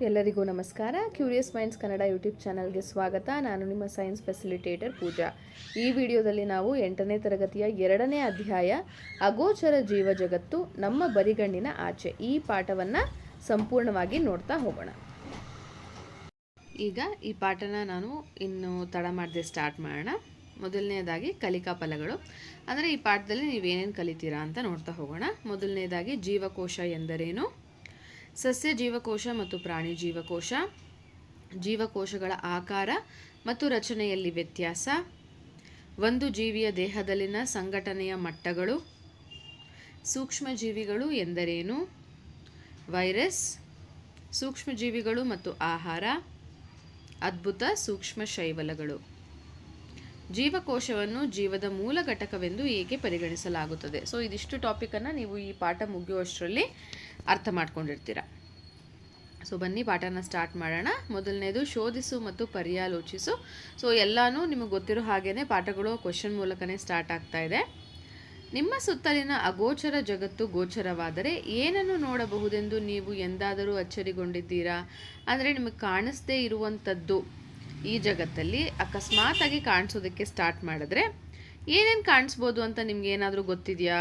ಎಲ್ಲರಿಗೂ ನಮಸ್ಕಾರ. Curious minds Kannada YouTube ಚಾನಲ್ಗೆ ಸ್ವಾಗತ. ನಾನು ನಿಮ್ಮ ಸೈನ್ಸ್ ಫೆಸಿಲಿಟೇಟರ್ ಪೂಜಾ. ಈ ವಿಡಿಯೋದಲ್ಲಿ ನಾವು 8ನೇ ತರಗತಿಯ 2ನೇ ಅಧ್ಯಾಯ ಅಗೋಚರ ಜೀವ ಜಗತ್ತು ನಮ್ಮ ಬರಿಗಣ್ಣಿನ ಆಚೆ ಈ ಪಾಠವನ್ನು ಸಂಪೂರ್ಣವಾಗಿ ನೋಡ್ತಾ ಹೋಗೋಣ. ಈಗ ಈ ಪಾಠನ ನಾನು ಇನ್ನು ತಡ ಮಾಡದೆ ಸ್ಟಾರ್ಟ್ ಮಾಡೋಣ. ಮೊದಲನೇದಾಗಿ ಕಲಿಕಾ ಫಲಗಳು, ಅಂದರೆ ಈ ಪಾಠದಲ್ಲಿ ನೀವೇನೇನು ಕಲಿತೀರಾ ಅಂತ ನೋಡ್ತಾ ಹೋಗೋಣ. ಮೊದಲನೇದಾಗಿ ಜೀವಕೋಶ ಎಂದರೇನು, ಸಸ್ಯ ಜೀವಕೋಶ ಮತ್ತು ಪ್ರಾಣಿ ಜೀವಕೋಶ, ಜೀವಕೋಶಗಳ ಆಕಾರ ಮತ್ತು ರಚನೆಯಲ್ಲಿ ವ್ಯತ್ಯಾಸ, ಒಂದು ಜೀವಿಯ ದೇಹದಲ್ಲಿನ ಸಂಘಟನೆಯ ಮಟ್ಟಗಳು, ಸೂಕ್ಷ್ಮಜೀವಿಗಳು ಎಂದರೇನು, ವೈರಸ್, ಸೂಕ್ಷ್ಮಜೀವಿಗಳು ಮತ್ತು ಆಹಾರ, ಅದ್ಭುತ ಸೂಕ್ಷ್ಮ ಶೈವಲಗಳು. ಜೀವಕೋಶವನ್ನು ಜೀವದ ಮೂಲ ಘಟಕವೆಂದು ಏಕೆ ಪರಿಗಣಿಸಲಾಗುತ್ತದೆ? ಸೊ ಇದಿಷ್ಟು ಟಾಪಿಕನ್ನು ನೀವು ಈ ಪಾಠ ಮುಗಿಯುವಷ್ಟರಲ್ಲಿ ಅರ್ಥ ಮಾಡ್ಕೊಂಡಿರ್ತೀರ. ಸೊ ಬನ್ನಿ ಪಾಠನ ಸ್ಟಾರ್ಟ್ ಮಾಡೋಣ. ಮೊದಲನೇದು ಶೋಧಿಸು ಮತ್ತು ಪರ್ಯಾಲೋಚಿಸು. ಸೊ ಎಲ್ಲನೂ ನಿಮಗೆ ಗೊತ್ತಿರೋ ಹಾಗೇ ಪಾಠಗಳು ಕ್ವೆಶ್ಚನ್ ಮೂಲಕನೇ ಸ್ಟಾರ್ಟ್ ಆಗ್ತಾ ಇದೆ. ನಿಮ್ಮ ಸುತ್ತಲಿನ ಅಗೋಚರ ಜಗತ್ತು ಗೋಚರವಾದರೆ ಏನನ್ನು ನೋಡಬಹುದೆಂದು ನೀವು ಎಂದಾದರೂ ಅಚ್ಚರಿಗೊಂಡಿದ್ದೀರಾ? ಅಂದರೆ ನಿಮಗೆ ಕಾಣಿಸದೇ ಇರುವಂಥದ್ದು ಈ ಜಗತ್ತಲ್ಲಿ ಅಕಸ್ಮಾತಾಗಿ ಕಾಣಿಸೋದಕ್ಕೆ ಸ್ಟಾರ್ಟ್ ಮಾಡಿದ್ರೆ ಏನೇನು ಕಾಣಿಸ್ಬೋದು ಅಂತ ನಿಮ್ಗೆ ಏನಾದರೂ ಗೊತ್ತಿದೆಯಾ?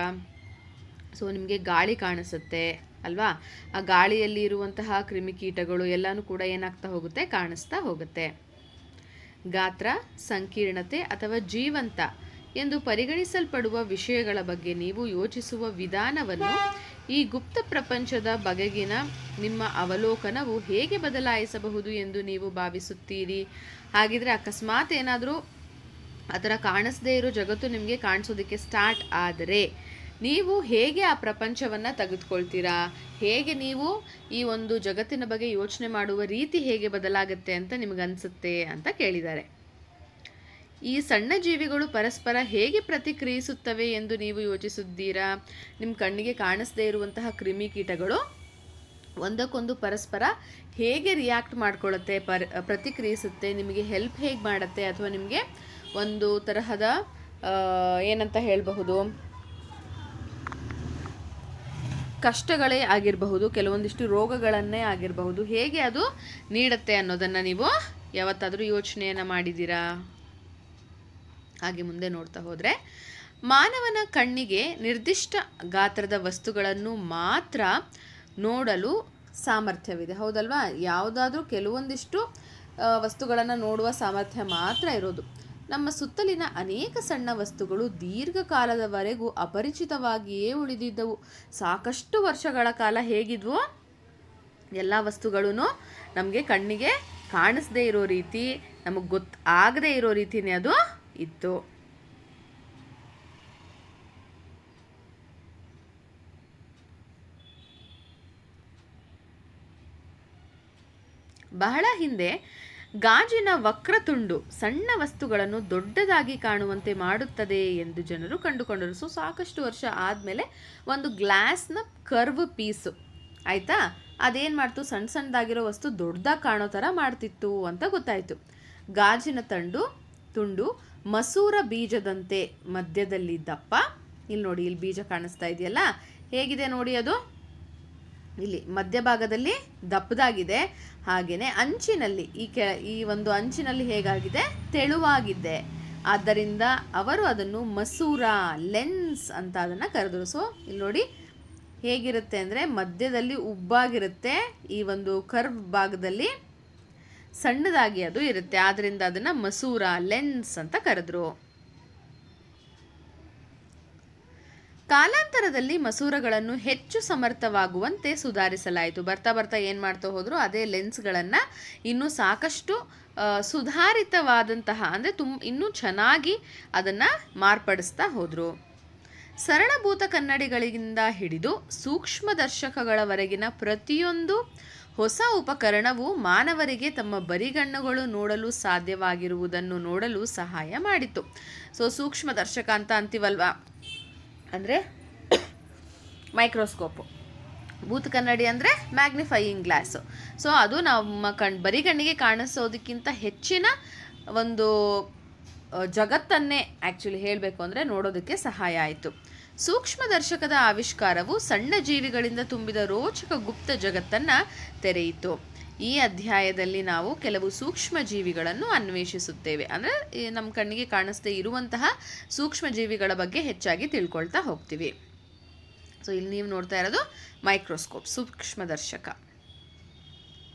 ಸೊ ನಿಮಗೆ ಗಾಳಿ ಕಾಣಿಸುತ್ತೆ ಅಲ್ವಾ? ಆ ಗಾಳಿಯಲ್ಲಿ ಇರುವಂತಹ ಕ್ರಿಮಿಕೀಟಗಳು ಎಲ್ಲನೂ ಕೂಡ ಏನಾಗ್ತಾ ಹೋಗುತ್ತೆ, ಕಾಣಿಸ್ತಾ ಹೋಗುತ್ತೆ. ಗಾತ್ರ, ಸಂಕೀರ್ಣತೆ ಅಥವಾ ಜೀವಂತ ಎಂದು ಪರಿಗಣಿಸಲ್ಪಡುವ ವಿಷಯಗಳ ಬಗ್ಗೆ ನೀವು ಯೋಚಿಸುವ ವಿಧಾನವನ್ನು ಈ ಗುಪ್ತ ಪ್ರಪಂಚದ ಬಗೆಗಿನ ನಿಮ್ಮ ಅವಲೋಕನವು ಹೇಗೆ ಬದಲಾಯಿಸಬಹುದು ಎಂದು ನೀವು ಭಾವಿಸುತ್ತೀರಿ? ಹಾಗಿದ್ರೆ ಅಕಸ್ಮಾತ್ ಏನಾದರೂ ಆ ಥರ ಕಾಣಿಸದೇ ಇರೋ ಜಗತ್ತು ನಿಮಗೆ ಕಾಣಿಸೋದಕ್ಕೆ ಸ್ಟಾರ್ಟ್ ಆದರೆ ನೀವು ಹೇಗೆ ಆ ಪ್ರಪಂಚವನ್ನು ತೆಗೆದುಕೊಳ್ತೀರಾ? ಹೇಗೆ ನೀವು ಈ ಒಂದು ಜಗತ್ತಿನ ಬಗ್ಗೆ ಯೋಚನೆ ಮಾಡುವ ರೀತಿ ಹೇಗೆ ಬದಲಾಗುತ್ತೆ ಅಂತ ನಿಮಗನ್ಸುತ್ತೆ ಅಂತ ಕೇಳಿದ್ದಾರೆ. ಈ ಸಣ್ಣ ಜೀವಿಗಳು ಪರಸ್ಪರ ಹೇಗೆ ಪ್ರತಿಕ್ರಿಯಿಸುತ್ತವೆ ಎಂದು ನೀವು ಯೋಚಿಸಿದ್ದೀರಾ? ನಿಮ್ಮ ಕಣ್ಣಿಗೆ ಕಾಣಿಸದೇ ಇರುವಂತಹ ಕ್ರಿಮಿಕೀಟಗಳು ಒಂದಕ್ಕೊಂದು ಪರಸ್ಪರ ಹೇಗೆ ರಿಯಾಕ್ಟ್ ಮಾಡ್ಕೊಳ್ಳುತ್ತೆ, ಪ್ರತಿಕ್ರಿಯಿಸುತ್ತೆ, ನಿಮಗೆ ಹೆಲ್ಪ್ ಹೇಗೆ ಮಾಡುತ್ತೆ, ಅಥವಾ ನಿಮಗೆ ಒಂದು ತರಹದ ಏನಂತ ಹೇಳಬಹುದು, ಕಷ್ಟಗಳೇ ಆಗಿರಬಹುದು, ಕೆಲವೊಂದಿಷ್ಟು ರೋಗಗಳನ್ನೇ ಆಗಿರಬಹುದು, ಹೇಗೆ ಅದು ನೀಡುತ್ತೆ ಅನ್ನೋದನ್ನು ನೀವು ಯಾವತ್ತಾದರೂ ಯೋಚನೆಯನ್ನು ಮಾಡಿದ್ದೀರಾ? ಹಾಗೆ ಮುಂದೆ ನೋಡ್ತಾ ಹೋದರೆ, ಮಾನವನ ಕಣ್ಣಿಗೆ ನಿರ್ದಿಷ್ಟ ಗಾತ್ರದ ವಸ್ತುಗಳನ್ನು ಮಾತ್ರ ನೋಡಲು ಸಾಮರ್ಥ್ಯವಿದೆ, ಹೌದಲ್ವಾ? ಯಾವುದಾದ್ರೂ ಕೆಲವೊಂದಿಷ್ಟು ವಸ್ತುಗಳನ್ನು ನೋಡುವ ಸಾಮರ್ಥ್ಯ ಮಾತ್ರ ಇರೋದು. ನಮ್ಮ ಸುತ್ತಲಿನ ಅನೇಕ ಸಣ್ಣ ವಸ್ತುಗಳು ದೀರ್ಘಕಾಲದವರೆಗೂ ಅಪರಿಚಿತವಾಗಿಯೇ ಉಳಿದಿದ್ದವು. ಸಾಕಷ್ಟು ವರ್ಷಗಳ ಕಾಲ ಹೇಗಿದ್ವು, ಎಲ್ಲ ವಸ್ತುಗಳೂ ನಮಗೆ ಕಣ್ಣಿಗೆ ಕಾಣಿಸದೇ ಇರೋ ರೀತಿ, ನಮಗೆ ಗೊತ್ತಾಗದೇ ಇರೋ ರೀತಿಯೇ ಅದು ಇತ್ತು. ಬಹಳ ಹಿಂದೆ ಗಾಜಿನ ವಕ್ರತುಂಡು ಸಣ್ಣ ವಸ್ತುಗಳನ್ನು ದೊಡ್ಡದಾಗಿ ಕಾಣುವಂತೆ ಮಾಡುತ್ತದೆ ಎಂದು ಜನರು ಕಂಡುಕೊಂಡರು. ಸೊ ಸಾಕಷ್ಟು ವರ್ಷ ಆದಮೇಲೆ ಒಂದು ಗ್ಲಾಸ್ನ ಕರ್ವ್ ಪೀಸು ಆಯಿತಾ, ಅದೇನು ಮಾಡ್ತು, ಸಣ್ಣ ಸಣ್ಣದಾಗಿರೋ ವಸ್ತು ದೊಡ್ಡದಾಗಿ ಕಾಣೋ ಥರ ಮಾಡ್ತಿತ್ತು ಅಂತ ಗೊತ್ತಾಯಿತು. ಗಾಜಿನ ತುಂಡು ಮಸೂರ ಬೀಜದಂತೆ ಮಧ್ಯದಲ್ಲಿ ದಪ್ಪ, ಇಲ್ಲಿ ನೋಡಿ, ಇಲ್ಲಿ ಬೀಜ ಕಾಣಿಸ್ತಾ ಇದೆಯಲ್ಲ, ಹೇಗಿದೆ ನೋಡಿ, ಅದು ಇಲ್ಲಿ ಮಧ್ಯಭಾಗದಲ್ಲಿ ದಪ್ಪದಾಗಿದೆ. ಹಾಗೆಯೇ ಅಂಚಿನಲ್ಲಿ ಈ ಒಂದು ಅಂಚಿನಲ್ಲಿ ಹೇಗಾಗಿದೆ, ತೆಳುವಾಗಿದೆ. ಆದ್ದರಿಂದ ಅವರು ಅದನ್ನು ಮಸೂರ, ಲೆನ್ಸ್ ಅಂತ ಅದನ್ನು ಕರೆದರು. ಸೊ ಇಲ್ಲಿ ನೋಡಿ ಹೇಗಿರುತ್ತೆ ಅಂದರೆ ಮಧ್ಯದಲ್ಲಿ ಉಬ್ಬಾಗಿರುತ್ತೆ, ಈ ಒಂದು ಕರ್ವ್ ಭಾಗದಲ್ಲಿ ಸಣ್ಣದಾಗಿ ಅದು ಇರುತ್ತೆ. ಆದ್ದರಿಂದ ಅದನ್ನು ಮಸೂರ, ಲೆನ್ಸ್ ಅಂತ ಕರೆದ್ರು. ಕಾಲಾಂತರದಲ್ಲಿ ಮಸೂರಗಳನ್ನು ಹೆಚ್ಚು ಸಮರ್ಥವಾಗುವಂತೆ ಸುಧಾರಿಸಲಾಯಿತು. ಬರ್ತಾ ಬರ್ತಾ ಏನು ಮಾಡ್ತಾ ಹೋದ್ರು, ಅದೇ ಲೆನ್ಸ್ಗಳನ್ನು ಇನ್ನೂ ಸಾಕಷ್ಟು ಸುಧಾರಿತವಾದಂತಹ, ಅಂದರೆ ಇನ್ನೂ ಚೆನ್ನಾಗಿ ಅದನ್ನು ಮಾರ್ಪಡಿಸ್ತಾ ಹೋದರು. ಸರಳಭೂತ ಕನ್ನಡಿಗಳಿಂದ ಹಿಡಿದು ಸೂಕ್ಷ್ಮದರ್ಶಕಗಳವರೆಗಿನ ಪ್ರತಿಯೊಂದು ಹೊಸ ಉಪಕರಣವು ಮಾನವರಿಗೆ ತಮ್ಮ ಬರಿಗಣ್ಣುಗಳು ನೋಡಲು ಸಾಧ್ಯವಾಗಿರುವುದನ್ನು ನೋಡಲು ಸಹಾಯ ಮಾಡಿತು. ಸೊ ಸೂಕ್ಷ್ಮದರ್ಶಕ ಅಂತ ಅಂತೀವಲ್ವಾ, ಅಂದರೆ ಮೈಕ್ರೋಸ್ಕೋಪು, ಭೂತ ಕನ್ನಡಿ ಅಂದರೆ ಮ್ಯಾಗ್ನಿಫೈಯಿಂಗ್ ಗ್ಲಾಸು. ಸೊ ಅದು ನಮ್ಮ ಬರಿಗಣ್ಣಿಗೆ ಕಾಣಿಸೋದಕ್ಕಿಂತ ಹೆಚ್ಚಿನ ಒಂದು ಜಗತ್ತನ್ನೇ ಆ್ಯಕ್ಚುಲಿ ಹೇಳಬೇಕು ಅಂದರೆ ನೋಡೋದಕ್ಕೆ ಸಹಾಯ ಆಯಿತು. ಸೂಕ್ಷ್ಮದರ್ಶಕದ ಆವಿಷ್ಕಾರವು ಸಣ್ಣ ಜೀವಿಗಳಿಂದ ತುಂಬಿದ ರೋಚಕ ಗುಪ್ತ ಜಗತ್ತನ್ನು ತೆರೆಯಿತು. ಈ ಅಧ್ಯಾಯದಲ್ಲಿ ನಾವು ಕೆಲವು ಸೂಕ್ಷ್ಮ ಜೀವಿಗಳನ್ನು ಅನ್ವೇಷಿಸುತ್ತೇವೆ. ಅಂದರೆ ನಮ್ಮ ಕಣ್ಣಿಗೆ ಕಾಣಿಸದೇ ಇರುವಂತಹ ಸೂಕ್ಷ್ಮ ಜೀವಿಗಳ ಬಗ್ಗೆ ಹೆಚ್ಚಾಗಿ ತಿಳ್ಕೊಳ್ತಾ ಹೋಗ್ತೀವಿ. ಸೊ ಇಲ್ಲಿ ನೀವು ನೋಡ್ತಾ ಇರೋದು ಮೈಕ್ರೋಸ್ಕೋಪ್, ಸೂಕ್ಷ್ಮದರ್ಶಕ.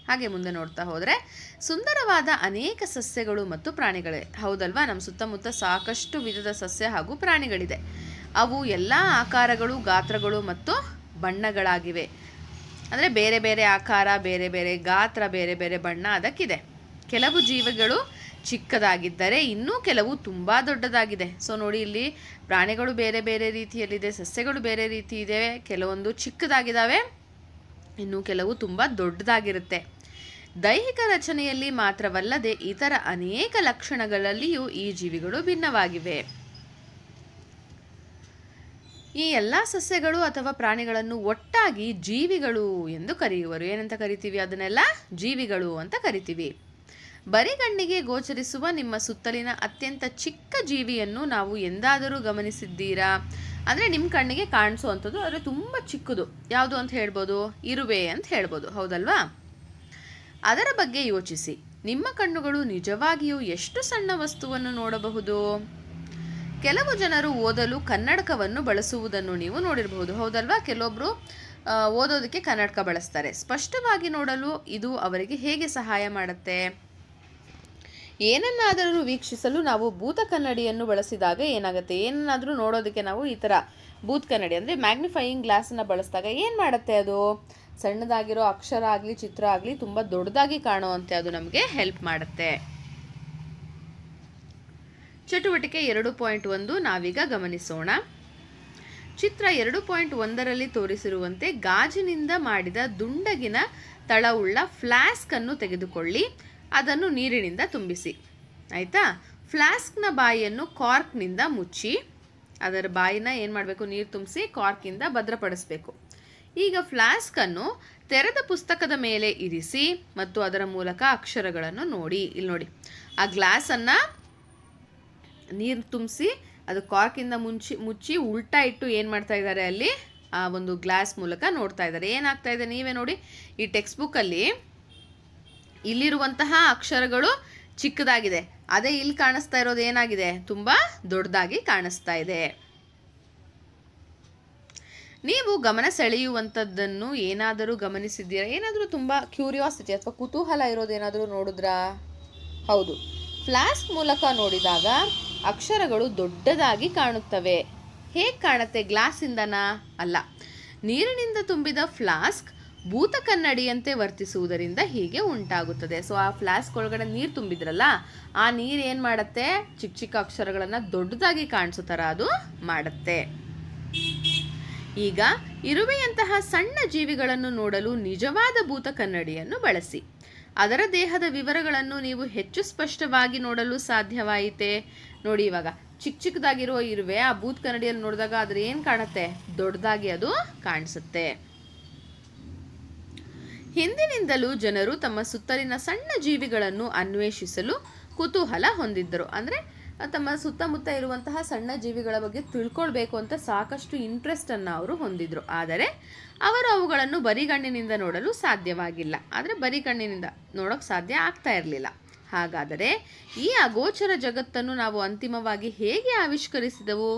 ಹಾಗೆ ಮುಂದೆ ನೋಡ್ತಾ ಹೋದರೆ ಸುಂದರವಾದ ಅನೇಕ ಸಸ್ಯಗಳು ಮತ್ತು ಪ್ರಾಣಿಗಳಿವೆ. ಹೌದಲ್ವಾ, ನಮ್ಮ ಸುತ್ತಮುತ್ತ ಸಾಕಷ್ಟು ವಿಧದ ಸಸ್ಯ ಹಾಗೂ ಪ್ರಾಣಿಗಳಿದೆ. ಅವು ಎಲ್ಲ ಆಕಾರಗಳು, ಗಾತ್ರಗಳು ಮತ್ತು ಬಣ್ಣಗಳಾಗಿವೆ. ಅಂದರೆ ಬೇರೆ ಬೇರೆ ಆಕಾರ, ಬೇರೆ ಬೇರೆ ಗಾತ್ರ, ಬೇರೆ ಬೇರೆ ಬಣ್ಣ ಅದಕ್ಕಿದೆ. ಕೆಲವು ಜೀವಿಗಳು ಚಿಕ್ಕದಾಗಿದ್ದರೆ ಇನ್ನೂ ಕೆಲವು ತುಂಬ ದೊಡ್ಡದಾಗಿದೆ. ಸೊ ನೋಡಿ, ಇಲ್ಲಿ ಪ್ರಾಣಿಗಳು ಬೇರೆ ಬೇರೆ ರೀತಿಯಲ್ಲಿದೆ, ಸಸ್ಯಗಳು ಬೇರೆ ರೀತಿ ಇದೆ. ಕೆಲವೊಂದು ಚಿಕ್ಕದಾಗಿದ್ದಾವೆ, ಇನ್ನು ಕೆಲವು ತುಂಬ ದೊಡ್ಡದಾಗಿರುತ್ತೆ. ದೈಹಿಕ ರಚನೆಯಲ್ಲಿ ಮಾತ್ರವಲ್ಲದೆ ಇತರ ಅನೇಕ ಲಕ್ಷಣಗಳಲ್ಲಿಯೂ ಈ ಜೀವಿಗಳು ಭಿನ್ನವಾಗಿವೆ. ಈ ಎಲ್ಲ ಸಸ್ಯಗಳು ಅಥವಾ ಪ್ರಾಣಿಗಳನ್ನು ಒಟ್ಟಾಗಿ ಜೀವಿಗಳು ಎಂದು ಕರೆಯುವರು. ಏನಂತ ಕರಿತೀವಿ? ಅದನ್ನೆಲ್ಲ ಜೀವಿಗಳು ಅಂತ ಕರಿತೀವಿ. ಬರಿಗಣ್ಣಿಗೆ ಗೋಚರಿಸುವ ನಿಮ್ಮ ಸುತ್ತಲಿನ ಅತ್ಯಂತ ಚಿಕ್ಕ ಜೀವಿಯನ್ನು ನಾವು ಎಂದಾದರೂ ಗಮನಿಸಿದ್ದೀರಾ? ಅಂದರೆ ನಿಮ್ಮ ಕಣ್ಣಿಗೆ ಕಾಣಿಸುವಂಥದ್ದು, ಆದರೆ ತುಂಬ ಚಿಕ್ಕದು ಯಾವುದು ಅಂತ ಹೇಳ್ಬೋದು? ಇರುವೆ ಅಂತ ಹೇಳ್ಬೋದು, ಹೌದಲ್ವಾ? ಅದರ ಬಗ್ಗೆ ಯೋಚಿಸಿ. ನಿಮ್ಮ ಕಣ್ಣುಗಳು ನಿಜವಾಗಿಯೂ ಎಷ್ಟು ಸಣ್ಣ ವಸ್ತುವನ್ನು ನೋಡಬಹುದು? ಕೆಲವು ಜನರು ಓದಲು ಕನ್ನಡಕವನ್ನು ಬಳಸುವುದನ್ನು ನೀವು ನೋಡಿರಬಹುದು, ಹೌದಲ್ವಾ? ಕೆಲವೊಬ್ಬರು ಓದೋದಕ್ಕೆ ಕನ್ನಡಕ ಬಳಸ್ತಾರೆ. ಸ್ಪಷ್ಟವಾಗಿ ನೋಡಲು ಇದು ಅವರಿಗೆ ಹೇಗೆ ಸಹಾಯ ಮಾಡುತ್ತೆ? ಏನನ್ನಾದರೂ ವೀಕ್ಷಿಸಲು ನಾವು ಭೂತ ಕನ್ನಡಿಯನ್ನು ಬಳಸಿದಾಗ ಏನಾಗುತ್ತೆ? ಏನನ್ನಾದರೂ ನೋಡೋದಕ್ಕೆ ನಾವು ಈ ಥರ ಭೂತ ಕನ್ನಡಿ ಅಂದರೆ ಮ್ಯಾಗ್ನಿಫೈಯಿಂಗ್ ಗ್ಲಾಸನ್ನು ಬಳಸಿದಾಗ ಏನು ಮಾಡುತ್ತೆ? ಅದು ಸಣ್ಣದಾಗಿರೋ ಅಕ್ಷರ ಆಗಲಿ ಚಿತ್ರ ಆಗಲಿ ತುಂಬ ದೊಡ್ಡದಾಗಿ ಕಾಣುವಂತೆ ಅದು ನಮಗೆ ಹೆಲ್ಪ್ ಮಾಡುತ್ತೆ. ಚಟುವಟಿಕೆ 2.1 ನಾವೀಗ ಗಮನಿಸೋಣ. ಚಿತ್ರ 2.1ರಲ್ಲಿ ತೋರಿಸಿರುವಂತೆ ಗಾಜಿನಿಂದ ಮಾಡಿದ ದುಂಡಗಿನ ತಳವುಳ್ಳ ಫ್ಲಾಸ್ಕ್ ಅನ್ನು ತೆಗೆದುಕೊಳ್ಳಿ. ಅದನ್ನು ನೀರಿನಿಂದ ತುಂಬಿಸಿ. ಆಯಿತಾ? ಫ್ಲಾಸ್ಕ್ನ ಬಾಯಿಯನ್ನು ಕಾರ್ಕ್ನಿಂದ ಮುಚ್ಚಿ, ಅದರ ಬಾಯಿನ ಏನು ಮಾಡಬೇಕು? ನೀರು ತುಂಬಿಸಿ ಕಾರ್ಕಿಂದ ಭದ್ರಪಡಿಸಬೇಕು. ಈಗ ಫ್ಲಾಸ್ಕನ್ನು ತೆರೆದ ಪುಸ್ತಕದ ಮೇಲೆ ಇರಿಸಿ ಮತ್ತು ಅದರ ಮೂಲಕ ಅಕ್ಷರಗಳನ್ನು ನೋಡಿ. ಇಲ್ಲಿ ನೋಡಿ, ಆ ಗ್ಲಾಸನ್ನು ನೀರು ತುಂಬಿಸಿ ಅದು ಕಾರ್ಕಿಂದ ಮುಚ್ಚಿ ಉಲ್ಟಾ ಇಟ್ಟು ಏನು ಮಾಡ್ತಾ ಇದ್ದಾರೆ? ಅಲ್ಲಿ ಆ ಒಂದು ಗ್ಲಾಸ್ ಮೂಲಕ ನೋಡ್ತಾ ಇದ್ದಾರೆ. ಏನಾಗ್ತಾ ಇದೆ ನೀವೇ ನೋಡಿ. ಈ ಟೆಕ್ಸ್ಟ್ ಬುಕ್ಕಲ್ಲಿ ಇಲ್ಲಿರುವಂತಹ ಅಕ್ಷರಗಳು ಚಿಕ್ಕದಾಗಿದೆ, ಅದೇ ಇಲ್ಲಿ ಕಾಣಿಸ್ತಾ ಇರೋದು ಏನಾಗಿದೆ? ತುಂಬ ದೊಡ್ಡದಾಗಿ ಕಾಣಿಸ್ತಾ ಇದೆ. ನೀವು ಗಮನ ಸೆಳೆಯುವಂಥದ್ದನ್ನು ಏನಾದರೂ ಗಮನಿಸಿದ್ದೀರಾ? ಏನಾದರೂ ತುಂಬ ಕ್ಯೂರಿಯಾಸಿಟಿ ಅಥವಾ ಕುತೂಹಲ ಇರೋದೇನಾದರೂ ನೋಡಿದ್ರಾ? ಹೌದು, ಫ್ಲಾಸ್ಕ್ ಮೂಲಕ ನೋಡಿದಾಗ ಅಕ್ಷರಗಳು ದೊಡ್ಡದಾಗಿ ಕಾಣುತ್ತವೆ. ಹೇಗೆ ಕಾಣುತ್ತೆ? ಗ್ಲಾಸಿಂದನಾ? ಅಲ್ಲ, ನೀರಿನಿಂದ ತುಂಬಿದ ಫ್ಲಾಸ್ಕ್ ಭೂತ ಕನ್ನಡಿಯಂತೆ ವರ್ತಿಸುವುದರಿಂದ ಹೀಗೆ ಉಂಟಾಗುತ್ತದೆ. ಸೊ ಆ ಫ್ಲಾಸ್ಕ್ ಒಳಗಡೆ ನೀರು ತುಂಬಿದ್ರಲ್ಲ, ಆ ನೀರು ಏನು ಮಾಡುತ್ತೆ? ಚಿಕ್ಕ ಚಿಕ್ಕ ಅಕ್ಷರಗಳನ್ನು ದೊಡ್ಡದಾಗಿ ಕಾಣಿಸೋ ಥರ ಅದು ಮಾಡುತ್ತೆ. ಈಗ ಇರುವೆಯಂತಹ ಸಣ್ಣ ಜೀವಿಗಳನ್ನು ನೋಡಲು ನಿಜವಾದ ಭೂತ ಕನ್ನಡಿಯನ್ನು ಬಳಸಿ. ಅದರ ದೇಹದ ವಿವರಗಳನ್ನು ನೀವು ಹೆಚ್ಚು ಸ್ಪಷ್ಟವಾಗಿ ನೋಡಲು ಸಾಧ್ಯವಾಯಿತೆ? ನೋಡಿ, ಇವಾಗ ಚಿಕ್ಕದಾಗಿರೋ ಇರುವೆ ಆ ಭೂತ ಕನ್ನಡಿಯಲ್ಲಿ ನೋಡಿದಾಗ ಅದ್ರ ಏನು ಕಾಣುತ್ತೆ? ದೊಡ್ಡದಾಗಿ ಅದು ಕಾಣಿಸುತ್ತೆ. ಹಿಂದಿನಿಂದಲೂ ಜನರು ತಮ್ಮ ಸುತ್ತಲಿನ ಸಣ್ಣ ಜೀವಿಗಳನ್ನು ಅನ್ವೇಷಿಸಲು ಕುತೂಹಲ ಹೊಂದಿದ್ದರು. ಅಂದರೆ ತಮ್ಮ ಸುತ್ತಮುತ್ತ ಇರುವಂತಹ ಸಣ್ಣ ಜೀವಿಗಳ ಬಗ್ಗೆ ತಿಳ್ಕೊಳ್ಬೇಕು ಅಂತ ಸಾಕಷ್ಟು ಇಂಟ್ರೆಸ್ಟನ್ನು ಅವರು ಹೊಂದಿದ್ರು. ಆದರೆ ಅವರು ಅವುಗಳನ್ನು ಬರಿಗಣ್ಣಿನಿಂದ ನೋಡಲು ಸಾಧ್ಯವಾಗಿಲ್ಲ. ಆದರೆ ಬರಿಗಣ್ಣಿನಿಂದ ನೋಡೋಕ್ಕೆ ಸಾಧ್ಯ ಆಗ್ತಾ ಇರಲಿಲ್ಲ. ಹಾಗಾದರೆ ಈ ಅಗೋಚರ ಜಗತ್ತನ್ನು ನಾವು ಅಂತಿಮವಾಗಿ ಹೇಗೆ ಆವಿಷ್ಕರಿಸಿದೆವು?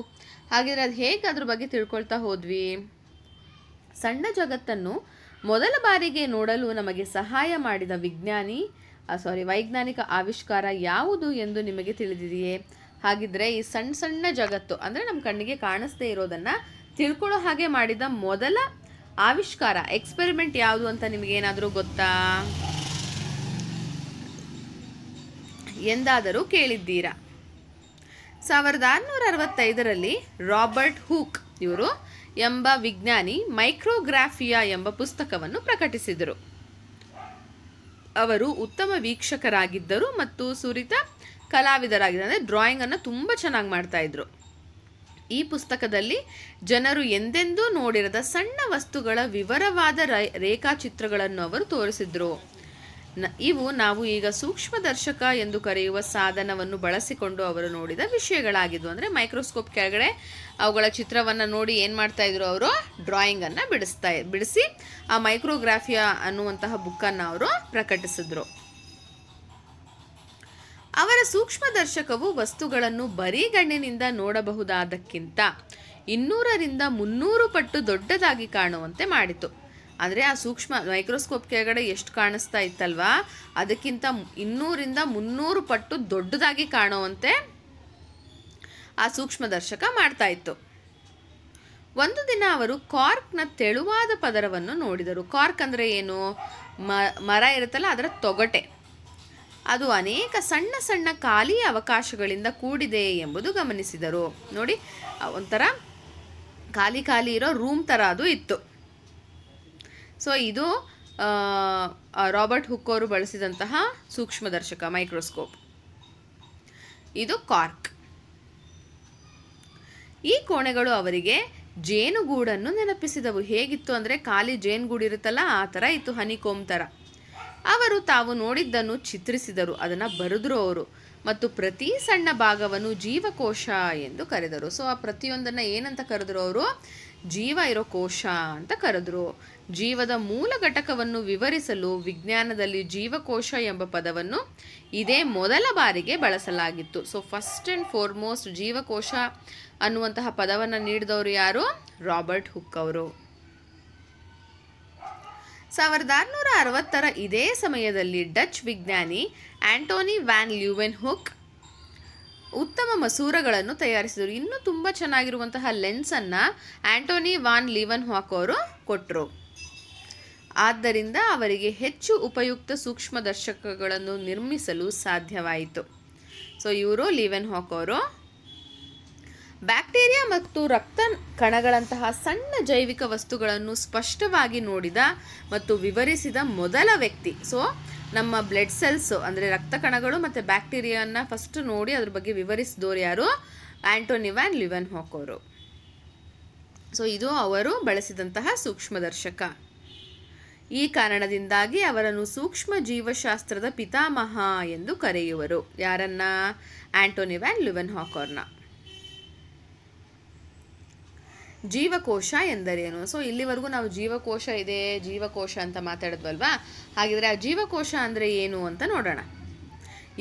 ಹಾಗಿದ್ರೆ ಅದು ಹೇಗೆ ಅದ್ರ ಬಗ್ಗೆ ತಿಳ್ಕೊಳ್ತಾ ಹೋದ್ವಿ? ಸಣ್ಣ ಜಗತ್ತನ್ನು ಮೊದಲ ಬಾರಿಗೆ ನೋಡಲು ನಮಗೆ ಸಹಾಯ ಮಾಡಿದ ವೈಜ್ಞಾನಿಕ ಆವಿಷ್ಕಾರ ಯಾವುದು ಎಂದು ನಿಮಗೆ ತಿಳಿದಿದೆಯೇ? ಹಾಗಿದ್ರೆ ಈ ಸಣ್ಣ ಸಣ್ಣ ಜಗತ್ತು ಅಂದರೆ ನಮ್ಮ ಕಣ್ಣಿಗೆ ಕಾಣಿಸ್ದೇ ಇರೋದನ್ನು ತಿಳ್ಕೊಳ್ಳೋ ಹಾಗೆ ಮಾಡಿದ ಮೊದಲ ಆವಿಷ್ಕಾರ, ಎಕ್ಸ್ಪೆರಿಮೆಂಟ್ ಯಾವುದು ಅಂತ ನಿಮಗೇನಾದರೂ ಗೊತ್ತಾ? ಎಂದಾದರೂ ಕೇಳಿದ್ದೀರಾ? 1665ರಲ್ಲಿ ರಾಬರ್ಟ್ ಹೂಕ್ ಇವರು ಎಂಬ ವಿಜ್ಞಾನಿ ಮೈಕ್ರೋಗ್ರಾಫಿಯಾ ಎಂಬ ಪುಸ್ತಕವನ್ನು ಪ್ರಕಟಿಸಿದರು. ಅವರು ಉತ್ತಮ ವೀಕ್ಷಕರಾಗಿದ್ದರು ಮತ್ತು ಸುರಿತ ಕಲಾವಿದರಾಗಿದ್ದರು. ಅಂದರೆ ಡ್ರಾಯಿಂಗನ್ನು ತುಂಬ ಚೆನ್ನಾಗಿ ಮಾಡ್ತಾಯಿದ್ರು. ಈ ಪುಸ್ತಕದಲ್ಲಿ ಜನರು ಎಂದೆಂದೂ ನೋಡಿರದ ಸಣ್ಣ ವಸ್ತುಗಳ ವಿವರವಾದ ರೇಖಾಚಿತ್ರಗಳನ್ನು ಅವರು ತೋರಿಸಿದ್ರು. ಇವು ನಾವು ಈಗ ಸೂಕ್ಷ್ಮದರ್ಶಕ ಎಂದು ಕರೆಯುವ ಸಾಧನವನ್ನು ಬಳಸಿಕೊಂಡು ಅವರು ನೋಡಿದ ವಿಷಯಗಳಾಗಿದ್ವು. ಅಂದರೆ ಮೈಕ್ರೋಸ್ಕೋಪ್ ಕೆಳಗಡೆ ಅವುಗಳ ಚಿತ್ರವನ್ನು ನೋಡಿ ಏನು ಮಾಡ್ತಾಯಿದ್ರು, ಅವರು ಡ್ರಾಯಿಂಗನ್ನು ಬಿಡಿಸಿ ಆ ಮೈಕ್ರೋಗ್ರಾಫಿಯಾ ಅನ್ನುವಂತಹ ಬುಕ್ಕನ್ನು ಅವರು ಪ್ರಕಟಿಸಿದ್ರು. ಅವರ ಸೂಕ್ಷ್ಮದರ್ಶಕವು ವಸ್ತುಗಳನ್ನು ಬರಿಗಣ್ಣಿನಿಂದ ನೋಡಬಹುದಾದಕ್ಕಿಂತ 200ರಿಂದ 300 ಪಟ್ಟು ದೊಡ್ಡದಾಗಿ ಕಾಣುವಂತೆ ಮಾಡಿತು. ಅಂದರೆ ಆ ಸೂಕ್ಷ್ಮ ಮೈಕ್ರೋಸ್ಕೋಪ್ ಕೆಳಗಡೆ ಎಷ್ಟು ಕಾಣಿಸ್ತಾ ಇತ್ತಲ್ವಾ, ಅದಕ್ಕಿಂತ 200ರಿಂದ 300 ಪಟ್ಟು ದೊಡ್ಡದಾಗಿ ಕಾಣುವಂತೆ ಆ ಸೂಕ್ಷ್ಮದರ್ಶಕ ಮಾಡ್ತಾ ಇತ್ತು. ಒಂದು ದಿನ ಅವರು ಕಾರ್ಕ್ನ ತೆಳುವಾದ ಪದರವನ್ನು ನೋಡಿದರು. ಕಾರ್ಕ್ ಅಂದರೆ ಏನು? ಮರ ಇರುತ್ತಲ್ಲ, ಅದರ ತೊಗಟೆ. ಅದು ಅನೇಕ ಸಣ್ಣ ಸಣ್ಣ ಖಾಲಿ ಅವಕಾಶಗಳಿಂದ ಕೂಡಿದೆ ಎಂಬುದು ಗಮನಿಸಿದರು. ನೋಡಿ, ಒಂಥರ ಖಾಲಿ ಇರೋ ರೂಮ್ ಥರ ಅದು ಇತ್ತು. ಸೊ ಇದು ರಾಬರ್ಟ್ ಹುಕ್ ಅವರು ಬಳಸಿದಂತಹ ಸೂಕ್ಷ್ಮದರ್ಶಕ ಮೈಕ್ರೋಸ್ಕೋಪ್. ಇದು ಕಾರ್ಕ್. ಈ ಕೋಣೆಗಳು ಅವರಿಗೆ ಜೇನುಗೂಡನ್ನು ನೆನಪಿಸಿದವು. ಹೇಗಿತ್ತು ಅಂದರೆ ಖಾಲಿ ಜೇನುಗೂಡು ಇರುತ್ತಲ್ಲ, ಆ ಥರ ಇತ್ತು, ಹನಿಕೋಮ್ ಥರ. ಅವರು ತಾವು ನೋಡಿದ್ದನ್ನು ಚಿತ್ರಿಸಿದರು, ಅದನ್ನು ಬರೆದ್ರು ಅವರು, ಮತ್ತು ಪ್ರತಿ ಸಣ್ಣ ಭಾಗವನ್ನು ಜೀವಕೋಶ ಎಂದು ಕರೆದರು. ಸೊ ಆ ಪ್ರತಿಯೊಂದನ್ನು ಏನಂತ ಕರೆದ್ರು ಅವರು? ಜೀವ ಇರೋ ಕೋಶ ಅಂತ ಕರೆದ್ರು. ಜೀವದ ಮೂಲ ಘಟಕವನ್ನು ವಿವರಿಸಲು ವಿಜ್ಞಾನದಲ್ಲಿ ಜೀವಕೋಶ ಎಂಬ ಪದವನ್ನು ಇದೇ ಮೊದಲ ಬಾರಿಗೆ ಬಳಸಲಾಗಿತ್ತು. ಸೊ ಫಸ್ಟ್ ಆ್ಯಂಡ್ ಫಾರ್ಮೋಸ್ಟ್ ಜೀವಕೋಶ ಅನ್ನುವಂತಹ ಪದವನ್ನು ನೀಡಿದವರು ಯಾರು? ರಾಬರ್ಟ್ ಹುಕ್ ಅವರು. 1660ರ ಇದೇ ಸಮಯದಲ್ಲಿ ಡಚ್ ವಿಜ್ಞಾನಿ ಆಂಟೋನಿ ವ್ಯಾನ್ ಲ್ಯೂವೆನ್ ಹುಕ್ ಉತ್ತಮ ಮಸೂರಗಳನ್ನು ತಯಾರಿಸಿದರು. ಇನ್ನೂ ತುಂಬ ಚೆನ್ನಾಗಿರುವಂತಹ ಲೆನ್ಸನ್ನು ಆಂಟೋನಿ ವಾನ್ ಲಿವನ್ ಹಾಕ್ ಅವರು ಕೊಟ್ಟರು. ಆದ್ದರಿಂದ ಅವರಿಗೆ ಹೆಚ್ಚು ಉಪಯುಕ್ತ ಸೂಕ್ಷ್ಮದರ್ಶಕಗಳನ್ನು ನಿರ್ಮಿಸಲು ಸಾಧ್ಯವಾಯಿತು. ಸೊ ಇವರು ಲಿವೆನ್ ಹಾಕ್ ಅವರು ಬ್ಯಾಕ್ಟೀರಿಯಾ ಮತ್ತು ರಕ್ತ ಕಣಗಳಂತಹ ಸಣ್ಣ ಜೈವಿಕ ವಸ್ತುಗಳನ್ನು ಸ್ಪಷ್ಟವಾಗಿ ನೋಡಿದ ಮತ್ತು ವಿವರಿಸಿದ ಮೊದಲ ವ್ಯಕ್ತಿ. ಸೊ ನಮ್ಮ ಬ್ಲಡ್ ಸೆಲ್ಸ್ ಅಂದರೆ ರಕ್ತ ಕಣಗಳು ಮತ್ತು ಬ್ಯಾಕ್ಟೀರಿಯಾನ ಫಸ್ಟ್ ನೋಡಿ ಅದ್ರ ಬಗ್ಗೆ ವಿವರಿಸಿದವರು ಯಾರು? ಆಂಟೋನಿ ವ್ಯಾನ್ ಲಿವನ್ ಹಾಕ್ ಅವರು. ಸೊ ಇದು ಅವರು ಬಳಸಿದಂತಹ ಸೂಕ್ಷ್ಮದರ್ಶಕ. ಈ ಕಾರಣದಿಂದಾಗಿ ಅವರನ್ನು ಸೂಕ್ಷ್ಮ ಜೀವಶಾಸ್ತ್ರದ ಪಿತಾಮಹ ಎಂದು ಕರೆಯುವರು. ಯಾರನ್ನ? ಆಂಟೋನಿ ವ್ಯಾನ್ ಲಿವನ್ ಹಾಕ್ ಅವ್ರನ್ನ. ಜೀವಕೋಶ ಎಂದರೇನು? ಸೊ ಇಲ್ಲಿವರೆಗೂ ನಾವು ಜೀವಕೋಶ ಇದೆ, ಜೀವಕೋಶ ಅಂತ ಮಾತಾಡಿದ್ವಲ್ವಾ? ಹಾಗಿದ್ರೆ ಆ ಜೀವಕೋಶ ಅಂದರೆ ಏನು ಅಂತ ನೋಡೋಣ.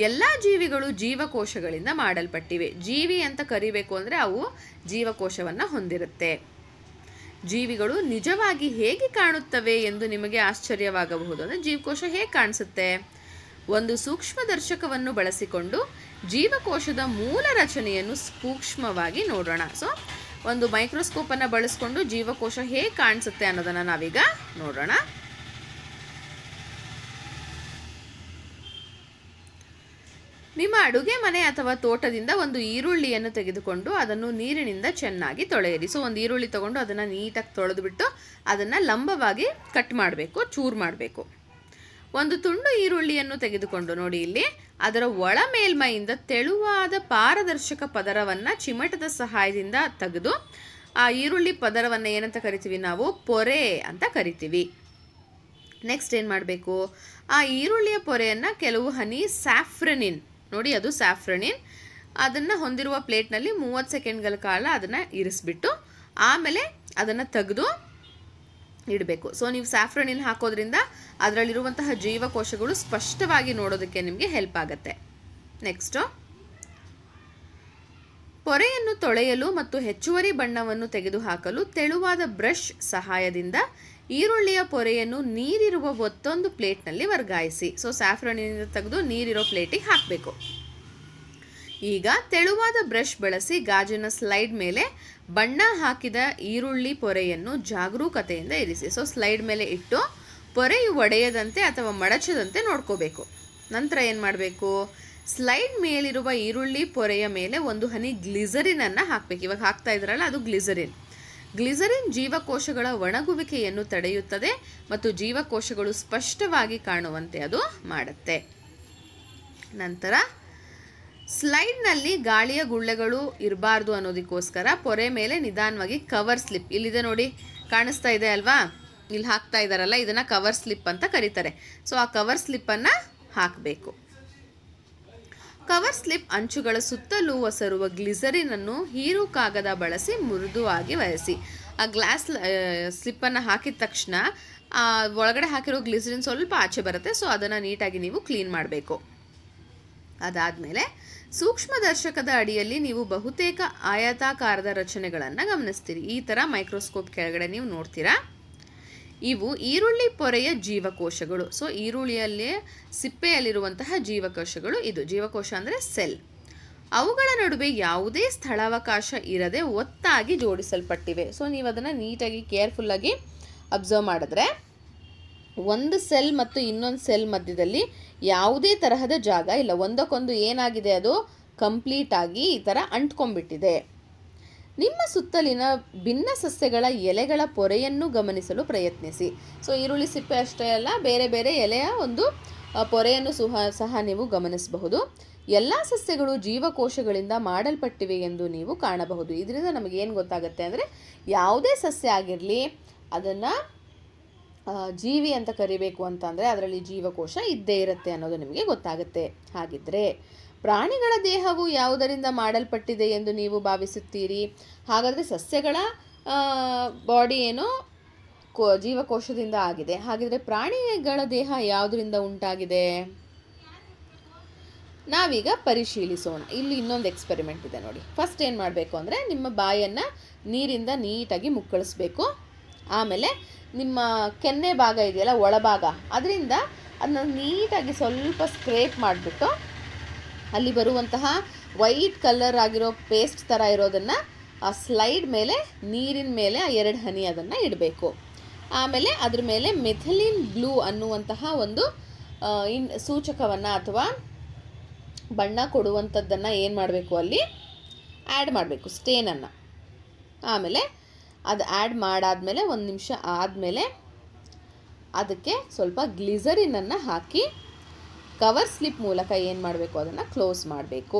ಎಲ್ಲ ಜೀವಿಗಳು ಜೀವಕೋಶಗಳಿಂದ ಮಾಡಲ್ಪಟ್ಟಿವೆ. ಜೀವಿ ಅಂತ ಕರಿಬೇಕು ಅಂದರೆ ಅವು ಜೀವಕೋಶವನ್ನು ಹೊಂದಿರುತ್ತೆ. ಜೀವಿಗಳು ನಿಜವಾಗಿ ಹೇಗೆ ಕಾಣುತ್ತವೆ ಎಂದು ನಿಮಗೆ ಆಶ್ಚರ್ಯವಾಗಬಹುದು. ಅಂದರೆ ಜೀವಕೋಶ ಹೇಗೆ ಕಾಣಿಸುತ್ತೆ? ಒಂದು ಸೂಕ್ಷ್ಮದರ್ಶಕವನ್ನು ಬಳಸಿಕೊಂಡು ಜೀವಕೋಶದ ಮೂಲ ರಚನೆಯನ್ನು ಸೂಕ್ಷ್ಮವಾಗಿ ನೋಡೋಣ. ಸೊ ಒಂದು ಮೈಕ್ರೋಸ್ಕೋಪನ್ನು ಬಳಸಿಕೊಂಡು ಜೀವಕೋಶ ಹೇಗೆ ಕಾಣಿಸುತ್ತೆ ಅನ್ನೋದನ್ನು ನಾವೀಗ ನೋಡೋಣ. ನಿಮ್ಮ ಅಡುಗೆ ಮನೆ ಅಥವಾ ತೋಟದಿಂದ ಒಂದು ಈರುಳ್ಳಿಯನ್ನು ತೆಗೆದುಕೊಂಡು ಅದನ್ನು ನೀರಿನಿಂದ ಚೆನ್ನಾಗಿ ತೊಳೆಯಿರಿ. ಸೊ ಒಂದು ಈರುಳ್ಳಿ ತಗೊಂಡು ಅದನ್ನು ನೀಟಾಗಿ ತೊಳೆದುಬಿಟ್ಟು ಅದನ್ನು ಲಂಬವಾಗಿ ಕಟ್ ಮಾಡಬೇಕು, ಚೂರು ಮಾಡಬೇಕು. ಒಂದು ತುಂಡು ಈರುಳ್ಳಿಯನ್ನು ತೆಗೆದುಕೊಂಡು ನೋಡಿ ಇಲ್ಲಿ ಅದರ ಒಳ ಮೇಲ್ಮೈಯಿಂದ ತೆಳುವಾದ ಪಾರದರ್ಶಕ ಪದರವನ್ನು ಚಿಮಟದ ಸಹಾಯದಿಂದ ತೆಗೆದು ಆ ಈರುಳ್ಳಿ ಪದರವನ್ನು ಏನಂತ ಕರಿತೀವಿ ನಾವು? ಪೊರೆ ಅಂತ ಕರಿತೀವಿ. ನೆಕ್ಸ್ಟ್ ಏನು ಮಾಡಬೇಕು? ಆ ಈರುಳ್ಳಿಯ ಪೊರೆಯನ್ನು ಕೆಲವು ಹನಿ ಸ್ಯಾಫ್ರನಿನ್, ನೋಡಿ ಅದು ಸ್ಯಾಫ್ರನಿನ್, ಅದನ್ನು ಹೊಂದಿರುವ ಪ್ಲೇಟ್ನಲ್ಲಿ 30 ಸೆಕೆಂಡ್ಗಳ ಕಾಲ ಅದನ್ನು ಇರಿಸ್ಬಿಟ್ಟು ಆಮೇಲೆ ಅದನ್ನು ತೆಗೆದು ಇಡಬೇಕು. ಸೊ ನೀವು ಸ್ಯಾಫ್ರನಿನ್ ಹಾಕೋದ್ರಿಂದ ಅದರಲ್ಲಿರುವಂತಹ ಜೀವಕೋಶಗಳು ಸ್ಪಷ್ಟವಾಗಿ ನೋಡೋದಕ್ಕೆ ನಿಮಗೆ ಹೆಲ್ಪ್ ಆಗುತ್ತೆ. ನೆಕ್ಸ್ಟು, ಪೊರೆಯನ್ನು ತೊಳೆಯಲು ಮತ್ತು ಹೆಚ್ಚುವರಿ ಬಣ್ಣವನ್ನು ತೆಗೆದುಹಾಕಲು ತೆಳುವಾದ ಬ್ರಷ್ ಸಹಾಯದಿಂದ ಈರುಳ್ಳಿಯ ಪೊರೆಯನ್ನು ನೀರಿರುವ ಮತ್ತೊಂದು ಪ್ಲೇಟ್ನಲ್ಲಿ ವರ್ಗಾಯಿಸಿ. ಸೊ ಸ್ಯಾಫ್ರನಿನಿಂದ ತೆಗೆದು ನೀರಿರೋ ಪ್ಲೇಟಿಗೆ ಹಾಕಬೇಕು. ಈಗ ತೆಳುವಾದ ಬ್ರಷ್ ಬಳಸಿ ಗಾಜಿನ ಸ್ಲೈಡ್ ಮೇಲೆ ಬಣ್ಣ ಹಾಕಿದ ಈರುಳ್ಳಿ ಪೊರೆಯನ್ನು ಜಾಗರೂಕತೆಯಿಂದ ಇರಿಸಿ. ಸೊ ಸ್ಲೈಡ್ ಮೇಲೆ ಇಟ್ಟು ಪೊರೆಯು ಒಡೆಯದಂತೆ ಅಥವಾ ಮಡಚದಂತೆ ನೋಡ್ಕೋಬೇಕು. ನಂತರ ಏನು ಮಾಡಬೇಕು? ಸ್ಲೈಡ್ ಮೇಲಿರುವ ಈರುಳ್ಳಿ ಪೊರೆಯ ಮೇಲೆ ಒಂದು ಹನಿ ಗ್ಲಿಸರಿನನ್ನು ಹಾಕಬೇಕು. ಇವಾಗ ಹಾಕ್ತಾ ಇದ್ರಲ್ಲ, ಅದು ಗ್ಲಿಸರಿನ್. ಗ್ಲಿಸರಿನ್ ಜೀವಕೋಶಗಳ ಒಣಗುವಿಕೆಯನ್ನು ತಡೆಯುತ್ತದೆ ಮತ್ತು ಜೀವಕೋಶಗಳು ಸ್ಪಷ್ಟವಾಗಿ ಕಾಣುವಂತೆ ಅದು ಮಾಡುತ್ತೆ. ನಂತರ ಸ್ಲೈಡ್ನಲ್ಲಿ ಗಾಳಿಯ ಗುಳ್ಳೆಗಳು ಇರಬಾರ್ದು ಅನ್ನೋದಕ್ಕೋಸ್ಕರ ಪೊರೆ ಮೇಲೆ ನಿಧಾನವಾಗಿ ಕವರ್ ಸ್ಲಿಪ್, ಇಲ್ಲಿದೆ ನೋಡಿ, ಕಾಣಿಸ್ತಾ ಇದೆ ಅಲ್ವಾ? ಇಲ್ಲಿ ಹಾಕ್ತಾ ಇದ್ದಾರಲ್ಲ, ಇದನ್ನು ಕವರ್ ಸ್ಲಿಪ್ ಅಂತ ಕರೀತಾರೆ. ಸೊ ಆ ಕವರ್ ಸ್ಲಿಪ್ಪನ್ನು ಹಾಕಬೇಕು. ಕವರ್ ಸ್ಲಿಪ್ ಅಂಚುಗಳ ಸುತ್ತಲೂ ಒಸರುವ ಗ್ಲಿಸರಿನನ್ನು ಹೀರು ಕಾಗದ ಬಳಸಿ ಮೃದುವಾಗಿ ಒರೆಸಿ. ಆ ಗ್ಲಾಸ್ ಸ್ಲಿಪ್ಪನ್ನು ಹಾಕಿದ ತಕ್ಷಣ ಒಳಗಡೆ ಹಾಕಿರೋ ಗ್ಲಿಸರಿನ್ ಸ್ವಲ್ಪ ಆಚೆ ಬರುತ್ತೆ. ಸೊ ಅದನ್ನು ನೀಟಾಗಿ ನೀವು ಕ್ಲೀನ್ ಮಾಡಬೇಕು. ಅದಾದಮೇಲೆ ಸೂಕ್ಷ್ಮದರ್ಶಕದ ಅಡಿಯಲ್ಲಿ ನೀವು ಬಹುತೇಕ ಆಯತಾಕಾರದ ರಚನೆಗಳನ್ನು ಗಮನಿಸ್ತೀರಿ. ಈ ಥರ ಮೈಕ್ರೋಸ್ಕೋಪ್ ಕೆಳಗಡೆ ನೀವು ನೋಡ್ತೀರಾ. ಇವು ಈರುಳ್ಳಿ ಪೊರೆಯ ಜೀವಕೋಶಗಳು. ಸೊ ಈರುಳ್ಳಿಯಲ್ಲಿ ಸಿಪ್ಪೆಯಲ್ಲಿರುವಂತಹ ಜೀವಕೋಶಗಳು. ಇದು ಜೀವಕೋಶ ಅಂದರೆ ಸೆಲ್. ಅವುಗಳ ನಡುವೆ ಯಾವುದೇ ಸ್ಥಳಾವಕಾಶ ಇರದೆ ಒತ್ತಾಗಿ ಜೋಡಿಸಲ್ಪಟ್ಟಿವೆ. ಸೊ ನೀವು ಅದನ್ನು ನೀಟಾಗಿ ಕೇರ್ಫುಲ್ಲಾಗಿ ಅಬ್ಸರ್ವ್ ಮಾಡಿದ್ರೆ ಒಂದು ಸೆಲ್ ಮತ್ತು ಇನ್ನೊಂದು ಸೆಲ್ ಮಧ್ಯದಲ್ಲಿ ಯಾವುದೇ ತರಹದ ಜಾಗ ಇಲ್ಲ. ಒಂದಕ್ಕೊಂದು ಏನಾಗಿದೆ, ಅದು ಕಂಪ್ಲೀಟಾಗಿ ಈ ಥರ ಅಂಟ್ಕೊಂಡ್ಬಿಟ್ಟಿದೆ. ನಿಮ್ಮ ಸುತ್ತಲಿನ ಭಿನ್ನ ಸಸ್ಯಗಳ ಎಲೆಗಳ ಪೊರೆಯನ್ನು ಗಮನಿಸಲು ಪ್ರಯತ್ನಿಸಿ. ಸೊ ಈರುಳ್ಳಿ ಸಿಪ್ಪೆ ಅಷ್ಟೇ ಅಲ್ಲ, ಬೇರೆ ಬೇರೆ ಎಲೆಯ ಒಂದು ಪೊರೆಯನ್ನು ಸಹ ನೀವು ಗಮನಿಸಬಹುದು. ಎಲ್ಲ ಸಸ್ಯಗಳು ಜೀವಕೋಶಗಳಿಂದ ಮಾಡಲ್ಪಟ್ಟಿವೆ ಎಂದು ನೀವು ಕಾಣಬಹುದು. ಇದರಿಂದ ನಮಗೇನು ಗೊತ್ತಾಗುತ್ತೆ ಅಂದರೆ, ಯಾವುದೇ ಸಸ್ಯ ಆಗಿರಲಿ ಅದನ್ನು ಜೀವಿ ಅಂತ ಕರಿಬೇಕು ಅಂತಂದರೆ ಅದರಲ್ಲಿ ಜೀವಕೋಶ ಇದ್ದೇ ಇರುತ್ತೆ ಅನ್ನೋದು ನಿಮಗೆ ಗೊತ್ತಾಗುತ್ತೆ. ಹಾಗಿದ್ದರೆ ಪ್ರಾಣಿಗಳ ದೇಹವು ಯಾವುದರಿಂದ ಮಾಡಲ್ಪಟ್ಟಿದೆ ಎಂದು ನೀವು ಭಾವಿಸುತ್ತೀರಿ? ಹಾಗಾದರೆ ಸಸ್ಯಗಳ ಬಾಡಿ ಏನು ಜೀವಕೋಶದಿಂದ ಆಗಿದೆ. ಹಾಗಿದ್ರೆ ಪ್ರಾಣಿಗಳ ದೇಹ ಯಾವುದರಿಂದ ಉಂಟಾಗಿದೆ? ನಾವೀಗ ಪರಿಶೀಲಿಸೋಣ. ಇಲ್ಲಿ ಇನ್ನೊಂದು ಎಕ್ಸ್ಪೆರಿಮೆಂಟ್ ಇದೆ ನೋಡಿ. ಫಸ್ಟ್ ಏನು ಮಾಡಬೇಕು ಅಂದರೆ, ನಿಮ್ಮ ಬಾಯನ್ನು ನೀರಿಂದ ನೀಟಾಗಿ ಮುಕ್ಕಳಿಸ್ಬೇಕು. ಆಮೇಲೆ ನಿಮ್ಮ ಕೆನ್ನೆ ಭಾಗ ಇದೆಯಲ್ಲ, ಒಳಭಾಗ, ಅದರಿಂದ ಅದನ್ನ ನೀಟಾಗಿ ಸ್ವಲ್ಪ ಸ್ಕ್ರೇಪ್ ಮಾಡಿಬಿಟ್ಟು ಅಲ್ಲಿ ಬರುವಂತಹ ವೈಟ್ ಕಲರ್ ಆಗಿರೋ ಪೇಸ್ಟ್ ಥರ ಇರೋದನ್ನು ಆ ಸ್ಲೈಡ್ ಮೇಲೆ, ನೀರಿನ ಮೇಲೆ 2 ಹನಿ ಅದನ್ನು ಇಡಬೇಕು. ಆಮೇಲೆ ಅದ್ರ ಮೇಲೆ ಮೆಥಿಲಿನ್ ಬ್ಲೂ ಅನ್ನುವಂತಹ ಒಂದು ಸೂಚಕವನ್ನು ಅಥವಾ ಬಣ್ಣ ಕೊಡುವಂಥದ್ದನ್ನು ಏನು ಮಾಡಬೇಕು, ಅಲ್ಲಿ ಆ್ಯಡ್ ಮಾಡಬೇಕು, ಸ್ಟೇನನ್ನು. ಆಮೇಲೆ ಅದು ಆ್ಯಡ್ ಮಾಡಾದಮೇಲೆ 1 ನಿಮಿಷ ಆದಮೇಲೆ ಅದಕ್ಕೆ ಸ್ವಲ್ಪ ಗ್ಲಿಸರಿನನ್ನು ಹಾಕಿ ಕವರ್ ಸ್ಲಿಪ್ ಮೂಲಕ ಏನು ಮಾಡಬೇಕು, ಅದನ್ನು ಕ್ಲೋಸ್ ಮಾಡಬೇಕು.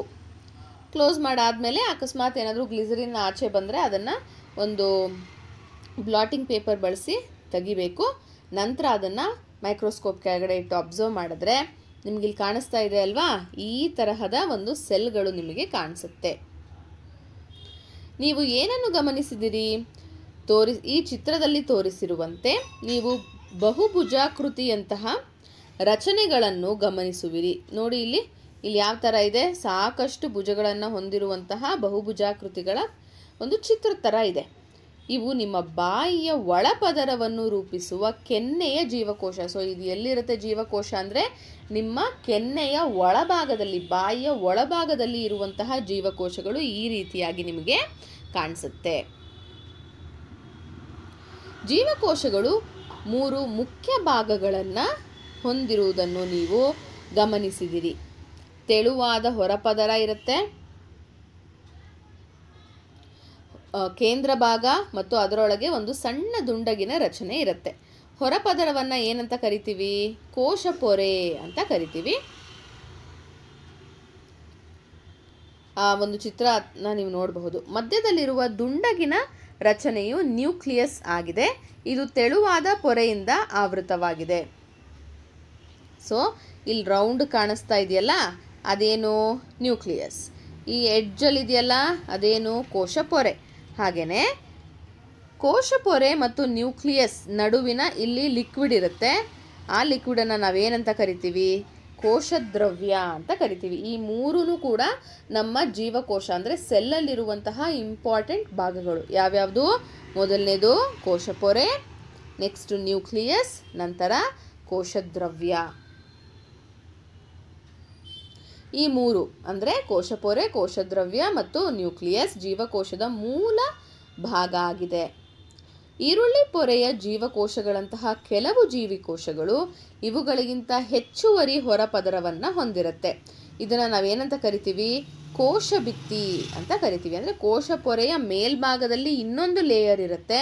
ಕ್ಲೋಸ್ ಮಾಡಾದಮೇಲೆ ಅಕಸ್ಮಾತ್ ಏನಾದರೂ ಗ್ಲಿಸರಿನ್ ಆಚೆ ಬಂದರೆ ಅದನ್ನು ಒಂದು ಬ್ಲಾಟಿಂಗ್ ಪೇಪರ್ ಬಳಸಿ ತೆಗಿಬೇಕು. ನಂತರ ಅದನ್ನು ಮೈಕ್ರೋಸ್ಕೋಪ್ ಕೆಳಗಡೆ ಇಟ್ಟು ಅಬ್ಸರ್ವ್ ಮಾಡಿದ್ರೆ ನಿಮಗಿಲ್ಲಿ ಕಾಣಿಸ್ತಾ ಇದೆ ಅಲ್ವಾ, ಈ ತರಹದ ಒಂದು ಸೆಲ್ಗಳು ನಿಮಗೆ ಕಾಣಿಸುತ್ತೆ. ನೀವು ಏನನ್ನು ಗಮನಿಸಿದಿರಿ? ಈ ಚಿತ್ರದಲ್ಲಿ ತೋರಿಸಿರುವಂತೆ ನೀವು ಬಹುಭುಜಾಕೃತಿಯಂತಹ ರಚನೆಗಳನ್ನು ಗಮನಿಸುವಿರಿ. ನೋಡಿ, ಇಲ್ಲಿ ಯಾವ ಥರ ಇದೆ, ಸಾಕಷ್ಟು ಭುಜಗಳನ್ನು ಹೊಂದಿರುವಂತಹ ಬಹುಭುಜಾಕೃತಿಗಳ ಒಂದು ಚಿತ್ರ ಥರ ಇದೆ. ಇವು ನಿಮ್ಮ ಬಾಯಿಯ ಒಳಪದರವನ್ನು ರೂಪಿಸುವ ಕೆನ್ನೆಯ ಜೀವಕೋಶ. ಸೊ ಇದು ಎಲ್ಲಿರುತ್ತೆ ಜೀವಕೋಶ ಅಂದರೆ, ನಿಮ್ಮ ಕೆನ್ನೆಯ ಒಳಭಾಗದಲ್ಲಿ, ಬಾಯಿಯ ಒಳಭಾಗದಲ್ಲಿ ಇರುವಂತಹ ಜೀವಕೋಶಗಳು ಈ ರೀತಿಯಾಗಿ ನಿಮಗೆ ಕಾಣಿಸುತ್ತೆ. ಜೀವಕೋಶಗಳು 3 ಮುಖ್ಯ ಭಾಗಗಳನ್ನು ಹೊಂದಿರುವುದನ್ನು ನೀವು ಗಮನಿಸಿದಿರಿ. ತೆಳುವಾದ ಹೊರಪದರ ಇರುತ್ತೆ, ಕೇಂದ್ರ ಭಾಗ ಮತ್ತು ಅದರೊಳಗೆ ಒಂದು ಸಣ್ಣ ದುಂಡಗಿನ ರಚನೆ ಇರುತ್ತೆ. ಹೊರಪದರವನ್ನು ಏನಂತ ಕರಿತೀವಿ? ಕೋಶ ಪೊರೆ ಅಂತ ಕರಿತೀವಿ. ಆ ಒಂದು ಚಿತ್ರನ ನೀವು ನೋಡಬಹುದು. ಮಧ್ಯದಲ್ಲಿರುವ ದುಂಡಗಿನ ರಚನೆಯು ನ್ಯೂಕ್ಲಿಯಸ್ ಆಗಿದೆ. ಇದು ತೆಳುವಾದ ಪೊರೆಯಿಂದ ಆವೃತವಾಗಿದೆ. ಸೊ ಇಲ್ಲಿ ರೌಂಡ್ ಕಾಣಿಸ್ತಾ ಇದೆಯಲ್ಲ, ಅದೇನು? ನ್ಯೂಕ್ಲಿಯಸ್. ಈ ಎಡ್ಜಲ್ಲಿ ಇದೆಯಲ್ಲ, ಅದೇನು? ಕೋಶ ಪೊರೆ. ಹಾಗೆಯೇ ಕೋಶ ಪೊರೆ ಮತ್ತು ನ್ಯೂಕ್ಲಿಯಸ್ ನಡುವಿನ ಇಲ್ಲಿ ಲಿಕ್ವಿಡ್ ಇರುತ್ತೆ. ಆ ಲಿಕ್ವಿಡನ್ನು ನಾವೇನಂತ ಕರಿತೀವಿ? ಕೋಶದ್ರವ್ಯ ಅಂತ ಕರಿತೀವಿ. ಈ 3 ಕೂಡ ನಮ್ಮ ಜೀವಕೋಶ ಅಂದರೆ ಸೆಲ್ಲಲ್ಲಿರುವಂತಹ ಇಂಪಾರ್ಟೆಂಟ್ ಭಾಗಗಳು. ಯಾವ್ಯಾವುದು? ಮೊದಲನೇದು ಕೋಶಪೊರೆ, ನೆಕ್ಸ್ಟ್ ನ್ಯೂಕ್ಲಿಯಸ್, ನಂತರ ಕೋಶದ್ರವ್ಯ. ಈ 3 ಅಂದರೆ ಕೋಶಪೊರೆ, ಕೋಶದ್ರವ್ಯ ಮತ್ತು ನ್ಯೂಕ್ಲಿಯಸ್ ಜೀವಕೋಶದ ಮೂಲ ಭಾಗ ಆಗಿದೆ. ಈರುಳ್ಳಿ ಪೊರೆಯ ಜೀವಕೋಶಗಳಂತಹ ಕೆಲವು ಜೀವಿಕೋಶಗಳು ಇವುಗಳಿಗಿಂತ ಹೆಚ್ಚುವರಿ ಹೊರಪದರವನ್ನು ಹೊಂದಿರುತ್ತೆ. ಇದನ್ನು ನಾವೇನಂತ ಕರಿತೀವಿ? ಕೋಶ ಭಿತ್ತಿ ಅಂತ ಕರಿತೀವಿ. ಅಂದರೆ ಕೋಶ ಪೊರೆಯ ಮೇಲ್ಭಾಗದಲ್ಲಿ ಇನ್ನೊಂದು ಲೇಯರ್ ಇರುತ್ತೆ,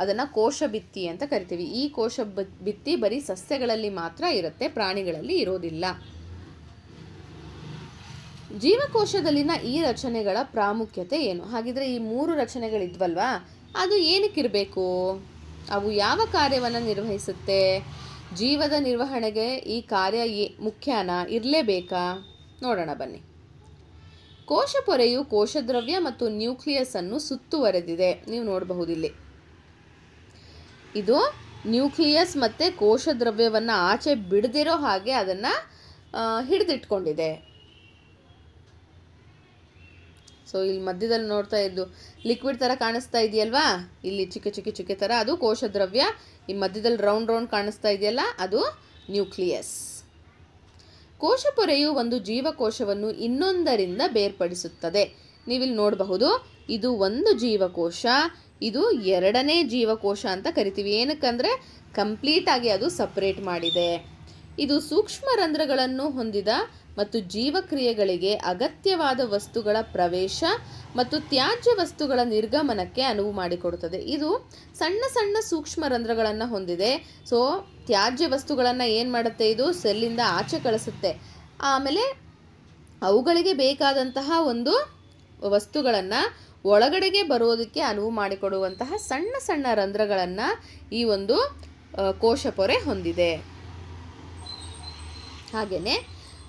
ಅದನ್ನು ಕೋಶ ಭಿತ್ತಿ ಅಂತ ಕರಿತೀವಿ. ಈ ಕೋಶ ಭಿತ್ತಿ ಬರೀ ಸಸ್ಯಗಳಲ್ಲಿ ಮಾತ್ರ ಇರುತ್ತೆ, ಪ್ರಾಣಿಗಳಲ್ಲಿ ಇರೋದಿಲ್ಲ. ಜೀವಕೋಶದಲ್ಲಿನ ಈ ರಚನೆಗಳ ಪ್ರಾಮುಖ್ಯತೆ ಏನು? ಹಾಗಿದ್ರೆ ಈ 3 ರಚನೆಗಳಿದ್ವಲ್ವಾ, ಅದು ಏನಕ್ಕಿರಬೇಕು? ಅವು ಯಾವ ಕಾರ್ಯವನ್ನು ನಿರ್ವಹಿಸುತ್ತೆ? ಜೀವದ ನಿರ್ವಹಣೆಗೆ ಈ ಕಾರ್ಯ ಮುಖ್ಯನಾ, ಇರಲೇಬೇಕಾ? ನೋಡೋಣ ಬನ್ನಿ. ಕೋಶಪೊರೆಯು ಕೋಶದ್ರವ್ಯ ಮತ್ತು ನ್ಯೂಕ್ಲಿಯಸ್ ಅನ್ನು ಸುತ್ತುವರೆದಿದೆ. ನೀವು ನೋಡಬಹುದು ಇಲ್ಲಿ, ಇದು ನ್ಯೂಕ್ಲಿಯಸ್ ಮತ್ತು ಕೋಶದ್ರವ್ಯವನ್ನು ಆಚೆ ಬಿಡದಿರೋ ಹಾಗೆ ಅದನ್ನು ಹಿಡಿದಿಟ್ಕೊಂಡಿದೆ. ಸೊ ಇಲ್ಲಿ ಮಧ್ಯದಲ್ಲಿ ನೋಡ್ತಾ ಇದ್ದು ಲಿಕ್ವಿಡ್ ಥರ ಕಾಣಿಸ್ತಾ ಇದೆಯಲ್ವಾ, ಇಲ್ಲಿ ಚಿಕ್ಕ ಚಿಕ್ಕ ಚಿಕ್ಕ ಥರ, ಅದು ಕೋಶದ್ರವ್ಯ. ಈ ಮಧ್ಯದಲ್ಲಿ ರೌಂಡ್ ರೌಂಡ್ ಕಾಣಿಸ್ತಾ ಇದೆಯಲ್ಲ, ಅದು ನ್ಯೂಕ್ಲಿಯಸ್. ಕೋಶಪೊರೆಯು ಒಂದು ಜೀವಕೋಶವನ್ನು ಇನ್ನೊಂದರಿಂದ ಬೇರ್ಪಡಿಸುತ್ತದೆ. ನೀವಿಲ್ಲಿ ನೋಡಬಹುದು, ಇದು ಒಂದು ಜೀವಕೋಶ, ಇದು ಎರಡನೇ ಜೀವಕೋಶ ಅಂತ ಕರಿತೀವಿ. ಏನಕ್ಕಂದರೆ ಕಂಪ್ಲೀಟಾಗಿ ಅದು ಸಪ್ರೇಟ್ ಮಾಡಿದೆ. ಇದು ಸೂಕ್ಷ್ಮ ರಂಧ್ರಗಳನ್ನು ಹೊಂದಿದ ಮತ್ತು ಜೀವಕ್ರಿಯೆಗಳಿಗೆ ಅಗತ್ಯವಾದ ವಸ್ತುಗಳ ಪ್ರವೇಶ ಮತ್ತು ತ್ಯಾಜ್ಯ ವಸ್ತುಗಳ ನಿರ್ಗಮನಕ್ಕೆ ಅನುವು ಮಾಡಿಕೊಡುತ್ತದೆ. ಇದು ಸಣ್ಣ ಸಣ್ಣ ಸೂಕ್ಷ್ಮ ರಂಧ್ರಗಳನ್ನು ಹೊಂದಿದೆ. ಸೊ ತ್ಯಾಜ್ಯ ವಸ್ತುಗಳನ್ನು ಏನು ಮಾಡುತ್ತೆ, ಇದು ಸೆಲ್ಲಿಂದ ಆಚೆ ಕಳಿಸುತ್ತೆ. ಆಮೇಲೆ ಅವುಗಳಿಗೆ ಬೇಕಾದಂತಹ ಒಂದು ವಸ್ತುಗಳನ್ನು ಒಳಗಡೆಗೆ ಬರೋದಕ್ಕೆ ಅನುವು ಮಾಡಿಕೊಡುವಂತಹ ಸಣ್ಣ ಸಣ್ಣ ರಂಧ್ರಗಳನ್ನು ಈ ಒಂದು ಕೋಶಪೊರೆ ಹೊಂದಿದೆ. ಹಾಗೆಯೇ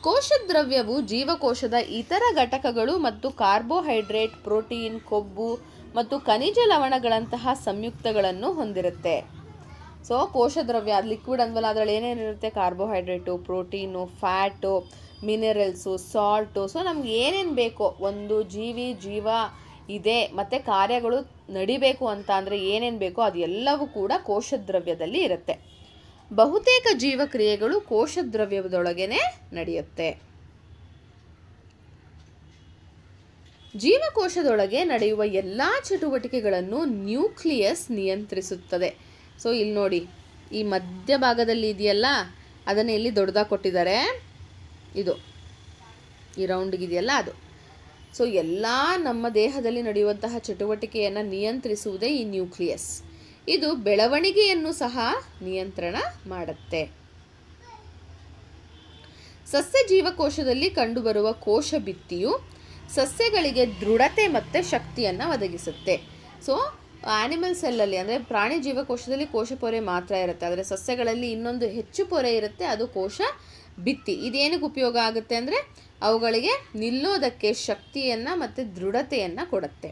ಕೋಶದ್ರವ್ಯವು ಜೀವಕೋಶದ ಇತರ ಘಟಕಗಳು ಮತ್ತು ಕಾರ್ಬೋಹೈಡ್ರೇಟ್, ಪ್ರೋಟೀನ್, ಕೊಬ್ಬು ಮತ್ತು ಖನಿಜ ಲವಣಗಳಂತಹ ಸಂಯುಕ್ತಗಳನ್ನು ಹೊಂದಿರುತ್ತೆ. ಸೊ ಕೋಶದ್ರವ್ಯ ಅದು ಲಿಕ್ವಿಡ್ ಅಂದ್ವಲ್ಲ, ಅದರಲ್ಲಿ ಏನೇನಿರುತ್ತೆ? Carbohydrate, protein, fat, minerals, salt. So ನಮ್ಗೆ ಏನೇನು ಬೇಕೋ, ಒಂದು ಜೀವ ಇದೆ ಮತ್ತು ಕಾರ್ಯಗಳು ನಡಿಬೇಕು ಅಂತ ಅಂದರೆ ಏನೇನು ಬೇಕೋ ಅದೆಲ್ಲವೂ ಕೂಡ ಕೋಶದ್ರವ್ಯದಲ್ಲಿ ಇರುತ್ತೆ. ಬಹುತೇಕ ಜೀವಕ್ರಿಯೆಗಳು ಕೋಶದ್ರವ್ಯದೊಳಗೇನೆ ನಡೆಯುತ್ತೆ. ಜೀವಕೋಶದೊಳಗೆ ನಡೆಯುವ ಎಲ್ಲ ಚಟುವಟಿಕೆಗಳನ್ನು ನ್ಯೂಕ್ಲಿಯಸ್ ನಿಯಂತ್ರಿಸುತ್ತದೆ. ಸೊ ಇಲ್ಲಿ ನೋಡಿ, ಈ ಮಧ್ಯಭಾಗದಲ್ಲಿ ಇದೆಯಲ್ಲ, ಅದನ್ನು ಇಲ್ಲಿ ದೊಡ್ಡದಾಗಿ ಕೊಟ್ಟಿದ್ದಾರೆ. ಇದು ಈ ರೌಂಡ್ಗಿದೆಯಲ್ಲ ಅದು. ಸೊ ಎಲ್ಲ ನಮ್ಮ ದೇಹದಲ್ಲಿ ನಡೆಯುವಂತಹ ಚಟುವಟಿಕೆಯನ್ನು ನಿಯಂತ್ರಿಸುವುದೇ ಈ ನ್ಯೂಕ್ಲಿಯಸ್. ಇದು ಬೆಳವಣಿಗೆಯನ್ನು ಸಹ ನಿಯಂತ್ರಣ ಮಾಡುತ್ತೆ. ಸಸ್ಯ ಜೀವಕೋಶದಲ್ಲಿ ಕಂಡುಬರುವ ಕೋಶ ಭಿತ್ತಿಯು ಸಸ್ಯಗಳಿಗೆ ದೃಢತೆ ಮತ್ತು ಶಕ್ತಿಯನ್ನು ಒದಗಿಸುತ್ತೆ. ಸೊ ಆನಿಮಲ್ ಸೆಲ್ಲಲ್ಲಿ ಅಂದರೆ ಪ್ರಾಣಿ ಜೀವಕೋಶದಲ್ಲಿ ಕೋಶ ಪೊರೆ ಮಾತ್ರ ಇರುತ್ತೆ, ಆದರೆ ಸಸ್ಯಗಳಲ್ಲಿ ಇನ್ನೊಂದು ಹೆಚ್ಚು ಪೊರೆ ಇರುತ್ತೆ, ಅದು ಕೋಶ ಭಿತ್ತಿ. ಇದೇನಕ್ಕೆ ಉಪಯೋಗ ಆಗುತ್ತೆ ಅಂದರೆ ಅವುಗಳಿಗೆ ನಿಲ್ಲೋದಕ್ಕೆ ಶಕ್ತಿಯನ್ನು ಮತ್ತು ದೃಢತೆಯನ್ನು ಕೊಡುತ್ತೆ.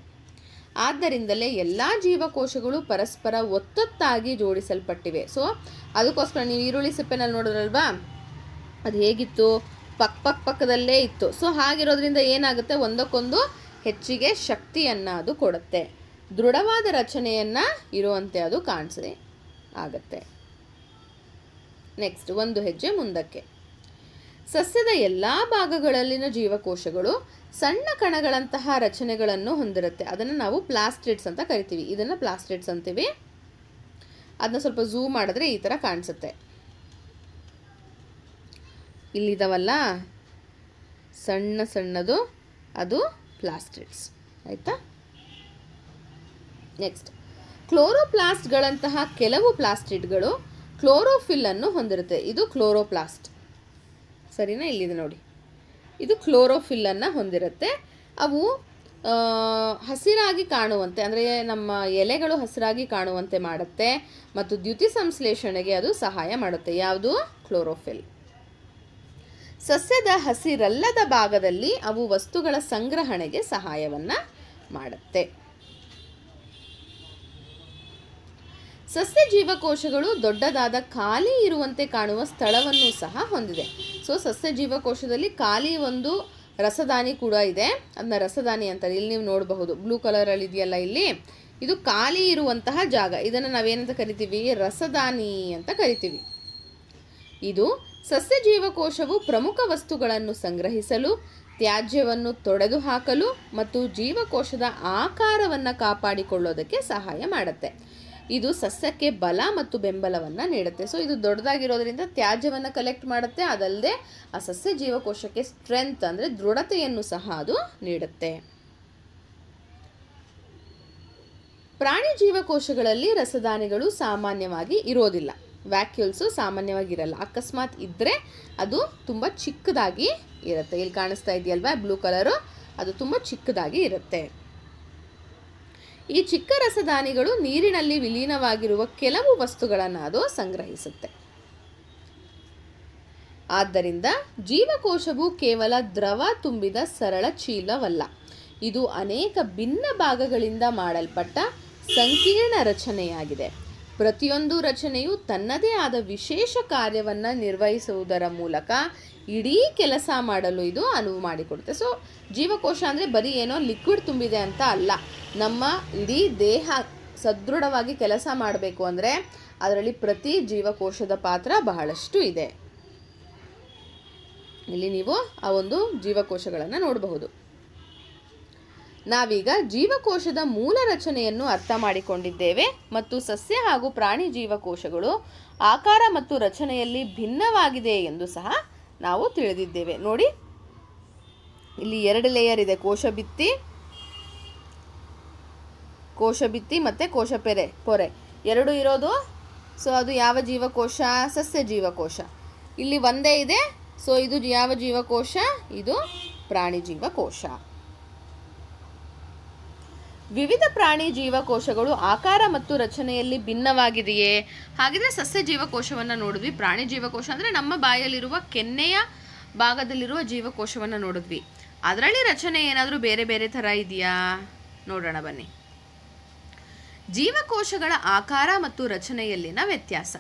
ಆದ್ದರಿಂದಲೇ ಎಲ್ಲ ಜೀವಕೋಶಗಳು ಪರಸ್ಪರ ಒತ್ತೊತ್ತಾಗಿ ಜೋಡಿಸಲ್ಪಟ್ಟಿವೆ. ಸೊ ಅದಕ್ಕೋಸ್ಕರ ನೀವು ಈರುಳ್ಳಿ ಸಿಪ್ಪೆನಲ್ಲಿ ನೋಡಿದ್ರಲ್ವಾ, ಅದು ಹೇಗಿತ್ತು? ಪಕ್ಕದಲ್ಲೇ ಇತ್ತು. ಸೊ ಹಾಗಿರೋದ್ರಿಂದ ಏನಾಗುತ್ತೆ, ಒಂದಕ್ಕೊಂದು ಹೆಚ್ಚಿಗೆ ಶಕ್ತಿಯನ್ನು ಅದು ಕೊಡುತ್ತೆ, ದೃಢವಾದ ರಚನೆಯನ್ನು ಇರುವಂತೆ ಅದು ಕಾಣಿಸಿ ಆಗುತ್ತೆ. ನೆಕ್ಸ್ಟ್, ಒಂದು ಹೆಜ್ಜೆ ಮುಂದಕ್ಕೆ. ಸಸ್ಯದ ಎಲ್ಲ ಭಾಗಗಳಲ್ಲಿನ ಜೀವಕೋಶಗಳು ಸಣ್ಣ ಕಣಗಳಂತಹ ರಚನೆಗಳನ್ನು ಹೊಂದಿರುತ್ತೆ. ಅದನ್ನು ನಾವು ಪ್ಲಾಸ್ಟಿಡ್ಸ್ ಅಂತ ಕರಿತೀವಿ. ಇದನ್ನು ಪ್ಲಾಸ್ಟಿಡ್ಸ್ ಅಂತೀವಿ. ಅದನ್ನ ಸ್ವಲ್ಪ ಝೂಮ್ ಮಾಡಿದ್ರೆ ಈ ಥರ ಕಾಣಿಸುತ್ತೆ. ಇಲ್ಲಿದಾವಲ್ಲ ಸಣ್ಣ ಸಣ್ಣದು, ಅದು ಪ್ಲಾಸ್ಟಿಡ್ಸ್. ಆಯಿತಾ? ನೆಕ್ಸ್ಟ್, ಕ್ಲೋರೋಪ್ಲಾಸ್ಟ್ಗಳಂತಹ ಕೆಲವು ಪ್ಲಾಸ್ಟಿಡ್ಗಳು ಕ್ಲೋರೋಫಿಲ್ ಅನ್ನು ಹೊಂದಿರುತ್ತೆ. ಇದು ಕ್ಲೋರೋಪ್ಲಾಸ್ಟ್, ಸರಿನಾ? ಇಲ್ಲಿದೆ ನೋಡಿ, ಇದು ಕ್ಲೋರೋಫಿಲ್ಲನ್ನು ಹೊಂದಿರುತ್ತೆ. ಅವು ಹಸಿರಾಗಿ ಕಾಣುವಂತೆ, ಅಂದರೆ ನಮ್ಮ ಎಲೆಗಳು ಹಸಿರಾಗಿ ಕಾಣುವಂತೆ ಮಾಡುತ್ತೆ ಮತ್ತು ದ್ಯುತಿ ಸಂಶ್ಲೇಷಣೆಗೆ ಅದು ಸಹಾಯ ಮಾಡುತ್ತೆ. ಯಾವುದು? ಕ್ಲೋರೋಫಿಲ್. ಸಸ್ಯದ ಹಸಿರಲ್ಲದ ಭಾಗದಲ್ಲಿ ಅವು ವಸ್ತುಗಳ ಸಂಗ್ರಹಣೆಗೆ ಸಹಾಯವನ್ನು ಮಾಡುತ್ತೆ. ಸಸ್ಯ ಜೀವಕೋಶಗಳು ದೊಡ್ಡದಾದ ಖಾಲಿ ಇರುವಂತೆ ಕಾಣುವ ಸ್ಥಳವನ್ನು ಸಹ ಹೊಂದಿದೆ. ಸೊ ಸಸ್ಯ ಜೀವಕೋಶದಲ್ಲಿ ಖಾಲಿ ಒಂದು ರಸದಾನಿ ಕೂಡ ಇದೆ, ಅದನ್ನ ರಸದಾನಿ ಅಂತಾರೆ. ಇಲ್ಲಿ ನೀವು ನೋಡಬಹುದು ಬ್ಲೂ ಕಲರಲ್ಲಿ ಇದೆಯಲ್ಲ, ಇಲ್ಲಿ ಇದು ಖಾಲಿ ಇರುವಂತಹ ಜಾಗ. ಇದನ್ನು ನಾವೇನಂತ ಕರಿತೀವಿ? ರಸದಾನಿ ಅಂತ ಕರಿತೀವಿ. ಇದು ಸಸ್ಯ ಜೀವಕೋಶವು ಪ್ರಮುಖ ವಸ್ತುಗಳನ್ನು ಸಂಗ್ರಹಿಸಲು, ತ್ಯಾಜ್ಯವನ್ನು ತೊಡೆದು ಹಾಕಲು ಮತ್ತು ಜೀವಕೋಶದ ಆಕಾರವನ್ನು ಕಾಪಾಡಿಕೊಳ್ಳೋದಕ್ಕೆ ಸಹಾಯ ಮಾಡುತ್ತೆ. ಇದು ಸಸ್ಯಕ್ಕೆ ಬಲ ಮತ್ತು ಬೆಂಬಲವನ್ನು ನೀಡುತ್ತೆ. ಸೊ ಇದು ದೊಡ್ಡದಾಗಿರೋದ್ರಿಂದ ತ್ಯಾಜ್ಯವನ್ನು ಕಲೆಕ್ಟ್ ಮಾಡುತ್ತೆ, ಅದಲ್ಲದೆ ಆ ಸಸ್ಯ ಜೀವಕೋಶಕ್ಕೆ ಸ್ಟ್ರೆಂತ್ ಅಂದರೆ ದೃಢತೆಯನ್ನು ಸಹ ಅದು ನೀಡುತ್ತೆ. ಪ್ರಾಣಿ ಜೀವಕೋಶಗಳಲ್ಲಿ ರಸದಾನಿಗಳು ಸಾಮಾನ್ಯವಾಗಿ ಇರೋದಿಲ್ಲ, ವ್ಯಾಕ್ಯೂಲ್ಸು ಸಾಮಾನ್ಯವಾಗಿರಲ್ಲ. ಅಕಸ್ಮಾತ್ ಇದ್ದರೆ ಅದು ತುಂಬ ಚಿಕ್ಕದಾಗಿ ಇರುತ್ತೆ. ಇಲ್ಲಿ ಕಾಣಿಸ್ತಾ ಇದೆಯಲ್ವಾ ಬ್ಲೂ ಕಲರು, ಅದು ತುಂಬ ಚಿಕ್ಕದಾಗಿ ಇರುತ್ತೆ. ಈ ಚಿಕ್ಕ ರಸದಾನಿಗಳು ನೀರಿನಲ್ಲಿ ವಿಲೀನವಾಗಿರುವ ಕೆಲವು ವಸ್ತುಗಳನ್ನು ಅದು ಸಂಗ್ರಹಿಸುತ್ತೆ. ಆದ್ದರಿಂದ ಜೀವಕೋಶವು ಕೇವಲ ದ್ರವ ತುಂಬಿದ ಸರಳ ಚೀಲವಲ್ಲ. ಇದು ಅನೇಕ ಭಿನ್ನ ಭಾಗಗಳಿಂದ ಮಾಡಲ್ಪಟ್ಟ ಸಂಕೀರ್ಣ ರಚನೆಯಾಗಿದೆ. ಪ್ರತಿಯೊಂದು ರಚನೆಯು ತನ್ನದೇ ಆದ ವಿಶೇಷ ಕಾರ್ಯವನ್ನು ನಿರ್ವಹಿಸುವುದರ ಮೂಲಕ ಇಡೀ ಕೆಲಸ ಮಾಡಲು ಇದು ಅನುವು ಮಾಡಿಕೊಡುತ್ತೆ. ಸೊ ಜೀವಕೋಶ ಅಂದರೆ ಬರೀ ಏನೋ ಲಿಕ್ವಿಡ್ ತುಂಬಿದೆ ಅಂತ ಅಲ್ಲ. ನಮ್ಮ ಇಡೀ ದೇಹ ಸದೃಢವಾಗಿ ಕೆಲಸ ಮಾಡಬೇಕು ಅಂದರೆ ಅದರಲ್ಲಿ ಪ್ರತಿ ಜೀವಕೋಶದ ಪಾತ್ರ ಬಹಳಷ್ಟು ಇದೆ. ಇಲ್ಲಿ ನೀವು ಆ ಒಂದು ಜೀವಕೋಶಗಳನ್ನು ನೋಡಬಹುದು. ನಾವೀಗ ಜೀವಕೋಶದ ಮೂಲ ರಚನೆಯನ್ನು ಅರ್ಥ ಮಾಡಿಕೊಂಡಿದ್ದೇವೆ ಮತ್ತು ಸಸ್ಯ ಹಾಗೂ ಪ್ರಾಣಿ ಜೀವಕೋಶಗಳು ಆಕಾರ ಮತ್ತು ರಚನೆಯಲ್ಲಿ ಭಿನ್ನವಾಗಿದೆ ಎಂದು ಸಹ ನಾವು ತಿಳಿದಿದ್ದೇವೆ. ನೋಡಿ, ಇಲ್ಲಿ 2 ಲೇಯರ್ ಇದೆ, ಕೋಶಭಿತ್ತಿ ಮತ್ತು ಪೊರೆ 2 ಇರೋದು. ಸೊ ಅದು ಯಾವ ಜೀವಕೋಶ? ಸಸ್ಯ ಜೀವಕೋಶ. ಇಲ್ಲಿ ಒಂದೇ ಇದೆ. ಸೊ ಇದು ಯಾವ ಜೀವಕೋಶ? ಇದು ಪ್ರಾಣಿ ಜೀವಕೋಶ. ವಿವಿಧ ಪ್ರಾಣಿ ಜೀವಕೋಶಗಳು ಆಕಾರ ಮತ್ತು ರಚನೆಯಲ್ಲಿ ಭಿನ್ನವಾಗಿದೆಯೇ? ಹಾಗಿದ್ರೆ ಸಸ್ಯ ಜೀವಕೋಶವನ್ನು ನೋಡಿದ್ವಿ. ಪ್ರಾಣಿ ಜೀವಕೋಶ ಅಂದರೆ ನಮ್ಮ ಬಾಯಲ್ಲಿರುವ ಕೆನ್ನೆಯ ಭಾಗದಲ್ಲಿರುವ ಜೀವಕೋಶವನ್ನು ನೋಡಿದ್ವಿ. ಅದರಲ್ಲಿ ರಚನೆ ಏನಾದರೂ ಬೇರೆ ಬೇರೆ ಥರ ಇದೆಯಾ? ನೋಡೋಣ ಬನ್ನಿ. ಜೀವಕೋಶಗಳ ಆಕಾರ ಮತ್ತು ರಚನೆಯಲ್ಲಿನ ವ್ಯತ್ಯಾಸ.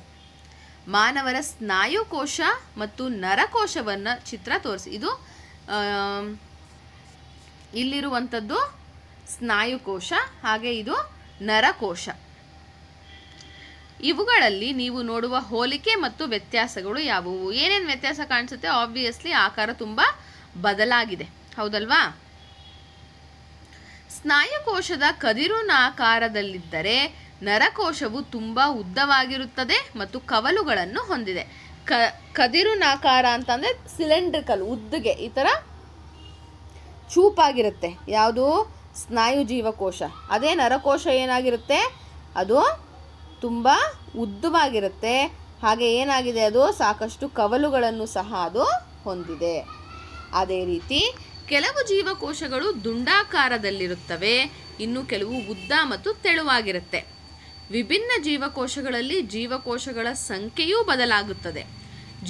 ಮಾನವರ ಸ್ನಾಯುಕೋಶ ಮತ್ತು ನರಕೋಶವನ್ನು ಚಿತ್ರ ತೋರಿಸಿ. ಇದು ಇಲ್ಲಿರುವಂಥದ್ದು ಸ್ನಾಯುಕೋಶ, ಹಾಗೆ ಇದು ನರಕೋಶ. ಇವುಗಳಲ್ಲಿ ನೀವು ನೋಡುವ ಹೋಲಿಕೆ ಮತ್ತು ವ್ಯತ್ಯಾಸಗಳು ಯಾವುವು? ಏನೇನು ವ್ಯತ್ಯಾಸ ಕಾಣಿಸುತ್ತೆ? ಆಬ್ವಿಯಸ್ಲಿ ಆಕಾರ ತುಂಬ ಬದಲಾಗಿದೆ, ಹೌದಲ್ವಾ? ಸ್ನಾಯುಕೋಶದ ಕದಿರುನಾಕಾರದಲ್ಲಿದ್ದರೆ ನರಕೋಶವು ತುಂಬ ಉದ್ದವಾಗಿರುತ್ತದೆ ಮತ್ತು ಕವಲುಗಳನ್ನು ಹೊಂದಿದೆ. ಕದಿರುನಾಕಾರ ಅಂತಂದರೆ ಸಿಲಿಂಡ್ರಿಕಲ್, ಉದ್ದಗೆ ಈ ಥರ ಚೂಪಾಗಿರುತ್ತೆ. ಯಾವುದು? ಸ್ನಾಯು ಜೀವಕೋಶ. ಅದೇ ನರಕೋಶ ಏನಾಗಿರುತ್ತೆ? ಅದು ತುಂಬ ಉದ್ದವಾಗಿರುತ್ತೆ. ಹಾಗೆ ಏನಾಗಿದೆ? ಅದು ಸಾಕಷ್ಟು ಕವಲುಗಳನ್ನು ಸಹ ಅದು ಹೊಂದಿದೆ. ಅದೇ ರೀತಿ ಕೆಲವು ಜೀವಕೋಶಗಳು ದುಂಡಾಕಾರದಲ್ಲಿರುತ್ತವೆ, ಇನ್ನು ಕೆಲವು ಉದ್ದ ಮತ್ತು ತೆಳುವಾಗಿರುತ್ತೆ. ವಿಭಿನ್ನ ಜೀವಕೋಶಗಳಲ್ಲಿ ಜೀವಕೋಶಗಳ ಸಂಖ್ಯೆಯೂ ಬದಲಾಗುತ್ತದೆ.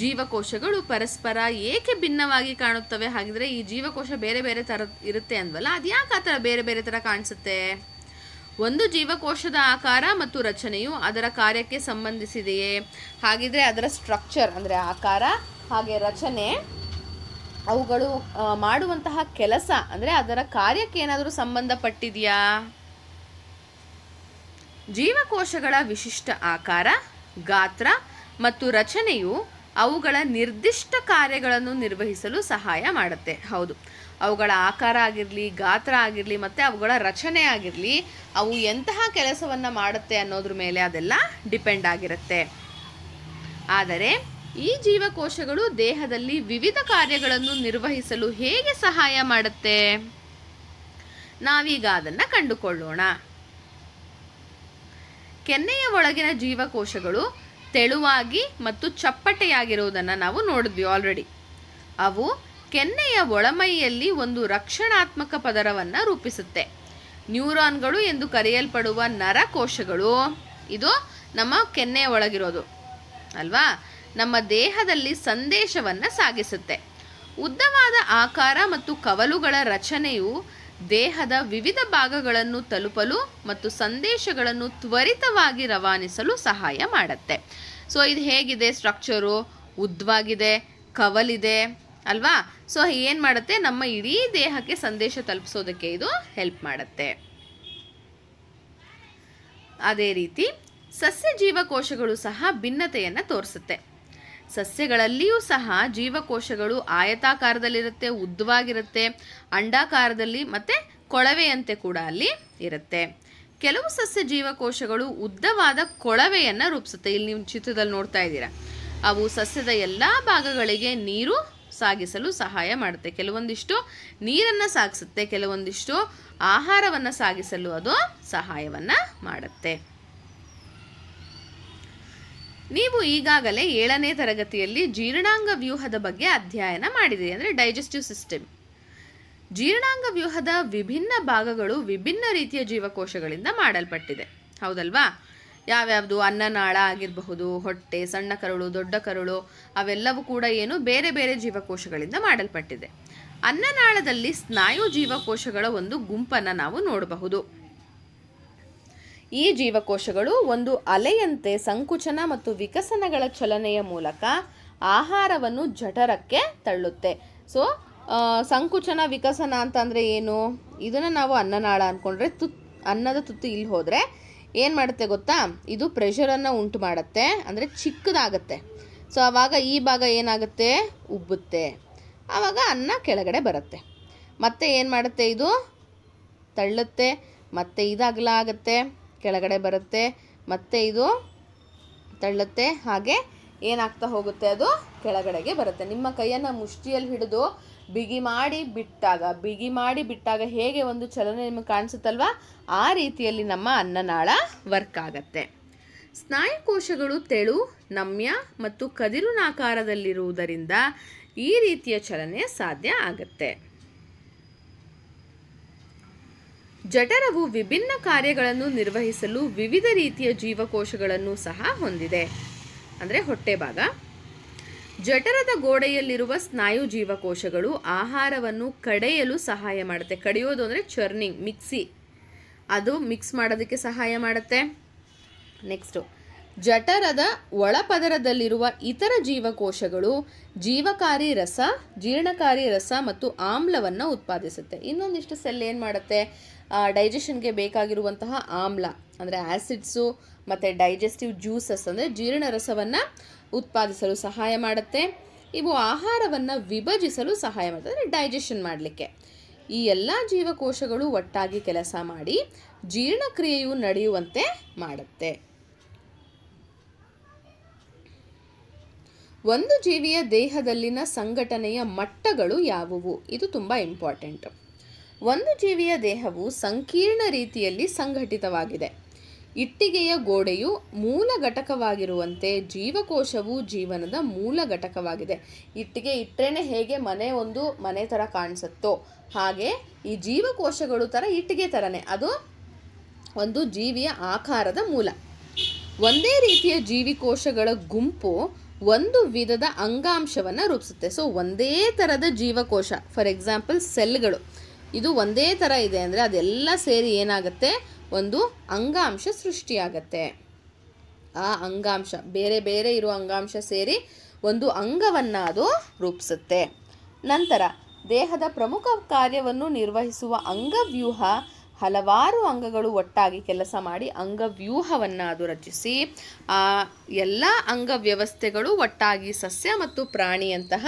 ಜೀವಕೋಶಗಳು ಪರಸ್ಪರ ಏಕೆ ಭಿನ್ನವಾಗಿ ಕಾಣುತ್ತವೆ? ಹಾಗಿದ್ರೆ ಈ ಜೀವಕೋಶ ಬೇರೆ ಬೇರೆ ಥರ ಇರುತ್ತೆ ಅಂದ್ವಲ್ಲ, ಅದು ಯಾಕೆ ಆ ಥರ ಬೇರೆ ಬೇರೆ ಥರ ಕಾಣಿಸುತ್ತೆ? ಒಂದು ಜೀವಕೋಶದ ಆಕಾರ ಮತ್ತು ರಚನೆಯು ಅದರ ಕಾರ್ಯಕ್ಕೆ ಸಂಬಂಧಿಸಿದೆಯೇ? ಹಾಗಿದ್ರೆ ಅದರ ಸ್ಟ್ರಕ್ಚರ್ ಅಂದರೆ ಆಕಾರ ಹಾಗೆ ರಚನೆ, ಅವುಗಳು ಮಾಡುವಂತಹ ಕೆಲಸ ಅಂದರೆ ಅದರ ಕಾರ್ಯಕ್ಕೆ ಏನಾದರೂ ಸಂಬಂಧಪಟ್ಟಿದೆಯಾ? ಜೀವಕೋಶಗಳ ವಿಶಿಷ್ಟ ಆಕಾರ, ಗಾತ್ರ ಮತ್ತು ರಚನೆಯು ಅವುಗಳ ನಿರ್ದಿಷ್ಟ ಕಾರ್ಯಗಳನ್ನು ನಿರ್ವಹಿಸಲು ಸಹಾಯ ಮಾಡುತ್ತೆ. ಹೌದು, ಅವುಗಳ ಆಕಾರ ಆಗಿರಲಿ, ಗಾತ್ರ ಆಗಿರಲಿ ಮತ್ತು ಅವುಗಳ ರಚನೆ ಆಗಿರಲಿ, ಅವು ಎಂತಹ ಕೆಲಸವನ್ನು ಮಾಡುತ್ತೆ ಅನ್ನೋದ್ರ ಮೇಲೆ ಅದೆಲ್ಲ ಡಿಪೆಂಡ್ ಆಗಿರುತ್ತೆ. ಆದರೆ ಈ ಜೀವಕೋಶಗಳು ದೇಹದಲ್ಲಿ ವಿವಿಧ ಕಾರ್ಯಗಳನ್ನು ನಿರ್ವಹಿಸಲು ಹೇಗೆ ಸಹಾಯ ಮಾಡುತ್ತೆ? ನಾವೀಗ ಅದನ್ನು ಕಂಡುಕೊಳ್ಳೋಣ. ಕೆನ್ನೆಯ ಒಳಗಿನ ಜೀವಕೋಶಗಳು ತೆಳುವಾಗಿ ಮತ್ತು ಚಪ್ಪಟೆಯಾಗಿರುವುದನ್ನು ನಾವು ನೋಡಿದ್ವಿ ಆಲ್ರೆಡಿ. ಅವು ಕೆನ್ನೆಯ ಒಳಮೈಯಲ್ಲಿ ಒಂದು ರಕ್ಷಣಾತ್ಮಕ ಪದರವನ್ನು ರೂಪಿಸುತ್ತೆ. ನ್ಯೂರಾನ್ಗಳು ಎಂದು ಕರೆಯಲ್ಪಡುವ ನರಕೋಶಗಳು, ಇದು ನಮ್ಮ ಕೆನ್ನೆಯ ಒಳಗಿರೋದು ಅಲ್ವಾ, ನಮ್ಮ ದೇಹದಲ್ಲಿ ಸಂದೇಶವನ್ನು ಸಾಗಿಸುತ್ತೆ. ಉದ್ದವಾದ ಆಕಾರ ಮತ್ತು ಕವಲುಗಳ ರಚನೆಯು ದೇಹದ ವಿವಿಧ ಭಾಗಗಳನ್ನು ತಲುಪಲು ಮತ್ತು ಸಂದೇಶಗಳನ್ನು ತ್ವರಿತವಾಗಿ ರವಾನಿಸಲು ಸಹಾಯ ಮಾಡುತ್ತೆ. ಸೊ ಇದು ಹೇಗಿದೆ ಸ್ಟ್ರಕ್ಚರು? ಉದ್ದವಾಗಿದೆ, ಕವಲಿದೆ ಅಲ್ವಾ. ಸೊ ಏನು ಮಾಡುತ್ತೆ? ನಮ್ಮ ಇಡೀ ದೇಹಕ್ಕೆ ಸಂದೇಶ ತಲುಪಿಸೋದಕ್ಕೆ ಇದು ಹೆಲ್ಪ್ ಮಾಡುತ್ತೆ. ಅದೇ ರೀತಿ ಸಸ್ಯ ಜೀವಕೋಶಗಳು ಸಹ ಭಿನ್ನತೆಯನ್ನು ತೋರಿಸುತ್ತೆ. ಸಸ್ಯಗಳಲ್ಲಿಯೂ ಸಹ ಜೀವಕೋಶಗಳು ಆಯತಾಕಾರದಲ್ಲಿರುತ್ತೆ, ಉದ್ದವಾಗಿರುತ್ತೆ, ಅಂಡಾಕಾರದಲ್ಲಿ ಮತ್ತು ಕೊಳವೆಯಂತೆ ಕೂಡ ಅಲ್ಲಿ ಇರುತ್ತೆ. ಕೆಲವು ಸಸ್ಯ ಜೀವಕೋಶಗಳು ಉದ್ದವಾದ ಕೊಳವೆಯನ್ನು ರೂಪಿಸುತ್ತೆ. ಇಲ್ಲಿ ನೀವು ಚಿತ್ರದಲ್ಲಿ ನೋಡ್ತಾ ಇದ್ದೀರಾ. ಅವು ಸಸ್ಯದ ಎಲ್ಲ ಭಾಗಗಳಿಗೆ ನೀರು ಸಾಗಿಸಲು ಸಹಾಯ ಮಾಡುತ್ತೆ. ಕೆಲವೊಂದಿಷ್ಟು ನೀರನ್ನು ಸಾಗಿಸುತ್ತೆ, ಕೆಲವೊಂದಿಷ್ಟು ಆಹಾರವನ್ನು ಸಾಗಿಸಲು ಅದು ಸಹಾಯವನ್ನು ಮಾಡುತ್ತೆ. ನೀವು ಈಗಾಗಲೇ 7ನೇ ತರಗತಿಯಲ್ಲಿ ಜೀರ್ಣಾಂಗ ವ್ಯೂಹದ ಬಗ್ಗೆ ಅಧ್ಯಯನ ಮಾಡಿದಿರಿ, ಅಂದರೆ ಡೈಜೆಸ್ಟಿವ್ ಸಿಸ್ಟಮ್. ಜೀರ್ಣಾಂಗ ವ್ಯೂಹದ ವಿಭಿನ್ನ ಭಾಗಗಳು ವಿಭಿನ್ನ ರೀತಿಯ ಜೀವಕೋಶಗಳಿಂದ ಮಾಡಲ್ಪಟ್ಟಿದೆ, ಹೌದಲ್ವಾ? ಯಾವ್ಯಾವುದು? ಅನ್ನನಾಳ ಆಗಿರಬಹುದು, ಹೊಟ್ಟೆ, ಸಣ್ಣ ಕರುಳು, ದೊಡ್ಡ ಕರುಳು, ಅವೆಲ್ಲವೂ ಕೂಡ ಏನು ಬೇರೆ ಬೇರೆ ಜೀವಕೋಶಗಳಿಂದ ಮಾಡಲ್ಪಟ್ಟಿದೆ. ಅನ್ನನಾಳದಲ್ಲಿ ಸ್ನಾಯು ಜೀವಕೋಶಗಳ ಒಂದು ಗುಂಪನ್ನು ನಾವು ನೋಡಬಹುದು. ಈ ಜೀವಕೋಶಗಳು ಒಂದು ಅಲೆಯಂತೆ ಸಂಕುಚನ ಮತ್ತು ವಿಕಸನಗಳ ಚಲನೆಯ ಮೂಲಕ ಆಹಾರವನ್ನು ಜಠರಕ್ಕೆ ತಳ್ಳುತ್ತೆ. ಸೊ ಸಂಕುಚನ ವಿಕಸನ ಅಂತಂದರೆ ಏನು? ಇದನ್ನು ನಾವು ಅನ್ನನಾಳ ಅಂದ್ಕೊಂಡ್ರೆ ಅನ್ನದ ತುತ್ತು ಇಲ್ಲಿ ಹೋದರೆ ಏನು ಮಾಡುತ್ತೆ ಗೊತ್ತಾ? ಇದು ಪ್ರೆಷರನ್ನು ಉಂಟು ಮಾಡುತ್ತೆ, ಅಂದರೆ ಚಿಕ್ಕದಾಗತ್ತೆ. ಸೊ ಆವಾಗ ಈ ಭಾಗ ಏನಾಗುತ್ತೆ? ಉಬ್ಬುತ್ತೆ. ಆವಾಗ ಅನ್ನ ಕೆಳಗಡೆ ಬರುತ್ತೆ. ಮತ್ತೆ ಏನು ಮಾಡುತ್ತೆ? ಇದು ತಳ್ಳುತ್ತೆ, ಮತ್ತೆ ಇದು ಅಗಲ ಆಗುತ್ತೆ, ಕೆಳಗಡೆ ಬರುತ್ತೆ, ಮತ್ತೆ ಇದು ತಳ್ಳುತ್ತೆ, ಹಾಗೆ ಏನಾಗ್ತಾ ಹೋಗುತ್ತೆ? ಅದು ಕೆಳಗಡೆಗೆ ಬರುತ್ತೆ. ನಿಮ್ಮ ಕೈಯನ್ನು ಮುಷ್ಟಿಯಲ್ಲಿ ಹಿಡಿದು ಬಿಗಿ ಮಾಡಿ ಬಿಟ್ಟಾಗ ಹೇಗೆ ಒಂದು ಚಲನೆ ನಿಮಗೆ ಕಾಣಿಸುತ್ತಲ್ವಾ, ಆ ರೀತಿಯಲ್ಲಿ ನಮ್ಮ ಅನ್ನನಾಳ ವರ್ಕ್ ಆಗತ್ತೆ. ಸ್ನಾಯುಕೋಶಗಳು ತೆಳು, ನಮ್ಯ ಮತ್ತು ಕದಿರುನಾಕಾರದಲ್ಲಿರುವುದರಿಂದ ಈ ರೀತಿಯ ಚಲನೆ ಸಾಧ್ಯ ಆಗತ್ತೆ. ಜಠರವು ವಿಭಿನ್ನ ಕಾರ್ಯಗಳನ್ನು ನಿರ್ವಹಿಸಲು ವಿವಿಧ ರೀತಿಯ ಜೀವಕೋಶಗಳನ್ನು ಸಹ ಹೊಂದಿದೆ. ಅಂದರೆ ಹೊಟ್ಟೆ ಭಾಗ. ಜಠರದ ಗೋಡೆಯಲ್ಲಿರುವ ಸ್ನಾಯು ಜೀವಕೋಶಗಳು ಆಹಾರವನ್ನು ಕಡೆಯಲು ಸಹಾಯ ಮಾಡುತ್ತೆ. ಕಡಿಯೋದು ಅಂದರೆ ಚರ್ನಿಂಗ್, ಮಿಕ್ಸಿ, ಅದು ಮಿಕ್ಸ್ ಮಾಡೋದಕ್ಕೆ ಸಹಾಯ ಮಾಡುತ್ತೆ. ನೆಕ್ಸ್ಟು, ಜಠರದ ಒಳಪದರದಲ್ಲಿರುವ ಇತರ ಜೀವಕೋಶಗಳು ಜೀವಕಾರಿ ರಸ, ಜೀರ್ಣಕಾರಿ ರಸ ಮತ್ತು ಆಮ್ಲವನ್ನು ಉತ್ಪಾದಿಸುತ್ತೆ. ಇನ್ನೊಂದಿಷ್ಟು ಸೆಲ್ ಏನು ಮಾಡುತ್ತೆ? ಡೈಜೆಷನ್ಗೆ ಬೇಕಾಗಿರುವಂತಹ ಆಮ್ಲ ಅಂದರೆ ಆ್ಯಸಿಡ್ಸು ಮತ್ತು ಡೈಜೆಸ್ಟಿವ್ ಜ್ಯೂಸಸ್ ಅಂದರೆ ಜೀರ್ಣ ರಸವನ್ನು ಉತ್ಪಾದಿಸಲು ಸಹಾಯ ಮಾಡುತ್ತೆ. ಇವು ಆಹಾರವನ್ನು ವಿಭಜಿಸಲು ಸಹಾಯ ಮಾಡುತ್ತೆ, ಅಂದರೆ ಡೈಜೆಷನ್ ಮಾಡಲಿಕ್ಕೆ. ಈ ಎಲ್ಲ ಜೀವಕೋಶಗಳು ಒಟ್ಟಾಗಿ ಕೆಲಸ ಮಾಡಿ ಜೀರ್ಣಕ್ರಿಯೆಯು ನಡೆಯುವಂತೆ ಮಾಡುತ್ತೆ. ಒಂದು ಜೀವಿಯ ದೇಹದಲ್ಲಿನ ಸಂಘಟನೆಯ ಮಟ್ಟಗಳು ಯಾವುವು? ಇದು ತುಂಬ ಇಂಪಾರ್ಟೆಂಟ್. ಒಂದು ಜೀವಿಯ ದೇಹವು ಸಂಕೀರ್ಣ ರೀತಿಯಲ್ಲಿ ಸಂಘಟಿತವಾಗಿದೆ. ಇಟ್ಟಿಗೆಯ ಗೋಡೆಯು ಮೂಲ ಘಟಕವಾಗಿರುವಂತೆ ಜೀವಕೋಶವು ಜೀವನದ ಮೂಲ ಘಟಕವಾಗಿದೆ. ಇಟ್ಟಿಗೆ ಇಟ್ಟರೆ ಹೇಗೆ ಒಂದು ಮನೆ ಥರ ಕಾಣಿಸುತ್ತೋ ಹಾಗೆ ಈ ಜೀವಕೋಶಗಳು ಥರ ಇಟ್ಟಿಗೆ ಥರನೇ ಅದು ಒಂದು ಜೀವಿಯ ಆಕಾರದ ಮೂಲ. ಒಂದೇ ರೀತಿಯ ಜೀವಿಕೋಶಗಳ ಗುಂಪು ಒಂದು ವಿಧದ ಅಂಗಾಂಶವನ್ನು ರೂಪಿಸುತ್ತೆ. ಸೊ ಒಂದೇ ಥರದ ಜೀವಕೋಶ, ಫಾರ್ ಎಕ್ಸಾಂಪಲ್ ಸೆಲ್ಗಳು, ಇದು ಒಂದೇ ಥರ ಇದೆ ಅಂದರೆ ಅದೆಲ್ಲ ಸೇರಿ ಏನಾಗುತ್ತೆ? ಒಂದು ಅಂಗಾಂಶ ಸೃಷ್ಟಿಯಾಗತ್ತೆ. ಆ ಅಂಗಾಂಶ ಬೇರೆ ಬೇರೆ ಇರುವ ಅಂಗಾಂಶ ಸೇರಿ ಒಂದು ಅಂಗವನ್ನು ಅದು ರೂಪಿಸುತ್ತೆ. ನಂತರ ದೇಹದ ಪ್ರಮುಖ ಕಾರ್ಯವನ್ನು ನಿರ್ವಹಿಸುವ ಅಂಗವ್ಯೂಹ ಹಲವಾರು ಅಂಗಗಳು ಒಟ್ಟಾಗಿ ಕೆಲಸ ಮಾಡಿ ಅಂಗವ್ಯೂಹವನ್ನು ಅದು ರಚಿಸಿ ಆ ಎಲ್ಲ ಅಂಗವ್ಯವಸ್ಥೆಗಳು ಒಟ್ಟಾಗಿ ಸಸ್ಯ ಮತ್ತು ಪ್ರಾಣಿಯಂತಹ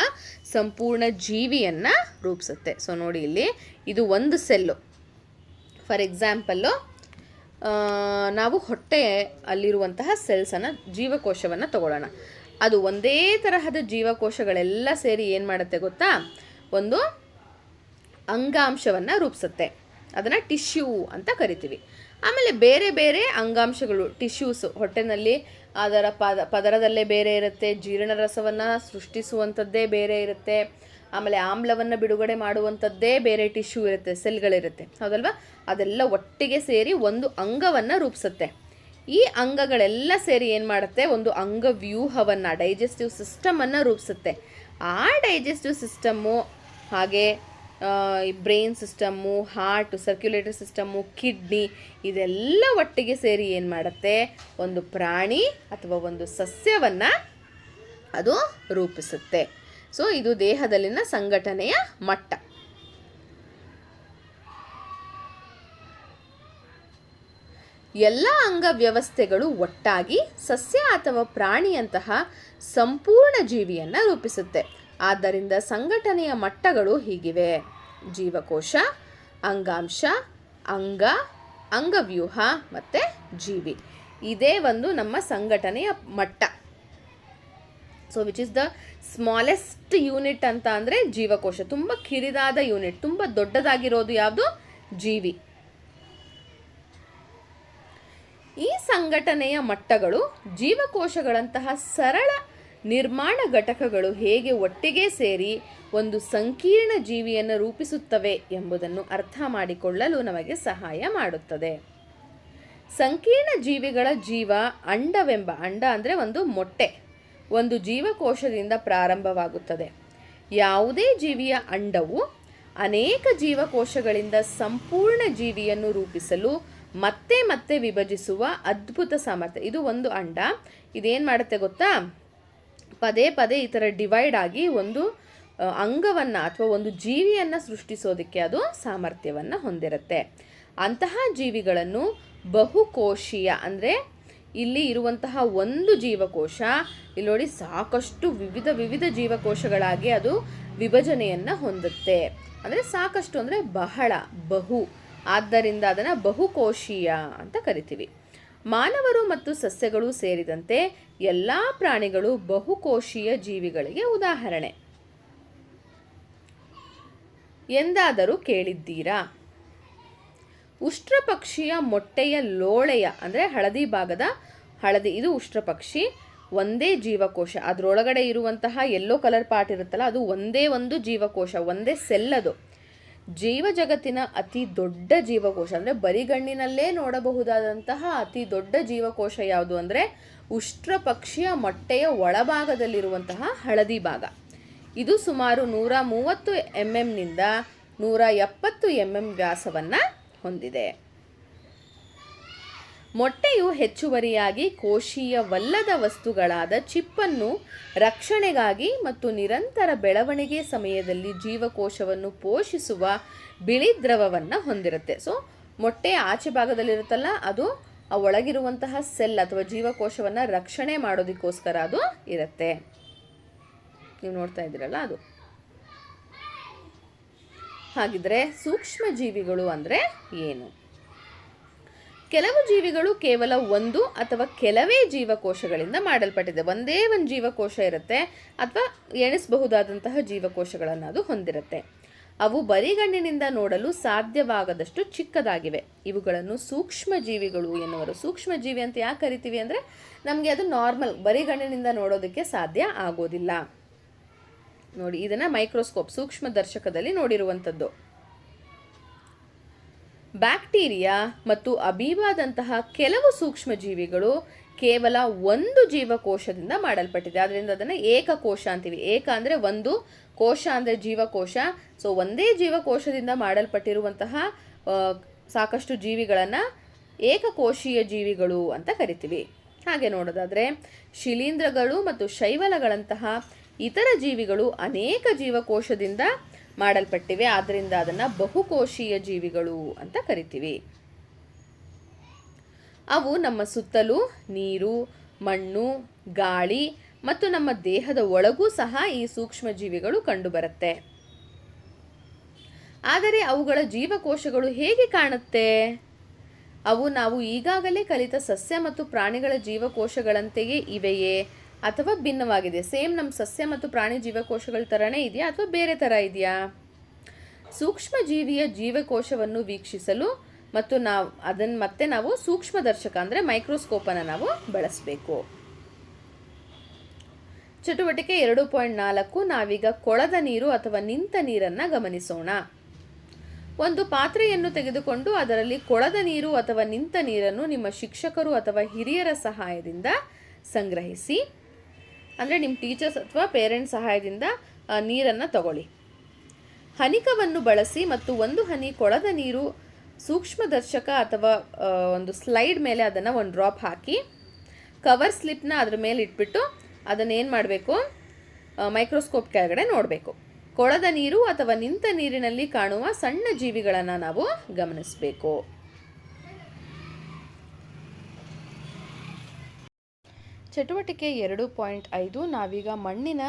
ಸಂಪೂರ್ಣ ಜೀವಿಯನ್ನು ರೂಪಿಸುತ್ತೆ. ಸೊ ನೋಡಿ, ಇಲ್ಲಿ ಇದು ಒಂದು ಸೆಲ್ಲು. ಫಾರ್ ಎಕ್ಸಾಂಪಲ್ಲು ನಾವು ಹೊಟ್ಟೆ ಅಲ್ಲಿರುವಂತಹ ಸೆಲ್ಸನ್ನು, ಜೀವಕೋಶವನ್ನು ತಗೊಳ್ಳೋಣ. ಅದು ಒಂದೇ ತರಹದ ಜೀವಕೋಶಗಳೆಲ್ಲ ಸೇರಿ ಏನು ಮಾಡುತ್ತೆ ಗೊತ್ತಾ? ಒಂದು ಅಂಗಾಂಶವನ್ನು ರೂಪಿಸುತ್ತೆ. ಅದನ್ನು ಟಿಶ್ಯೂ ಅಂತ ಕರಿತೀವಿ. ಆಮೇಲೆ ಬೇರೆ ಬೇರೆ ಅಂಗಾಂಶಗಳು, ಟಿಶ್ಯೂಸು ಹೊಟ್ಟೆನಲ್ಲಿ ಅದರ ಪದರದಲ್ಲೇ ಬೇರೆ ಇರುತ್ತೆ, ಜೀರ್ಣ ರಸವನ್ನು ಸೃಷ್ಟಿಸುವಂಥದ್ದೇ ಬೇರೆ ಇರುತ್ತೆ, ಆಮೇಲೆ ಆಮ್ಲವನ್ನು ಬಿಡುಗಡೆ ಮಾಡುವಂಥದ್ದೇ ಬೇರೆ ಟಿಶ್ಯೂ ಇರುತ್ತೆ, ಸೆಲ್ಗಳಿರುತ್ತೆ, ಹೌದಲ್ವಾ? ಅದೆಲ್ಲ ಒಟ್ಟಿಗೆ ಸೇರಿ ಒಂದು ಅಂಗವನ್ನು ರೂಪಿಸುತ್ತೆ. ಈ ಅಂಗಗಳೆಲ್ಲ ಸೇರಿ ಏನು ಮಾಡುತ್ತೆ? ಒಂದು ಅಂಗವ್ಯೂಹವನ್ನು, ಡೈಜೆಸ್ಟಿವ್ ಸಿಸ್ಟಮನ್ನು ರೂಪಿಸುತ್ತೆ. ಆ ಡೈಜೆಸ್ಟಿವ್ ಸಿಸ್ಟಮ್ಮು ಹಾಗೆ brain system, heart, circulatory system, kidney, ಇದೆಲ್ಲ ಒಟ್ಟಿಗೆ ಸೇರಿ ಏನು ಮಾಡುತ್ತೆ? ಒಂದು ಪ್ರಾಣಿ ಅಥವಾ ಒಂದು ಸಸ್ಯವನ್ನು ಅದು ರೂಪಿಸುತ್ತೆ. ಸೊ ಇದು ದೇಹದಲ್ಲಿನ ಸಂಘಟನೆಯ ಮಟ್ಟ. ಎಲ್ಲ ಅಂಗವ್ಯವಸ್ಥೆಗಳು ಒಟ್ಟಾಗಿ ಸಸ್ಯ ಅಥವಾ ಪ್ರಾಣಿಯಂತಹ ಸಂಪೂರ್ಣ ಜೀವಿಯನ್ನು ರೂಪಿಸುತ್ತೆ. ಆದ್ದರಿಂದ ಸಂಘಟನೆಯ ಮಟ್ಟಗಳು ಹೀಗಿವೆ: ಜೀವಕೋಶ, ಅಂಗಾಂಶ, ಅಂಗ, ಅಂಗವ್ಯೂಹ ಮತ್ತು ಜೀವಿ. ಇದೇ ಒಂದು ನಮ್ಮ ಸಂಘಟನೆಯ ಮಟ್ಟ. So which is the smallest unit ಅಂತ ಅಂದರೆ ಜೀವಕೋಶ. ತುಂಬ ಕಿರಿದಾದ ಯೂನಿಟ್, ತುಂಬ ದೊಡ್ಡದಾಗಿರೋದು ಯಾವುದು? ಜೀವಿ. ಈ ಸಂಘಟನೆಯ ಮಟ್ಟಗಳು ಜೀವಕೋಶಗಳಂತಹ ಸರಳ ನಿರ್ಮಾಣ ಘಟಕಗಳು ಹೇಗೆ ಒಟ್ಟಿಗೆ ಸೇರಿ ಒಂದು ಸಂಕೀರ್ಣ ಜೀವಿಯನ್ನು ರೂಪಿಸುತ್ತವೆ ಎಂಬುದನ್ನು ಅರ್ಥ ಮಾಡಿಕೊಳ್ಳಲು ನಮಗೆ ಸಹಾಯ ಮಾಡುತ್ತದೆ. ಸಂಕೀರ್ಣ ಜೀವಿಗಳ ಜೀವ ಅಂಡ ಅಂದರೆ ಒಂದು ಮೊಟ್ಟೆ, ಒಂದು ಜೀವಕೋಶದಿಂದ ಪ್ರಾರಂಭವಾಗುತ್ತದೆ. ಯಾವುದೇ ಜೀವಿಯ ಅಂಡವು ಅನೇಕ ಜೀವಕೋಶಗಳಿಂದ ಸಂಪೂರ್ಣ ಜೀವಿಯನ್ನು ರೂಪಿಸಲು ಮತ್ತೆ ಮತ್ತೆ ವಿಭಜಿಸುವ ಅದ್ಭುತ ಸಾಮರ್ಥ್ಯ. ಇದು ಒಂದು ಅಂಡ, ಇದೇನು ಮಾಡುತ್ತೆ ಗೊತ್ತಾ, ಪದೇ ಪದೇ ಈ ಥರ ಡಿವೈಡ್ ಆಗಿ ಒಂದು ಅಂಗವನ್ನು ಅಥವಾ ಒಂದು ಜೀವಿಯನ್ನು ಸೃಷ್ಟಿಸೋದಕ್ಕೆ ಅದು ಸಾಮರ್ಥ್ಯವನ್ನು ಹೊಂದಿರುತ್ತೆ. ಅಂತಹ ಜೀವಿಗಳನ್ನು ಬಹುಕೋಶೀಯ ಅಂದರೆ ಇಲ್ಲಿ ಇರುವಂತಹ ಒಂದು ಜೀವಕೋಶ ಇಲ್ಲಿ ನೋಡಿ ಸಾಕಷ್ಟು ವಿವಿಧ ಜೀವಕೋಶಗಳಾಗಿ ಅದು ವಿಭಜನೆಯನ್ನು ಹೊಂದುತ್ತೆ. ಅಂದರೆ ಸಾಕಷ್ಟು ಅಂದರೆ ಬಹಳ, ಬಹು, ಆದ್ದರಿಂದ ಅದನ್ನು ಬಹುಕೋಶೀಯ ಅಂತ ಕರಿತೀವಿ. ಮಾನವರು ಮತ್ತು ಸಸ್ಯಗಳು ಸೇರಿದಂತೆ ಎಲ್ಲ ಪ್ರಾಣಿಗಳು ಬಹುಕೋಶೀಯ ಜೀವಿಗಳಿಗೆ ಉದಾಹರಣೆ. ಎಂದಾದರೂ ಕೇಳಿದ್ದೀರಾ? ಉಷ್ಟ್ರಪಕ್ಷಿಯ ಮೊಟ್ಟೆಯ ಲೋಳೆಯ ಅಂದರೆ ಹಳದಿ ಭಾಗದ ಹಳದಿ, ಇದು ಉಷ್ಟ್ರಪಕ್ಷಿ, ಒಂದೇ ಜೀವಕೋಶ. ಅದರೊಳಗಡೆ ಇರುವಂತಹ ಯೆಲ್ಲೋ ಕಲರ್ ಪಾರ್ಟ್ ಇರುತ್ತಲ್ಲ, ಅದು ಒಂದೇ ಒಂದು ಜೀವಕೋಶ, ಒಂದೇ ಸೆಲ್. ಅದು ಜೀವ ಜಗತ್ತಿನ ಅತಿ ದೊಡ್ಡ ಜೀವಕೋಶ ಅಂದರೆ ಬರಿಗಣ್ಣಿನಲ್ಲೇ ನೋಡಬಹುದಾದಂತಹ ಅತಿ ದೊಡ್ಡ ಜೀವಕೋಶ ಯಾವುದು ಅಂದರೆ ಉಷ್ಟ್ರಪಕ್ಷಿಯ ಮೊಟ್ಟೆಯ ಒಳಭಾಗದಲ್ಲಿರುವಂತಹ ಹಳದಿ ಭಾಗ. ಇದು ಸುಮಾರು 130 mm ನಿಂದ 170 mm ವ್ಯಾಸವನ್ನು ಹೊಂದಿದೆ. ಮೊಟ್ಟೆಯು ಹೆಚ್ಚುವರಿಯಾಗಿ ಕೋಶೀಯವಲ್ಲದ ವಸ್ತುಗಳಾದ ಚಿಪ್ಪನ್ನು ರಕ್ಷಣೆಗಾಗಿ ಮತ್ತು ನಿರಂತರ ಬೆಳವಣಿಗೆ ಸಮಯದಲ್ಲಿ ಜೀವಕೋಶವನ್ನು ಪೋಷಿಸುವ ಬಿಳಿ ದ್ರವವನ್ನು ಹೊಂದಿರುತ್ತೆ. ಸೊ ಮೊಟ್ಟೆಯ ಆಚೆ ಭಾಗದಲ್ಲಿರುತ್ತಲ್ಲ, ಅದು ಆ ಒಳಗಿರುವಂತಹ ಸೆಲ್ ಅಥವಾ ಜೀವಕೋಶವನ್ನು ರಕ್ಷಣೆ ಮಾಡೋದಕ್ಕೋಸ್ಕರ ಅದು ಇರುತ್ತೆ. ನೀವು ನೋಡ್ತಾ ಇದ್ದೀರಲ್ಲ ಅದು. ಹಾಗಿದ್ರೆ ಸೂಕ್ಷ್ಮ ಜೀವಿಗಳು ಅಂದರೆ ಏನು? ಕೆಲವು ಜೀವಿಗಳು ಕೇವಲ ಒಂದು ಅಥವಾ ಕೆಲವೇ ಜೀವಕೋಶಗಳಿಂದ ಮಾಡಲ್ಪಟ್ಟಿದೆ. ಒಂದೇ ಒಂದು ಜೀವಕೋಶ ಇರುತ್ತೆ ಅಥವಾ ಎಣಿಸಬಹುದಾದಂತಹ ಜೀವಕೋಶಗಳನ್ನು ಅದು ಹೊಂದಿರುತ್ತೆ. ಅವು ಬರಿಗಣ್ಣಿನಿಂದ ನೋಡಲು ಸಾಧ್ಯವಾಗದಷ್ಟು ಚಿಕ್ಕದಾಗಿವೆ. ಇವುಗಳನ್ನು ಸೂಕ್ಷ್ಮ ಜೀವಿಗಳು ಎನ್ನುವರು. ಸೂಕ್ಷ್ಮ ಜೀವಿ ಅಂತ ಯಾಕೆ ಕರಿತೀವಿ ಅಂದರೆ ನಮಗೆ ಅದು ನಾರ್ಮಲ್ ಬರಿಗಣ್ಣಿನಿಂದ ನೋಡೋದಕ್ಕೆ ಸಾಧ್ಯ ಆಗೋದಿಲ್ಲ. ನೋಡಿ, ಇದನ್ನು ಮೈಕ್ರೋಸ್ಕೋಪ್ ಸೂಕ್ಷ್ಮ ದರ್ಶಕದಲ್ಲಿ ನೋಡಿರುವಂಥದ್ದು. ಬ್ಯಾಕ್ಟೀರಿಯಾ ಮತ್ತು ಅಮೀಬಾದಂತಹ ಕೆಲವು ಸೂಕ್ಷ್ಮ ಜೀವಿಗಳು ಕೇವಲ ಒಂದು ಜೀವಕೋಶದಿಂದ ಮಾಡಲ್ಪಟ್ಟಿದೆ. ಆದ್ದರಿಂದ ಅದನ್ನು ಏಕಕೋಶ ಅಂತೀವಿ. ಏಕ ಅಂದರೆ ಒಂದು, ಕೋಶ ಅಂದರೆ ಜೀವಕೋಶ. ಸೊ ಒಂದೇ ಜೀವಕೋಶದಿಂದ ಮಾಡಲ್ಪಟ್ಟಿರುವಂತಹ ಸಾಕಷ್ಟು ಜೀವಿಗಳನ್ನು ಏಕಕೋಶೀಯ ಜೀವಿಗಳು ಅಂತ ಕರಿತೀವಿ. ಹಾಗೆ ನೋಡೋದಾದರೆ ಶಿಲೀಂಧ್ರಗಳು ಮತ್ತು ಶೈವಲಗಳಂತಹ ಇತರ ಜೀವಿಗಳು ಅನೇಕ ಜೀವಕೋಶದಿಂದ ಮಾಡಲ್ಪಟ್ಟಿವೆ. ಆದ್ದರಿಂದ ಅದನ್ನು ಬಹುಕೋಶೀಯ ಜೀವಿಗಳು ಅಂತ ಕರಿತೀವಿ. ಅವು ನಮ್ಮ ಸುತ್ತಲೂ ನೀರು, ಮಣ್ಣು, ಗಾಳಿ ಮತ್ತು ನಮ್ಮ ದೇಹದ ಒಳಗೂ ಸಹ ಈ ಸೂಕ್ಷ್ಮ ಜೀವಿಗಳು ಕಂಡುಬರುತ್ತೆ. ಆದರೆ ಅವುಗಳ ಜೀವಕೋಶಗಳು ಹೇಗೆ ಕಾಣುತ್ತೆ? ಅವು ನಾವು ಈಗಾಗಲೇ ಕಲಿತ ಸಸ್ಯ ಮತ್ತು ಪ್ರಾಣಿಗಳ ಜೀವಕೋಶಗಳಂತೆಯೇ ಇವೆಯೇ ಅಥವಾ ಭಿನ್ನವಾಗಿದೆ? ಸೇಮ್ ನಮ್ಮ ಸಸ್ಯ ಮತ್ತು ಪ್ರಾಣಿ ಜೀವಕೋಶಗಳ ಥರನೇ ಇದೆಯಾ ಅಥವಾ ಬೇರೆ ಥರ ಇದೆಯಾ? ಸೂಕ್ಷ್ಮ ಜೀವಿಯ ಜೀವಕೋಶವನ್ನು ವೀಕ್ಷಿಸಲು ಮತ್ತು ನಾವು ಸೂಕ್ಷ್ಮದರ್ಶಕ ಅಂದರೆ ಮೈಕ್ರೋಸ್ಕೋಪನ್ನು ನಾವು ಬಳಸಬೇಕು. ಚಟುವಟಿಕೆ 2.4 ನಾವೀಗ ಕೊಳದ ನೀರು ಅಥವಾ ನಿಂತ ನೀರನ್ನು ಗಮನಿಸೋಣ. ಒಂದು ಪಾತ್ರೆಯನ್ನು ತೆಗೆದುಕೊಂಡು ಅದರಲ್ಲಿ ಕೊಳದ ನೀರು ಅಥವಾ ನಿಂತ ನೀರನ್ನು ನಿಮ್ಮ ಶಿಕ್ಷಕರು ಅಥವಾ ಹಿರಿಯರ ಸಹಾಯದಿಂದ ಸಂಗ್ರಹಿಸಿ. ಅಂದರೆ ನಿಮ್ಮ ಟೀಚರ್ಸ್ ಅಥವಾ ಪೇರೆಂಟ್ಸ್ ಸಹಾಯದಿಂದ ನೀರನ್ನು ತಗೊಳ್ಳಿ. ಹನಿಕವನ್ನು ಬಳಸಿ ಮತ್ತು ಒಂದು ಹನಿ ಕೊಳದ ನೀರು ಸೂಕ್ಷ್ಮದರ್ಶಕ ಅಥವಾ ಒಂದು ಸ್ಲೈಡ್ ಮೇಲೆ ಅದನ್ನು ಒಂದು ಡ್ರಾಪ್ ಹಾಕಿ ಕವರ್ ಸ್ಲಿಪ್ನ ಅದ್ರ ಮೇಲೆ ಇಟ್ಬಿಟ್ಟು ಅದನ್ನೇನು ಮಾಡಬೇಕು, ಮೈಕ್ರೋಸ್ಕೋಪ್ ಕೆಳಗಡೆ ನೋಡಬೇಕು. ಕೊಳದ ನೀರು ಅಥವಾ ನಿಂತ ನೀರಿನಲ್ಲಿ ಕಾಣುವ ಸಣ್ಣ ಜೀವಿಗಳನ್ನು ನಾವು ಗಮನಿಸಬೇಕು. ಚಟುವಟಿಕೆ 2.5 ನಾವೀಗ ಮಣ್ಣಿನ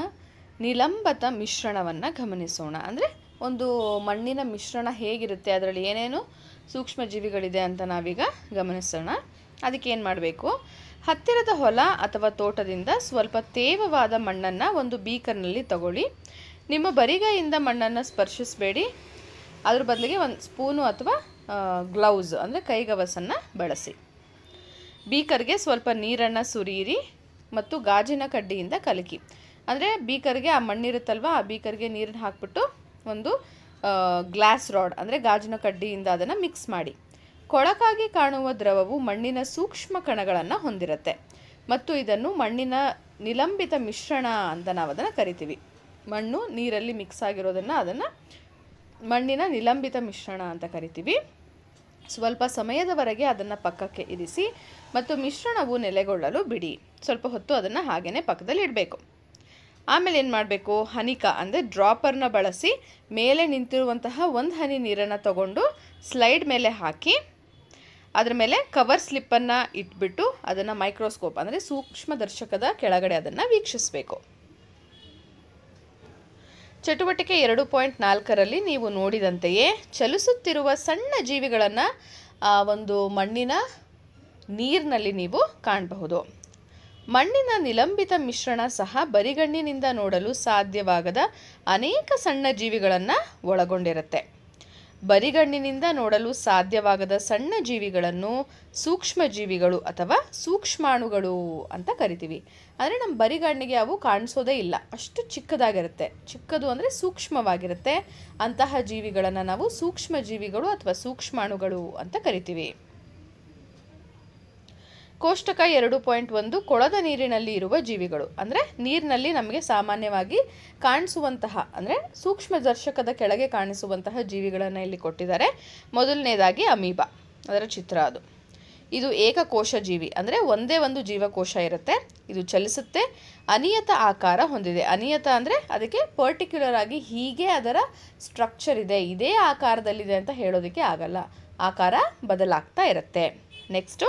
ನಿಲಂಬತ ಮಿಶ್ರಣವನ್ನು ಗಮನಿಸೋಣ. ಅಂದರೆ ಒಂದು ಮಣ್ಣಿನ ಮಿಶ್ರಣ ಹೇಗಿರುತ್ತೆ, ಅದರಲ್ಲಿ ಏನೇನು ಸೂಕ್ಷ್ಮ ಜೀವಿಗಳಿದೆ ಅಂತ ನಾವೀಗ ಗಮನಿಸೋಣ. ಅದಕ್ಕೆ ಏನು ಮಾಡಬೇಕು, ಹತ್ತಿರದ ಹೊಲ ಅಥವಾ ತೋಟದಿಂದ ಸ್ವಲ್ಪ ತೇವವಾದ ಮಣ್ಣನ್ನು ಒಂದು ಬೀಕರ್ನಲ್ಲಿ ತಗೊಳ್ಳಿ. ನಿಮ್ಮ ಬರಿಗೈಯಿಂದ ಮಣ್ಣನ್ನು ಸ್ಪರ್ಶಿಸಬೇಡಿ, ಅದ್ರ ಬದಲಿಗೆ ಒಂದು ಸ್ಪೂನು ಅಥವಾ ಗ್ಲೌಸ್ ಅಂದರೆ ಕೈಗವಸನ್ನು ಬಳಸಿ. ಬೀಕರ್ಗೆ ಸ್ವಲ್ಪ ನೀರನ್ನು ಸುರಿಯಿರಿ ಮತ್ತು ಗಾಜಿನ ಕಡ್ಡಿಯಿಂದ ಕಲಕಿ. ಅಂದರೆ ಬೀಕರ್ಗೆ ಆ ಮಣ್ಣಿರುತ್ತಲ್ವ, ಆ ಬೀಕರ್ಗೆ ನೀರನ್ನು ಹಾಕ್ಬಿಟ್ಟು ಒಂದು ಗ್ಲಾಸ್ ರಾಡ್ ಅಂದರೆ ಗಾಜಿನ ಕಡ್ಡಿಯಿಂದ ಅದನ್ನು ಮಿಕ್ಸ್ ಮಾಡಿ. ಕೊಳಕಾಗಿ ಕಾಣುವ ದ್ರವವು ಮಣ್ಣಿನ ಸೂಕ್ಷ್ಮ ಕಣಗಳನ್ನು ಹೊಂದಿರುತ್ತೆ ಮತ್ತು ಇದನ್ನು ಮಣ್ಣಿನ ನಿಲಂಬಿತ ಮಿಶ್ರಣ ಅಂತ ನಾವು ಅದನ್ನು ಕರಿತೀವಿ. ಮಣ್ಣು ನೀರಲ್ಲಿ ಮಿಕ್ಸ್ ಅದನ್ನು ಮಣ್ಣಿನ ನಿಲಂಬಿತ ಮಿಶ್ರಣ ಅಂತ ಕರಿತೀವಿ. ಸ್ವಲ್ಪ ಸಮಯದವರೆಗೆ ಅದನ್ನು ಪಕ್ಕಕ್ಕೆ ಇರಿಸಿ ಮತ್ತು ಮಿಶ್ರಣವು ನೆಲೆಗೊಳ್ಳಲು ಬಿಡಿ. ಸ್ವಲ್ಪ ಹೊತ್ತು ಅದನ್ನು ಹಾಗೇ ಪಕ್ಕದಲ್ಲಿ ಇಡಬೇಕು. ಆಮೇಲೆ ಏನು ಮಾಡಬೇಕು, ಹನಿಕ ಅಂದರೆ ಡ್ರಾಪರ್ನ ಬಳಸಿ ಮೇಲೆ ನಿಂತಿರುವಂತಹ ಒಂದು ಹನಿ ನೀರನ್ನು ತಗೊಂಡು ಸ್ಲೈಡ್ ಮೇಲೆ ಹಾಕಿ ಅದರ ಮೇಲೆ ಕವರ್ ಸ್ಲಿಪ್ಪನ್ನು ಇಟ್ಬಿಟ್ಟು ಅದನ್ನು ಮೈಕ್ರೋಸ್ಕೋಪ್ ಅಂದರೆ ಸೂಕ್ಷ್ಮದರ್ಶಕದ ಕೆಳಗಡೆ ಅದನ್ನು ವೀಕ್ಷಿಸಬೇಕು. ಚಟುವಟಿಕೆ 2.4ರಲ್ಲಿ ನೀವು ನೋಡಿದಂತೆಯೇ ಚಲಿಸುತ್ತಿರುವ ಸಣ್ಣ ಜೀವಿಗಳನ್ನು ಒಂದು ಮಣ್ಣಿನ ನೀರಿನಲ್ಲಿ ನೀವು ಕಾಣಬಹುದು. ಮಣ್ಣಿನ ನಿಲಂಬಿತ ಮಿಶ್ರಣ ಸಹ ಬರಿಗಣ್ಣಿನಿಂದ ನೋಡಲು ಸಾಧ್ಯವಾಗದ ಅನೇಕ ಸಣ್ಣ ಜೀವಿಗಳನ್ನು ಒಳಗೊಂಡಿರುತ್ತೆ. ಬರಿಗಣ್ಣಿನಿಂದ ನೋಡಲು ಸಾಧ್ಯವಾಗದ ಸಣ್ಣ ಜೀವಿಗಳನ್ನು ಸೂಕ್ಷ್ಮ ಜೀವಿಗಳು ಅಥವಾ ಸೂಕ್ಷ್ಮಾಣುಗಳು ಅಂತ ಕರಿತೀವಿ. ಅಂದರೆ ನಮ್ಮ ಬರಿಗಣ್ಣಿಗೆ ಅವು ಕಾಣಿಸೋದೇ ಇಲ್ಲ, ಅಷ್ಟು ಚಿಕ್ಕದಾಗಿರುತ್ತೆ. ಚಿಕ್ಕದು ಅಂದರೆ ಸೂಕ್ಷ್ಮವಾಗಿರುತ್ತೆ. ಅಂತಹ ಜೀವಿಗಳನ್ನು ನಾವು ಸೂಕ್ಷ್ಮ ಜೀವಿಗಳು ಅಥವಾ ಸೂಕ್ಷ್ಮಾಣುಗಳು ಅಂತ ಕರಿತೀವಿ. ಕೋಷ್ಟಕ 2.1 ಕೊಳದ ನೀರಿನಲ್ಲಿ ಇರುವ ಜೀವಿಗಳು. ಅಂದರೆ ನೀರಿನಲ್ಲಿ ನಮಗೆ ಸಾಮಾನ್ಯವಾಗಿ ಕಾಣಿಸುವಂತಹ ಅಂದರೆ ಸೂಕ್ಷ್ಮದರ್ಶಕದ ಕೆಳಗೆ ಕಾಣಿಸುವಂತಹ ಜೀವಿಗಳನ್ನು ಇಲ್ಲಿ ಕೊಟ್ಟಿದ್ದಾರೆ. ಮೊದಲನೇದಾಗಿ ಅಮೀಬಾ, ಅದರ ಚಿತ್ರ ಅದು. ಇದು ಏಕಕೋಶ ಜೀವಿ, ಅಂದರೆ ಒಂದೇ ಒಂದು ಜೀವಕೋಶ ಇರುತ್ತೆ. ಇದು ಚಲಿಸುತ್ತೆ, ಅನಿಯತ ಆಕಾರ ಹೊಂದಿದೆ. ಅನಿಯತ ಅಂದರೆ ಅದಕ್ಕೆ ಪರ್ಟಿಕ್ಯುಲರ್ ಆಗಿ ಹೀಗೆ ಅದರ ಸ್ಟ್ರಕ್ಚರ್ ಇದೆ, ಇದೇ ಆಕಾರದಲ್ಲಿದೆ ಅಂತ ಹೇಳೋದಕ್ಕೆ ಆಗಲ್ಲ, ಆಕಾರ ಬದಲಾಗ್ತಾ ಇರುತ್ತೆ. ನೆಕ್ಸ್ಟು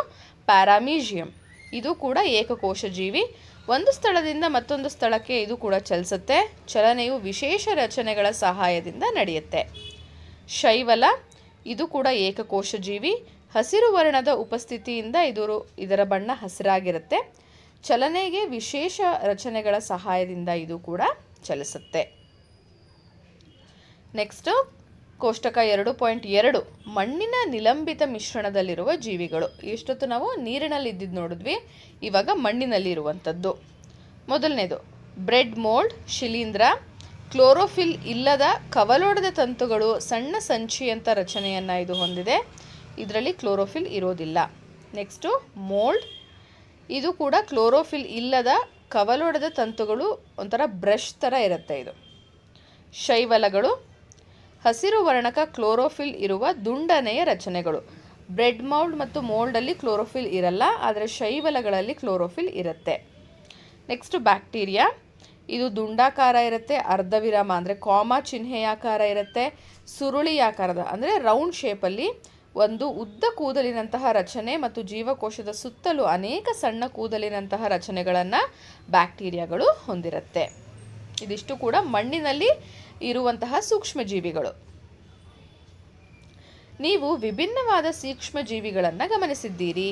ಪ್ಯಾರಾಮೀಷಿಯಂ, ಇದು ಕೂಡ ಏಕಕೋಶ ಜೀವಿ. ಒಂದು ಸ್ಥಳದಿಂದ ಮತ್ತೊಂದು ಸ್ಥಳಕ್ಕೆ ಇದು ಕೂಡ ಚಲಿಸುತ್ತೆ. ಚಲನೆಯು ವಿಶೇಷ ರಚನೆಗಳ ಸಹಾಯದಿಂದ ನಡೆಯುತ್ತೆ. ಶೈವಲ, ಇದು ಕೂಡ ಏಕಕೋಶ ಜೀವಿ. ಹಸಿರು ವರ್ಣದ ಉಪಸ್ಥಿತಿಯಿಂದ ಇದರ ಬಣ್ಣ ಹಸಿರಾಗಿರುತ್ತೆ. ಚಲನೆಗೆ ವಿಶೇಷ ರಚನೆಗಳ ಸಹಾಯದಿಂದ ಇದು ಕೂಡ ಚಲಿಸುತ್ತೆ. ನೆಕ್ಸ್ಟು ಕೋಷ್ಟಕ 2.2 ಮಣ್ಣಿನ ನಿಲಂಬಿತ ಮಿಶ್ರಣದಲ್ಲಿರುವ ಜೀವಿಗಳು. ಇಷ್ಟೊತ್ತು ನಾವು ನೀರಿನಲ್ಲಿ ಇದ್ದಿದ್ದು ನೋಡಿದ್ವಿ, ಇವಾಗ ಮಣ್ಣಿನಲ್ಲಿ ಇರುವಂಥದ್ದು. ಮೊದಲನೇದು ಬ್ರೆಡ್ ಮೋಲ್ಡ್, ಶಿಲೀಂಧ್ರ. ಕ್ಲೋರೋಫಿಲ್ ಇಲ್ಲದ ಕವಲೊಡೆದ ತಂತುಗಳು ಸಣ್ಣ ಸಂಚಿಯಂಥ ರಚನೆಯನ್ನು ಇದು ಹೊಂದಿದೆ. ಇದರಲ್ಲಿ ಕ್ಲೋರೋಫಿಲ್ ಇರೋದಿಲ್ಲ. ನೆಕ್ಸ್ಟು ಮೋಲ್ಡ್, ಇದು ಕೂಡ ಕ್ಲೋರೋಫಿಲ್ ಇಲ್ಲದ ಕವಲೊಡೆದ ತಂತುಗಳು ಒಂಥರ ಬ್ರಷ್ ಥರ ಇರುತ್ತೆ ಇದು. ಶೈವಲಗಳು, ಹಸಿರು ವರ್ಣಕ ಕ್ಲೋರೋಫಿಲ್ ಇರುವ ದುಂಡನೆಯ ರಚನೆಗಳು. ಬ್ರೆಡ್ ಮೌಲ್ಡ್ ಮತ್ತು ಮೋಲ್ಡಲ್ಲಿ ಕ್ಲೋರೋಫಿಲ್ ಇರಲ್ಲ, ಆದರೆ ಶೈವಲಗಳಲ್ಲಿ ಕ್ಲೋರೋಫಿಲ್ ಇರುತ್ತೆ. ನೆಕ್ಸ್ಟು ಬ್ಯಾಕ್ಟೀರಿಯಾ, ಇದು ದುಂಡಾಕಾರ ಇರುತ್ತೆ, ಅರ್ಧವಿರಾಮ ಅಂದರೆ ಕಾಮಾ ಚಿಹ್ನೆಯಾಕಾರ ಇರುತ್ತೆ, ಸುರುಳಿಯಾಕಾರದ ಅಂದರೆ ರೌಂಡ್ ಶೇಪಲ್ಲಿ ಒಂದು ಉದ್ದ ಕೂದಲಿನಂತಹ ರಚನೆ ಮತ್ತು ಜೀವಕೋಶದ ಸುತ್ತಲೂ ಅನೇಕ ಸಣ್ಣ ಕೂದಲಿನಂತಹ ರಚನೆಗಳನ್ನು ಬ್ಯಾಕ್ಟೀರಿಯಾಗಳು ಹೊಂದಿರುತ್ತೆ. ಇದಿಷ್ಟು ಕೂಡ ಮಣ್ಣಿನಲ್ಲಿ ಇರುವಂತಹ ಸೂಕ್ಷ್ಮಜೀವಿಗಳು. ನೀವು ವಿಭಿನ್ನವಾದ ಸೂಕ್ಷ್ಮಜೀವಿಗಳನ್ನು ಗಮನಿಸಿದ್ದೀರಿ.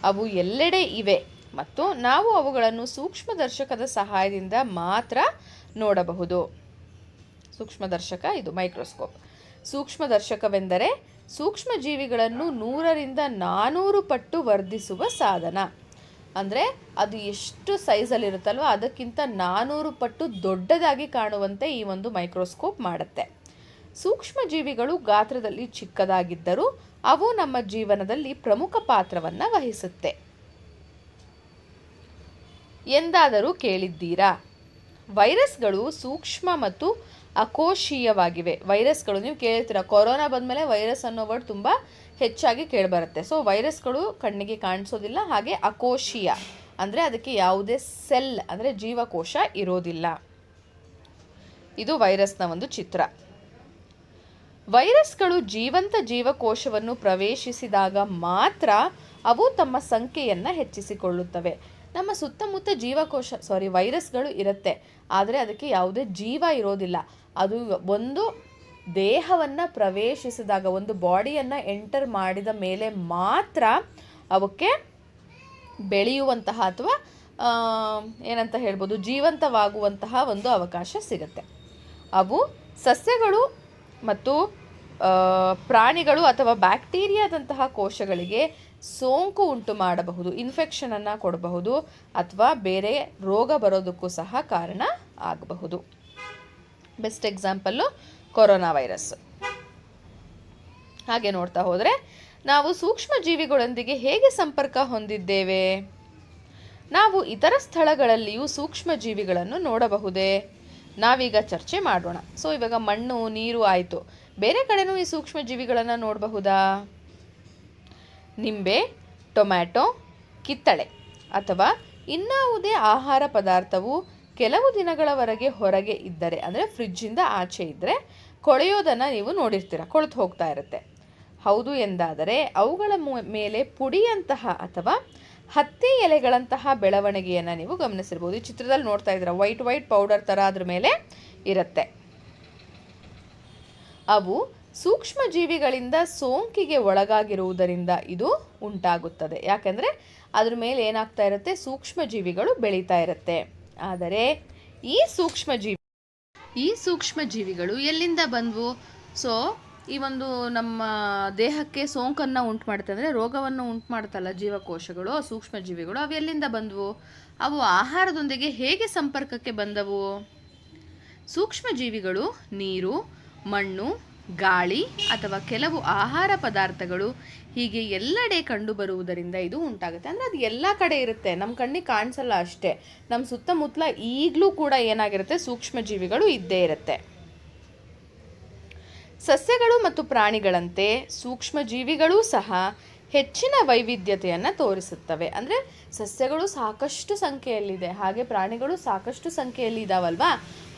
ಅವು ಎಲ್ಲೆಡೆ ಇವೆ ಮತ್ತು ನಾವು ಅವುಗಳನ್ನು ಸೂಕ್ಷ್ಮದರ್ಶಕದ ಸಹಾಯದಿಂದ ಮಾತ್ರ ನೋಡಬಹುದು. ಸೂಕ್ಷ್ಮದರ್ಶಕ ಇದು ಮೈಕ್ರೋಸ್ಕೋಪ್. ಸೂಕ್ಷ್ಮದರ್ಶಕವೆಂದರೆ ಸೂಕ್ಷ್ಮಜೀವಿಗಳನ್ನು 100ರಿಂದ 400 ಪಟ್ಟು ವರ್ಧಿಸುವ ಸಾಧನ. ಅಂದರೆ ಅದು ಎಷ್ಟು ಸೈಜಲ್ಲಿರುತ್ತಲ್ವ ಅದಕ್ಕಿಂತ 400 ಪಟ್ಟು ದೊಡ್ಡದಾಗಿ ಕಾಣುವಂತೆ ಈ ಒಂದು ಮೈಕ್ರೋಸ್ಕೋಪ್ ಮಾಡುತ್ತೆ. ಸೂಕ್ಷ್ಮಜೀವಿಗಳು ಗಾತ್ರದಲ್ಲಿ ಚಿಕ್ಕದಾಗಿದ್ದರೂ ಅವು ನಮ್ಮ ಜೀವನದಲ್ಲಿ ಪ್ರಮುಖ ಪಾತ್ರವನ್ನು ವಹಿಸುತ್ತೆ. ಎಂದಾದರೂ ಕೇಳಿದ್ದೀರಾ? ವೈರಸ್ಗಳು ಸೂಕ್ಷ್ಮ ಮತ್ತು ಅಕೋಶೀಯವಾಗಿವೆ. ವೈರಸ್ಗಳು ನೀವು ಕೇಳ್ತೀರಾ, ಕೊರೋನಾ ಬಂದಮೇಲೆ ವೈರಸ್ ಅನ್ನೋ ವರ್ಡ್ ತುಂಬ ಹೆಚ್ಚಾಗಿ ಕೇಳಿಬರುತ್ತೆ. ಸೊ ವೈರಸ್ಗಳು ಕಣ್ಣಿಗೆ ಕಾಣಿಸೋದಿಲ್ಲ. ಹಾಗೆ ಅಕೋಶೀಯ ಅಂದರೆ ಅದಕ್ಕೆ ಯಾವುದೇ ಸೆಲ್ ಅಂದರೆ ಜೀವಕೋಶ ಇರೋದಿಲ್ಲ. ಇದು ವೈರಸ್ನ ಒಂದು ಚಿತ್ರ. ವೈರಸ್ಗಳು ಜೀವಂತ ಜೀವಕೋಶವನ್ನು ಪ್ರವೇಶಿಸಿದಾಗ ಮಾತ್ರ ಅವು ತಮ್ಮ ಸಂಖ್ಯೆಯನ್ನು ಹೆಚ್ಚಿಸಿಕೊಳ್ಳುತ್ತವೆ. ನಮ್ಮ ಸುತ್ತಮುತ್ತ ವೈರಸ್ಗಳು ಇರುತ್ತೆ, ಆದರೆ ಅದಕ್ಕೆ ಯಾವುದೇ ಜೀವ ಇರೋದಿಲ್ಲ. ಅದು ಒಂದು ದೇಹವನ್ನು ಪ್ರವೇಶಿಸಿದಾಗ, ಒಂದು ಬಾಡಿಯನ್ನು ಎಂಟರ್ ಮಾಡಿದ ಮೇಲೆ ಮಾತ್ರ ಅವಕ್ಕೆ ಬೆಳೆಯುವಂತಹ ಅಥವಾ ಏನಂತ ಹೇಳ್ಬೋದು, ಜೀವಂತವಾಗುವಂತಹ ಒಂದು ಅವಕಾಶ ಸಿಗುತ್ತೆ. ಅವು ಸಸ್ಯಗಳು ಮತ್ತು ಪ್ರಾಣಿಗಳು ಅಥವಾ ಬ್ಯಾಕ್ಟೀರಿಯಾದಂತಹ ಕೋಶಗಳಿಗೆ ಸೋಂಕು ಉಂಟು ಮಾಡಬಹುದು, ಇನ್ಫೆಕ್ಷನನ್ನು ಕೊಡಬಹುದು ಅಥವಾ ಬೇರೆ ರೋಗ ಬರೋದಕ್ಕೂ ಸಹ ಕಾರಣ ಆಗಬಹುದು. Best example corona virus. ಹಾಗೆ ನೋಡ್ತಾ ಹೋದರೆ ನಾವು ಸೂಕ್ಷ್ಮ ಜೀವಿಗಳೊಂದಿಗೆ ಹೇಗೆ ಸಂಪರ್ಕ ಹೊಂದಿದ್ದೇವೆ? ನಾವು ಇತರ ಸ್ಥಳಗಳಲ್ಲಿಯೂ ಸೂಕ್ಷ್ಮ ಜೀವಿಗಳನ್ನು ನೋಡಬಹುದೇ? ನಾವೀಗ ಚರ್ಚೆ ಮಾಡೋಣ. ಸೊ ಇವಾಗ ಮಣ್ಣು, ನೀರು ಆಯಿತು, ಬೇರೆ ಕಡೆನೂ ಈ ಸೂಕ್ಷ್ಮ ಜೀವಿಗಳನ್ನು ನೋಡಬಹುದಾ? ನಿಂಬೆ, ಟೊಮ್ಯಾಟೊ, ಕಿತ್ತಳೆ ಅಥವಾ ಇನ್ನಾವುದೇ ಆಹಾರ ಪದಾರ್ಥವು ಕೆಲವು ದಿನಗಳವರೆಗೆ ಹೊರಗೆ ಇದ್ದರೆ, ಅಂದರೆ ಫ್ರಿಜ್ಜಿಂದ ಆಚೆ ಇದ್ದರೆ ಕೊಳೆಯೋದನ್ನು ನೀವು ನೋಡಿರ್ತೀರ, ಕೊಳೆತು ಹೋಗ್ತಾ ಇರುತ್ತೆ. ಹೌದು ಎಂದಾದರೆ ಅವುಗಳ ಮೇಲೆ ಪುಡಿಯಂತಹ ಅಥವಾ ಹತ್ತಿ ಎಲೆಗಳಂತಹ ಬೆಳವಣಿಗೆಯನ್ನು ನೀವು ಗಮನಿಸಿರ್ಬೋದು. ಈ ಚಿತ್ರದಲ್ಲಿ ನೋಡ್ತಾ ಇದ್ದೀರಾ, ವೈಟ್ ಪೌಡರ್ ಥರ ಅದ್ರ ಮೇಲೆ ಇರುತ್ತೆ. ಅವು ಸೂಕ್ಷ್ಮ ಜೀವಿಗಳಿಂದ ಸೋಂಕಿಗೆ ಒಳಗಾಗಿರುವುದರಿಂದ ಇದು ಉಂಟಾಗುತ್ತದೆ. ಯಾಕೆಂದರೆ ಅದ್ರ ಮೇಲೆ ಏನಾಗ್ತಾ ಇರುತ್ತೆ, ಸೂಕ್ಷ್ಮ ಜೀವಿಗಳು ಬೆಳೀತಾ ಇರುತ್ತೆ. ಆದರೆ ಈ ಸೂಕ್ಷ್ಮ ಜೀವಿಗಳು ಎಲ್ಲಿಂದ ಬಂದವು? ಸೊ ಈ ಒಂದು ನಮ್ಮ ದೇಹಕ್ಕೆ ಸೋಂಕನ್ನು ಉಂಟು ಮಾಡುತ್ತೆ, ಅಂದರೆ ರೋಗವನ್ನು ಉಂಟು ಮಾಡುತ್ತಲ್ಲ ಜೀವಕೋಶಗಳು, ಸೂಕ್ಷ್ಮ ಜೀವಿಗಳು, ಅವು ಎಲ್ಲಿಂದ ಬಂದವು? ಅವು ಆಹಾರದೊಂದಿಗೆ ಹೇಗೆ ಸಂಪರ್ಕಕ್ಕೆ ಬಂದವು? ಸೂಕ್ಷ್ಮ ಜೀವಿಗಳು ನೀರು, ಮಣ್ಣು, ಗಾಳಿ ಅಥವಾ ಕೆಲವು ಆಹಾರ ಪದಾರ್ಥಗಳು ಹೀಗೆ ಎಲ್ಲೆಡೆ ಕಂಡುಬರುವುದರಿಂದ ಇದು ಉಂಟಾಗುತ್ತೆ. ಅಂದರೆ ಅದು ಎಲ್ಲ ಕಡೆ ಇರುತ್ತೆ, ನಮ್ಮ ಕಣ್ಣಿಗೆ ಕಾಣಿಸಲ್ಲ ಅಷ್ಟೇ, ನಮ್ಮ ಸುತ್ತಮುತ್ತಲ ಈಗಲೂ ಕೂಡ ಏನಾಗಿರುತ್ತೆ, ಸೂಕ್ಷ್ಮ ಜೀವಿಗಳು ಇದ್ದೇ ಇರುತ್ತೆ. ಸಸ್ಯಗಳು ಮತ್ತು ಪ್ರಾಣಿಗಳಂತೆ ಸೂಕ್ಷ್ಮ ಜೀವಿಗಳೂ ಸಹ ಹೆಚ್ಚಿನ ವೈವಿಧ್ಯತೆಯನ್ನು ತೋರಿಸುತ್ತವೆ. ಅಂದರೆ ಸಸ್ಯಗಳು ಸಾಕಷ್ಟು ಸಂಖ್ಯೆಯಲ್ಲಿದೆ, ಹಾಗೆ ಪ್ರಾಣಿಗಳು ಸಾಕಷ್ಟು ಸಂಖ್ಯೆಯಲ್ಲಿ ಇದಾವಲ್ವಾ,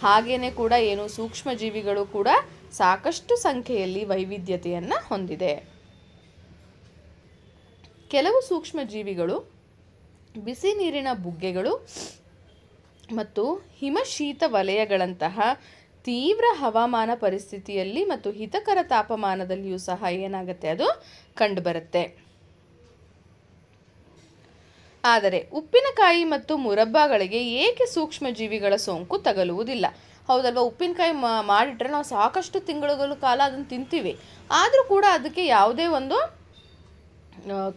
ಹಾಗೇನೆ ಕೂಡ ಸೂಕ್ಷ್ಮ ಜೀವಿಗಳು ಕೂಡ ಸಾಕಷ್ಟು ಸಂಖ್ಯೆಯಲ್ಲಿ ವೈವಿಧ್ಯತೆಯನ್ನು ಹೊಂದಿದೆ. ಕೆಲವು ಸೂಕ್ಷ್ಮ ಜೀವಿಗಳು ಬಿಸಿ ನೀರಿನ ಬುಗ್ಗೆಗಳು ಮತ್ತು ಹಿಮಶೀತ ವಲಯಗಳಂತಹ ತೀವ್ರ ಹವಾಮಾನ ಪರಿಸ್ಥಿತಿಯಲ್ಲಿ ಮತ್ತು ಹಿತಕರ ತಾಪಮಾನದಲ್ಲಿಯೂ ಸಹ ಏನಾಗುತ್ತೆ, ಅದು ಕಂಡುಬರುತ್ತೆ. ಆದರೆ ಉಪ್ಪಿನಕಾಯಿ ಮತ್ತು ಮುರಬ್ಬಾಗಳಿಗೆ ಏಕೆ ಸೂಕ್ಷ್ಮ ಜೀವಿಗಳ ಸೋಂಕು ತಗಲುವುದಿಲ್ಲ? ಹೌದಲ್ವಾ, ಉಪ್ಪಿನಕಾಯಿ ಮಾಡಿಟ್ರೆ ನಾವು ಸಾಕಷ್ಟು ತಿಂಗಳುಗಳ ಕಾಲ ಅದನ್ನು ತಿಂತೀವಿ, ಆದರೂ ಕೂಡ ಅದಕ್ಕೆ ಯಾವುದೇ ಒಂದು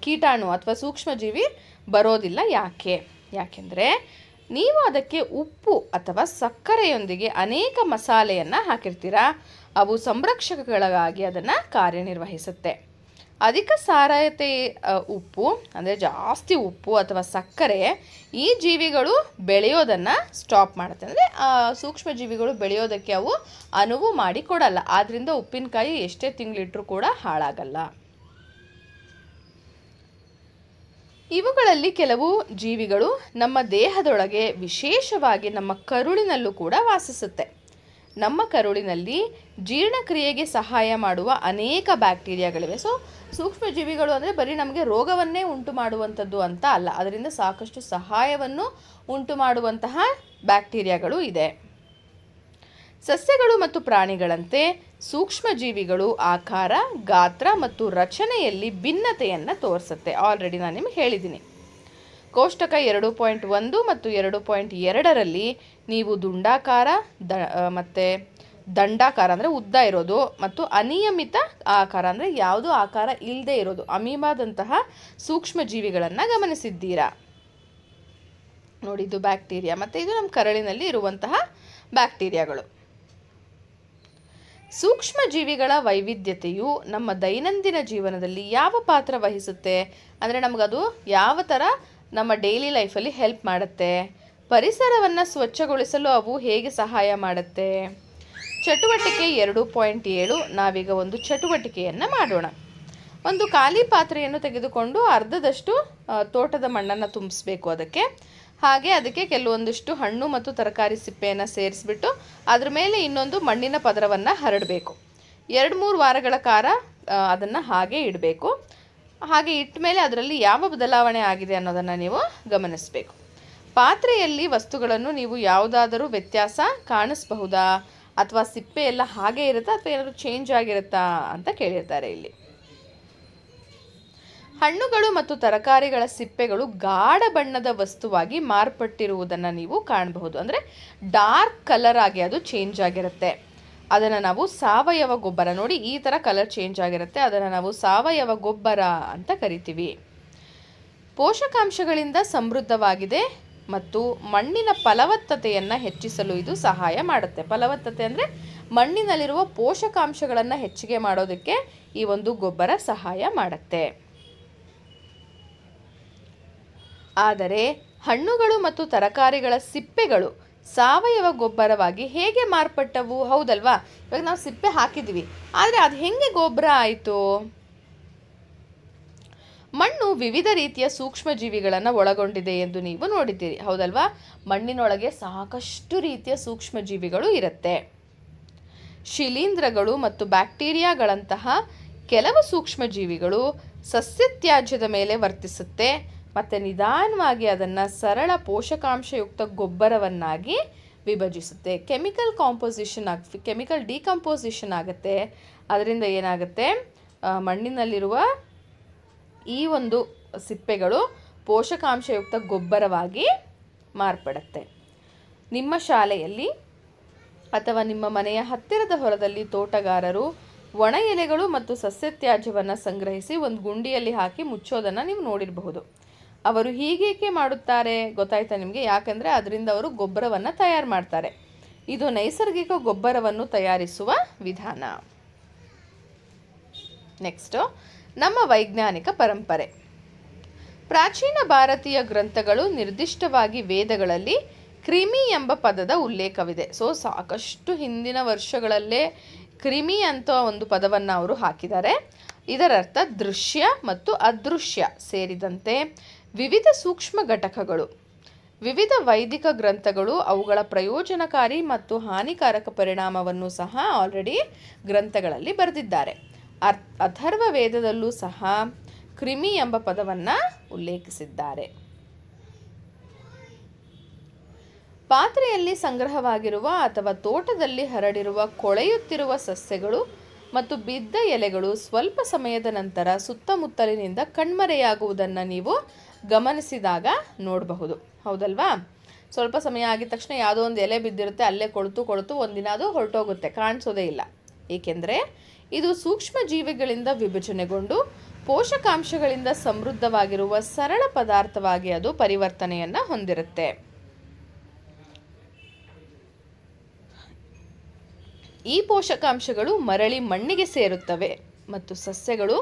ಕೀಟಾಣು ಅಥವಾ ಸೂಕ್ಷ್ಮ ಜೀವಿ ಬರೋದಿಲ್ಲ. ಯಾಕೆಂದರೆ ನೀವು ಅದಕ್ಕೆ ಉಪ್ಪು ಅಥವಾ ಸಕ್ಕರೆಯೊಂದಿಗೆ ಅನೇಕ ಮಸಾಲೆಯನ್ನು ಹಾಕಿರ್ತೀರಾ, ಅವು ಸಂರಕ್ಷಕಗಳಾಗಿ ಅದನ್ನು ಕಾರ್ಯನಿರ್ವಹಿಸುತ್ತೆ. ಅಧಿಕ ಸಾರತೆ ಉಪ್ಪು, ಅಂದರೆ ಜಾಸ್ತಿ ಉಪ್ಪು ಅಥವಾ ಸಕ್ಕರೆ ಈ ಜೀವಿಗಳು ಬೆಳೆಯೋದನ್ನು ಸ್ಟಾಪ್ ಮಾಡುತ್ತೆ, ಅಂದರೆ ಸೂಕ್ಷ್ಮ ಜೀವಿಗಳು ಬೆಳೆಯೋದಕ್ಕೆ ಅವು ಅನುವು ಮಾಡಿ ಕೊಡಲ್ಲ. ಆದ್ದರಿಂದ ಉಪ್ಪಿನಕಾಯಿ ಎಷ್ಟೇ ತಿಂಗಳಿಟ್ಟರೂ ಕೂಡ ಹಾಳಾಗಲ್ಲ. ಇವುಗಳಲ್ಲಿ ಕೆಲವು ಜೀವಿಗಳು ನಮ್ಮ ದೇಹದೊಳಗೆ, ವಿಶೇಷವಾಗಿ ನಮ್ಮ ಕರುಳಿನಲ್ಲೂ ಕೂಡ ವಾಸಿಸುತ್ತೆ. ನಮ್ಮ ಕರುಳಿನಲ್ಲಿ ಜೀರ್ಣಕ್ರಿಯೆಗೆ ಸಹಾಯ ಮಾಡುವ ಅನೇಕ ಬ್ಯಾಕ್ಟೀರಿಯಾಗಳಿವೆ. ಸೊ ಸೂಕ್ಷ್ಮ ಜೀವಿಗಳು ಅಂದರೆ ಬರೀ ನಮಗೆ ರೋಗವನ್ನೇ ಉಂಟು ಮಾಡುವಂಥದ್ದು ಅಂತ ಅಲ್ಲ, ಅದರಿಂದ ಸಾಕಷ್ಟು ಸಹಾಯವನ್ನು ಉಂಟು ಮಾಡುವಂತಹ ಬ್ಯಾಕ್ಟೀರಿಯಾಗಳು ಇದೆ. ಸಸ್ಯಗಳು ಮತ್ತು ಪ್ರಾಣಿಗಳಂತೆ ಸೂಕ್ಷ್ಮ ಜೀವಿಗಳು ಆಕಾರ, ಗಾತ್ರ ಮತ್ತು ರಚನೆಯಲ್ಲಿ ಭಿನ್ನತೆಯನ್ನು ತೋರಿಸುತ್ತೆ. ಆಲ್ರೆಡಿ ನಾನು ನಿಮಗೆ ಹೇಳಿದ್ದೀನಿ. ಕೋಷ್ಟಕ 2.1 ಮತ್ತು 2.2ರಲ್ಲಿ ನೀವು ದುಂಡಾಕಾರ ಮತ್ತು ದಂಡಾಕಾರ ಅಂದರೆ ಉದ್ದ ಇರೋದು ಮತ್ತು ಅನಿಯಮಿತ ಆಕಾರ ಅಂದರೆ ಯಾವುದೂ ಆಕಾರ ಇಲ್ಲದೆ ಇರೋದು ಅಮೀಬಾದಂತಹ ಸೂಕ್ಷ್ಮ ಜೀವಿಗಳನ್ನು ಗಮನಿಸಿದ್ದೀರಾ ನೋಡಿ. ಇದು ಬ್ಯಾಕ್ಟೀರಿಯಾ ಮತ್ತು ಇದು ನಮ್ಮ ಕರಳಿನಲ್ಲಿ ಇರುವಂತಹ ಬ್ಯಾಕ್ಟೀರಿಯಾಗಳು. ಸೂಕ್ಷ್ಮ ಜೀವಿಗಳ ವೈವಿಧ್ಯತೆಯು ನಮ್ಮ ದೈನಂದಿನ ಜೀವನದಲ್ಲಿ ಯಾವ ಪಾತ್ರ ವಹಿಸುತ್ತೆ ಅಂದರೆ ನಮಗದು ಯಾವ ಥರ ನಮ್ಮ ಡೈಲಿ ಲೈಫಲ್ಲಿ ಹೆಲ್ಪ್ ಮಾಡುತ್ತೆ? ಪರಿಸರವನ್ನು ಸ್ವಚ್ಛಗೊಳಿಸಲು ಅವು ಹೇಗೆ ಸಹಾಯ ಮಾಡುತ್ತೆ? ಚಟುವಟಿಕೆ 2.7 ನಾವೀಗ ಒಂದು ಚಟುವಟಿಕೆಯನ್ನು ಮಾಡೋಣ. ಒಂದು ಖಾಲಿ ಪಾತ್ರೆಯನ್ನು ತೆಗೆದುಕೊಂಡು ಅರ್ಧದಷ್ಟು ತೋಟದ ಮಣ್ಣನ್ನು ತುಂಬಿಸ್ಬೇಕು ಅದಕ್ಕೆ ಕೆಲವೊಂದಿಷ್ಟು ಹಣ್ಣು ಮತ್ತು ತರಕಾರಿ ಸಿಪ್ಪೆಯನ್ನು ಸೇರಿಸ್ಬಿಟ್ಟು ಅದ್ರ ಮೇಲೆ ಇನ್ನೊಂದು ಮಣ್ಣಿನ ಪದರವನ್ನು ಹರಡಬೇಕು. 2-3 ವಾರಗಳ ಕಾಲ ಅದನ್ನು ಹಾಗೆ ಇಡಬೇಕು. ಹಾಗೆ ಇಟ್ಟ ಮೇಲೆ ಅದರಲ್ಲಿ ಯಾವ ಬದಲಾವಣೆ ಆಗಿದೆ ಅನ್ನೋದನ್ನು ನೀವು ಗಮನಿಸಬೇಕು. ಪಾತ್ರೆಯಲ್ಲಿ ವಸ್ತುಗಳನ್ನು ನೀವು ಯಾವುದಾದರೂ ವ್ಯತ್ಯಾಸ ಕಾಣಿಸಬಹುದಾ, ಅಥವಾ ಸಿಪ್ಪೆ ಎಲ್ಲ ಹಾಗೆ ಇರುತ್ತಾ ಅಥವಾ ಏನಾದರೂ ಚೇಂಜ್ ಆಗಿರುತ್ತಾ ಅಂತ ಕೇಳಿರ್ತಾರೆ ಇಲ್ಲಿ. ಹಣ್ಣುಗಳು ಮತ್ತು ತರಕಾರಿಗಳ ಸಿಪ್ಪೆಗಳು ಗಾಢ ಬಣ್ಣದ ವಸ್ತುವಾಗಿ ಮಾರ್ಪಟ್ಟಿರುವುದನ್ನು ನೀವು ಕಾಣಬಹುದು. ಅಂದರೆ ಡಾರ್ಕ್ ಕಲರ್ ಆಗಿ ಅದು ಚೇಂಜ್ ಆಗಿರುತ್ತೆ. ಅದನ್ನು ನಾವು ಸಾವಯವ ಗೊಬ್ಬರ, ನೋಡಿ ಈ ಥರ ಕಲರ್ ಚೇಂಜ್ ಆಗಿರುತ್ತೆ, ಅದನ್ನು ನಾವು ಸಾವಯವ ಗೊಬ್ಬರ ಅಂತ ಕರಿತೀವಿ. ಪೋಷಕಾಂಶಗಳಿಂದ ಸಮೃದ್ಧವಾಗಿದೆ ಮತ್ತು ಮಣ್ಣಿನ ಫಲವತ್ತತೆಯನ್ನು ಹೆಚ್ಚಿಸಲು ಇದು ಸಹಾಯ ಮಾಡುತ್ತೆ. ಫಲವತ್ತತೆ ಅಂದರೆ ಮಣ್ಣಿನಲ್ಲಿರುವ ಪೋಷಕಾಂಶಗಳನ್ನು ಹೆಚ್ಚಿಗೆ ಮಾಡೋದಕ್ಕೆ ಈ ಒಂದು ಗೊಬ್ಬರ ಸಹಾಯ ಮಾಡುತ್ತೆ. ಆದರೆ ಹಣ್ಣುಗಳು ಮತ್ತು ತರಕಾರಿಗಳ ಸಿಪ್ಪೆಗಳು ಸಾವಯವ ಗೊಬ್ಬರವಾಗಿ ಹೇಗೆ ಮಾರ್ಪಟ್ಟವು? ಹೌದಲ್ವಾ? ಇವಾಗ ನಾವು ಸಿಪ್ಪೆ ಹಾಕಿದ್ವಿ, ಆದರೆ ಅದು ಹೆಂಗೆ ಗೊಬ್ಬರ ಆಯಿತು? ಮಣ್ಣು ವಿವಿಧ ರೀತಿಯ ಸೂಕ್ಷ್ಮ ಜೀವಿಗಳನ್ನು ಒಳಗೊಂಡಿದೆ ಎಂದು ನೀವು ನೋಡಿದ್ದೀರಿ, ಹೌದಲ್ವಾ? ಮಣ್ಣಿನೊಳಗೆ ಸಾಕಷ್ಟು ರೀತಿಯ ಸೂಕ್ಷ್ಮ ಜೀವಿಗಳು ಇರುತ್ತೆ. ಶಿಲೀಂಧ್ರಗಳು ಮತ್ತು ಬ್ಯಾಕ್ಟೀರಿಯಾಗಳಂತಹ ಕೆಲವು ಸೂಕ್ಷ್ಮ ಜೀವಿಗಳು ಸಸ್ಯ ತ್ಯಾಜ್ಯದ ಮೇಲೆ ವರ್ತಿಸುತ್ತೆ ಮತ್ತು ನಿಧಾನವಾಗಿ ಅದನ್ನು ಸರಳ ಪೋಷಕಾಂಶಯುಕ್ತ ಗೊಬ್ಬರವನ್ನಾಗಿ ವಿಭಜಿಸುತ್ತೆ. ಕೆಮಿಕಲ್ ಡಿಕಂಪೋಸಿಷನ್ ಆಗುತ್ತೆ. ಅದರಿಂದ ಏನಾಗುತ್ತೆ, ಮಣ್ಣಿನಲ್ಲಿರುವ ಈ ಒಂದು ಸಿಪ್ಪೆಗಳು ಪೋಷಕಾಂಶಯುಕ್ತ ಗೊಬ್ಬರವಾಗಿ ಮಾರ್ಪಡುತ್ತೆ. ನಿಮ್ಮ ಶಾಲೆಯಲ್ಲಿ ಅಥವಾ ನಿಮ್ಮ ಮನೆಯ ಹತ್ತಿರದ ಹೊಲದಲ್ಲಿ ತೋಟಗಾರರು ಒಣ ಎಲೆಗಳು ಮತ್ತು ಸಸ್ಯ ತ್ಯಾಜ್ಯವನ್ನು ಸಂಗ್ರಹಿಸಿ ಒಂದು ಗುಂಡಿಯಲ್ಲಿ ಹಾಕಿ ಮುಚ್ಚೋದನ್ನು ನೀವು ನೋಡಿರಬಹುದು. ಅವರು ಹೀಗೇಕೆ ಮಾಡುತ್ತಾರೆ ಗೊತ್ತಾಯ್ತಾ ನಿಮಗೆ? ಯಾಕಂದರೆ ಅದರಿಂದ ಅವರು ಗೊಬ್ಬರವನ್ನು ತಯಾರು ಮಾಡ್ತಾರೆ. ಇದು ನೈಸರ್ಗಿಕ ಗೊಬ್ಬರವನ್ನು ತಯಾರಿಸುವ ವಿಧಾನ. ನೆಕ್ಸ್ಟು, ನಮ್ಮ ವೈಜ್ಞಾನಿಕ ಪರಂಪರೆ. ಪ್ರಾಚೀನ ಭಾರತೀಯ ಗ್ರಂಥಗಳು, ನಿರ್ದಿಷ್ಟವಾಗಿ ವೇದಗಳಲ್ಲಿ ಕ್ರಿಮಿ ಎಂಬ ಪದದ ಉಲ್ಲೇಖವಿದೆ. ಸಾಕಷ್ಟು ಹಿಂದಿನ ವರ್ಷಗಳಲ್ಲೇ ಕ್ರಿಮಿ ಅಂತ ಒಂದು ಪದವನ್ನು ಅವರು ಹಾಕಿದ್ದಾರೆ. ಇದರರ್ಥ ದೃಶ್ಯ ಮತ್ತು ಅದೃಶ್ಯ ಸೇರಿದಂತೆ ವಿವಿಧ ಸೂಕ್ಷ್ಮ ಘಟಕಗಳು. ವಿವಿಧ ವೈದಿಕ ಗ್ರಂಥಗಳು ಅವುಗಳ ಪ್ರಯೋಜನಕಾರಿ ಮತ್ತು ಹಾನಿಕಾರಕ ಪರಿಣಾಮವನ್ನು ಸಹ ಆಲ್ರೆಡಿ ಗ್ರಂಥಗಳಲ್ಲಿ ಬರೆದಿದ್ದಾರೆ. ಅಥರ್ವ ವೇದದಲ್ಲೂ ಸಹ ಕ್ರಿಮಿ ಎಂಬ ಪದವನ್ನು ಉಲ್ಲೇಖಿಸಿದ್ದಾರೆ. ಪಾತ್ರೆಯಲ್ಲಿ ಸಂಗ್ರಹವಾಗಿರುವ ಅಥವಾ ತೋಟದಲ್ಲಿ ಹರಡಿರುವ ಕೊಳೆಯುತ್ತಿರುವ ಸಸ್ಯಗಳು ಮತ್ತು ಬಿದ್ದ ಎಲೆಗಳು ಸ್ವಲ್ಪ ಸಮಯದ ನಂತರ ಸುತ್ತಮುತ್ತಲಿನಿಂದ ಕಣ್ಮರೆಯಾಗುವುದನ್ನು ನೀವು ಗಮನಿಸಿದಾಗ ನೋಡಬಹುದು, ಹೌದಲ್ವಾ? ಸ್ವಲ್ಪ ಸಮಯ ಆಗಿದ ತಕ್ಷಣ ಯಾವುದೋ ಒಂದು ಎಲೆ ಬಿದ್ದಿರುತ್ತೆ, ಅಲ್ಲೇ ಕೊಳ್ತು ಒಂದಿನ ಅದು ಹೊರಟೋಗುತ್ತೆ, ಕಾಣಿಸೋದೇ ಇಲ್ಲ. ಏಕೆಂದರೆ ಇದು ಸೂಕ್ಷ್ಮ ಜೀವಿಗಳಿಂದ ವಿಭಜನೆಗೊಂಡು ಪೋಷಕಾಂಶಗಳಿಂದ ಸಮೃದ್ಧವಾಗಿರುವ ಸರಳ ಪದಾರ್ಥವಾಗಿ ಅದು ಪರಿವರ್ತನೆಯನ್ನು ಹೊಂದಿರುತ್ತೆ. ಈ ಪೋಷಕಾಂಶಗಳು ಮರಳಿ ಮಣ್ಣಿಗೆ ಸೇರುತ್ತವೆ ಮತ್ತು ಸಸ್ಯಗಳು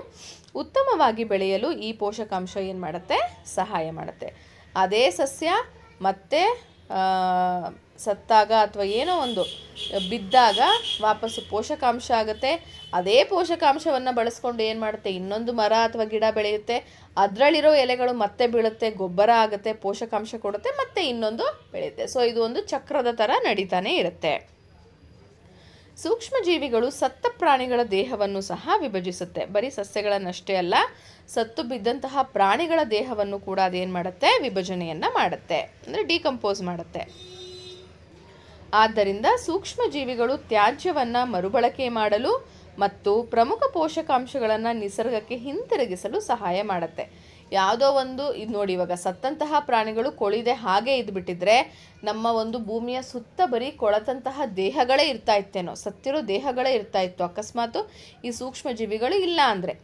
ಉತ್ತಮವಾಗಿ ಬೆಳೆಯಲು ಈ ಪೋಷಕಾಂಶ ಏನು ಮಾಡುತ್ತೆ, ಸಹಾಯ ಮಾಡುತ್ತೆ. ಅದೇ ಸಸ್ಯ ಮತ್ತೆ ಸತ್ತಾಗ ಅಥವಾ ಏನೋ ಒಂದು ಬಿದ್ದಾಗ ವಾಪಸ್ಸು ಪೋಷಕಾಂಶ ಆಗುತ್ತೆ. ಅದೇ ಪೋಷಕಾಂಶವನ್ನು ಬಳಸ್ಕೊಂಡು ಏನು ಮಾಡುತ್ತೆ, ಇನ್ನೊಂದು ಮರ ಅಥವಾ ಗಿಡ ಬೆಳೆಯುತ್ತೆ. ಅದರಲ್ಲಿರೋ ಎಲೆಗಳು ಮತ್ತೆ ಬೀಳುತ್ತೆ, ಗೊಬ್ಬರ ಆಗುತ್ತೆ, ಪೋಷಕಾಂಶ ಕೊಡುತ್ತೆ, ಮತ್ತೆ ಇನ್ನೊಂದು ಬೆಳೆಯುತ್ತೆ. ಇದು ಒಂದು ಚಕ್ರದ ಥರ ನಡೀತಾನೆ ಇರುತ್ತೆ. ಸೂಕ್ಷ್ಮ ಜೀವಿಗಳು ಸತ್ತ ಪ್ರಾಣಿಗಳ ದೇಹವನ್ನು ಸಹ ವಿಭಜಿಸುತ್ತೆ. ಬರೀ ಸಸ್ಯಗಳನ್ನಷ್ಟೇ ಅಲ್ಲ, ಸತ್ತು ಬಿದ್ದಂತಹ ಪ್ರಾಣಿಗಳ ದೇಹವನ್ನು ಕೂಡ ಅದೇನು ಮಾಡುತ್ತೆ, ವಿಭಜನೆಯನ್ನು ಮಾಡುತ್ತೆ, ಅಂದರೆ ಡಿಕಂಪೋಸ್ ಮಾಡುತ್ತೆ. ಆದ್ದರಿಂದ ಸೂಕ್ಷ್ಮ ಜೀವಿಗಳು ತ್ಯಾಜ್ಯವನ್ನು ಮರುಬಳಕೆ ಮಾಡಲು ಮತ್ತು ಪ್ರಮುಖ ಪೋಷಕಾಂಶಗಳನ್ನು ನಿಸರ್ಗಕ್ಕೆ ಹಿಂತಿರುಗಿಸಲು ಸಹಾಯ ಮಾಡುತ್ತೆ. ಯಾವುದೋ ಒಂದು ಇದು ನೋಡಿ, ಇವಾಗ ಸತ್ತಂತಹ ಪ್ರಾಣಿಗಳು ಕೊಳಿದೆ ಹಾಗೆ ಇದ್ಬಿಟ್ಟಿದ್ರೆ ನಮ್ಮ ಒಂದು ಭೂಮಿಯ ಸುತ್ತ ಬರೀ ಕೊಳತಂತಹ ದೇಹಗಳೇ ಇರ್ತಾ ಇತ್ತೇನೋ, ಸತ್ತಿರೋ ದೇಹಗಳೇ ಇರ್ತಾ ಇತ್ತು ಅಕಸ್ಮಾತ್ ಈ ಸೂಕ್ಷ್ಮ ಜೀವಿಗಳು ಇಲ್ಲ ಅಂದರೆ,